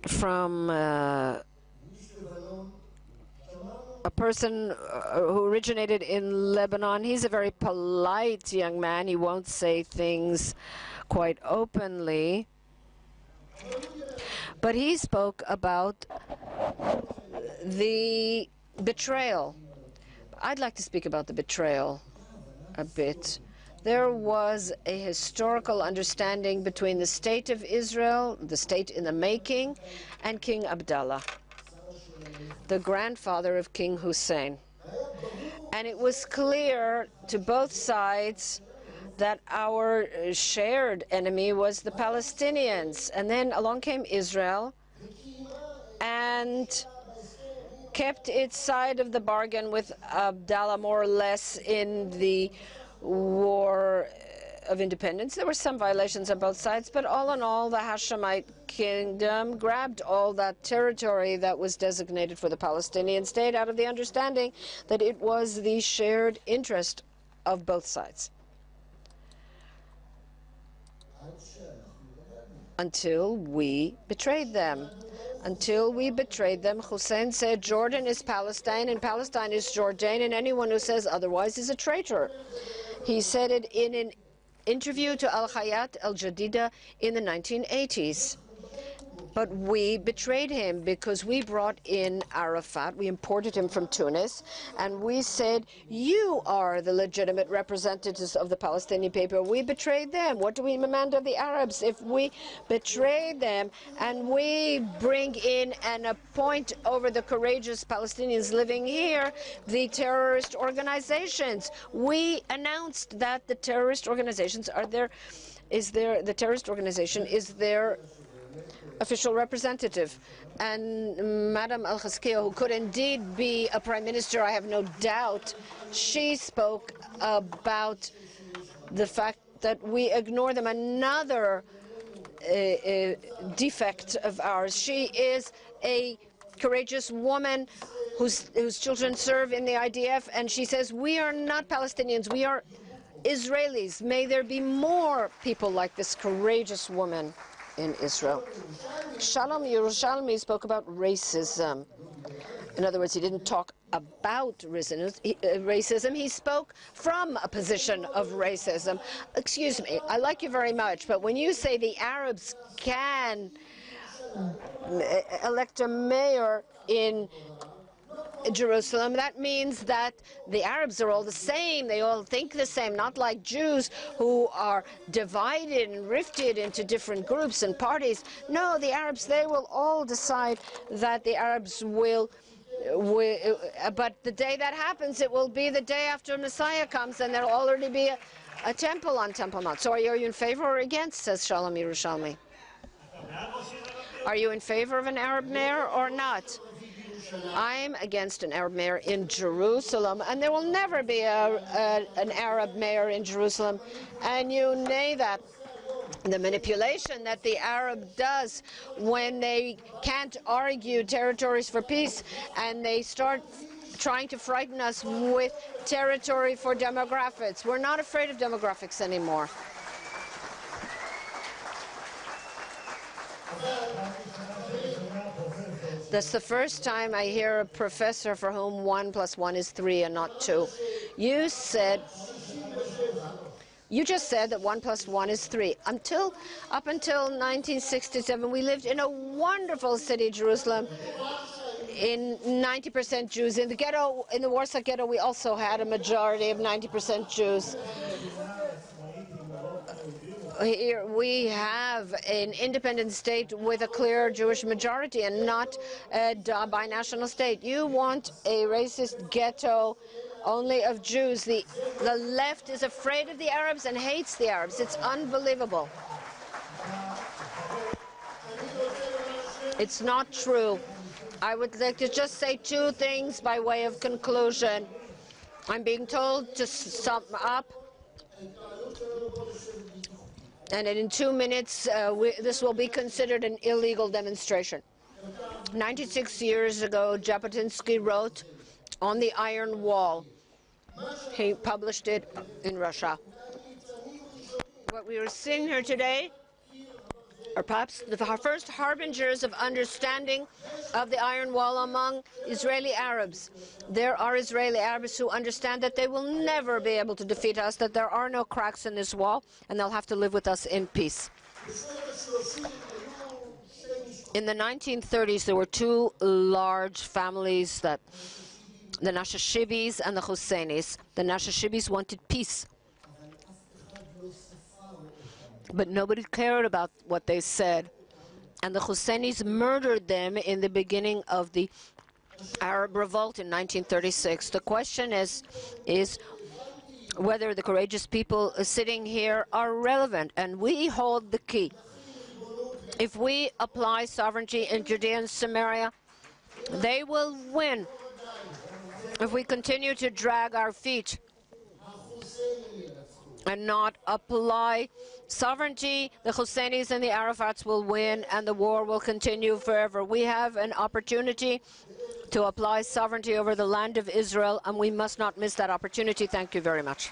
From a person who originated in Lebanon. He's a very polite young man. He won't say things quite openly. But he spoke about the betrayal. I'd like to speak about the betrayal a bit. There was a historical understanding between the state of Israel, the state in the making, and King Abdullah, the grandfather of King Hussein. And it was clear to both sides that our shared enemy was the Palestinians. And then along came Israel and kept its side of the bargain with Abdallah more or less in the war of independence. There were some violations on both sides, but all in all, the Hashemite kingdom grabbed all that territory that was designated for the Palestinian state out of the understanding that it was the shared interest of both sides. Until we betrayed them. Until we betrayed them, Hussein said Jordan is Palestine and Palestine is Jordan, and anyone who says otherwise is a traitor. He said it in an interview to Al Hayat Al Jadida in the 1980s. But we betrayed him because we brought in Arafat. We imported him from Tunis, and we said, you are the legitimate representatives of the Palestinian people. We betrayed them. What do we demand of the Arabs? If we betray them and we bring in and appoint over the courageous Palestinians living here the terrorist organizations, we announced that the terrorist organizations are the terrorist organization is their official representative. And Madam Al-Khazkiya, who could indeed be a prime minister, I have no doubt, she spoke about the fact that we ignore them. Another defect of ours. She is a courageous woman whose children serve in the IDF, and she says, we are not Palestinians, we are Israelis. May there be more people like this courageous woman in Israel. Shalom Yerushalmi spoke about racism. In other words, he didn't talk about racism. He spoke from a position of racism. Excuse me, I like you very much, but when you say the Arabs can elect a mayor in Jerusalem, that means that the Arabs are all the same. They all think the same, not like Jews who are divided and rifted into different groups and parties. No, the Arabs, they will all decide that the Arabs will but the day that happens, it will be the day after Messiah comes, and there will already be a temple on Temple Mount. So are you in favor or against, says Shalom Yerushalmi? Are you in favor of an Arab mayor or not? I'm against an Arab mayor in Jerusalem, and there will never be an Arab mayor in Jerusalem. And you know that the manipulation that the Arab does when they can't argue territories for peace, and they start trying to frighten us with territory for demographics. We're not afraid of demographics anymore. That's the first time I hear a professor for whom 1 + 1 is 3 and not 2. You just said that 1 + 1 is 3. Up until 1967, we lived in a wonderful city, Jerusalem, in 90% Jews. In the ghetto, in the Warsaw Ghetto, we also had a majority of 90% Jews. Here we have an independent state with a clear Jewish majority and not a binational state. You want a racist ghetto only of Jews. The left is afraid of the Arabs and hates the Arabs. It's unbelievable. It's not true. I would like to just say 2 things by way of conclusion. I'm being told to sum up, and in 2 minutes this will be considered an illegal demonstration. 96 years ago, Jabotinsky wrote on the Iron Wall. He published it in Russia. What we are seeing here today are perhaps the first harbingers of understanding of the Iron Wall among Israeli Arabs. There are Israeli Arabs who understand that they will never be able to defeat us, that there are no cracks in this wall, and they'll have to live with us in peace. In the 1930s, there were 2 large families, the Nashashibis and the Husseinis. The Nashashibis wanted peace, but nobody cared about what they said. And the Husseinis murdered them in the beginning of the Arab revolt in 1936. The question is whether the courageous people sitting here are relevant, and we hold the key. If we apply sovereignty in Judea and Samaria, they will win. If we continue to drag our feet and not apply sovereignty, the Husseinis and the Arafats will win, and the war will continue forever. We have an opportunity to apply sovereignty over the land of Israel, and we must not miss that opportunity. Thank you very much.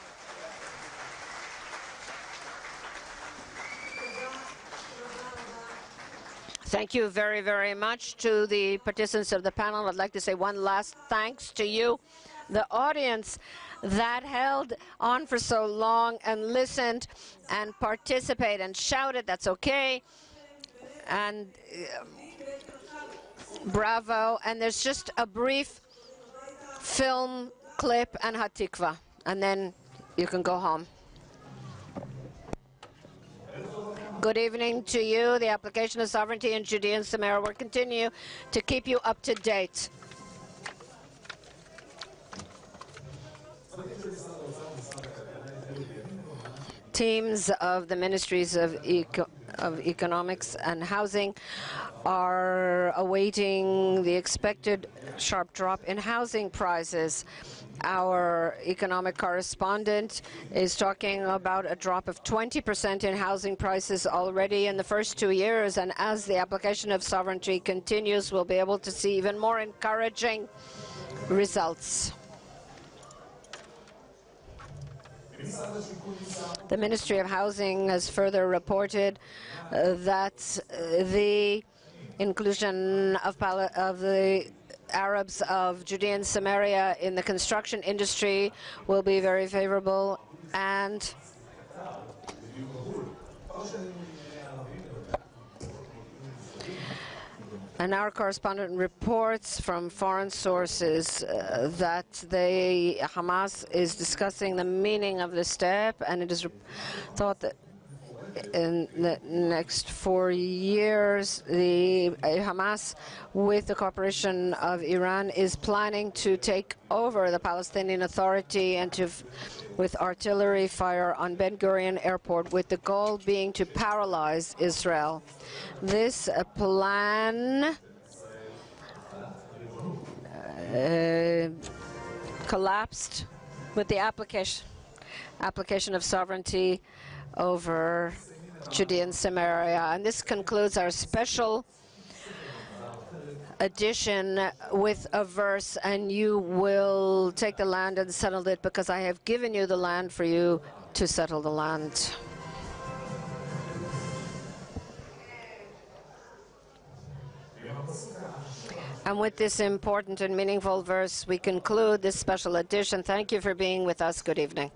Thank you very, very much to the participants of the panel. I'd like to say one last thanks to you, the audience that held on for so long and listened and participated and shouted. That's okay. And bravo. And there's just a brief film clip and Hatikva, and then you can go home. Good evening to you. The application of sovereignty in Judea and Samaria will continue to keep you up to date. Teams of the Ministries of Economics and Housing are awaiting the expected sharp drop in housing prices. Our economic correspondent is talking about a drop of 20% in housing prices already in the first 2 years, and as the application of sovereignty continues, we'll be able to see even more encouraging results. The Ministry of Housing has further reported that the inclusion of the Arabs of Judea and Samaria in the construction industry will be very favorable, and our correspondent reports from foreign sources that Hamas is discussing the meaning of the step, and it is thought that in the next 4 years, the Hamas, with the cooperation of Iran, is planning to take over the Palestinian Authority and with artillery fire on Ben Gurion Airport, with the goal being to paralyze Israel. This plan collapsed with the application of sovereignty over Judea and Samaria. And this concludes our special edition with a verse, and you will take the land and settle it, because I have given you the land for you to settle the land. And with this important and meaningful verse, we conclude this special edition. Thank you for being with us. Good evening.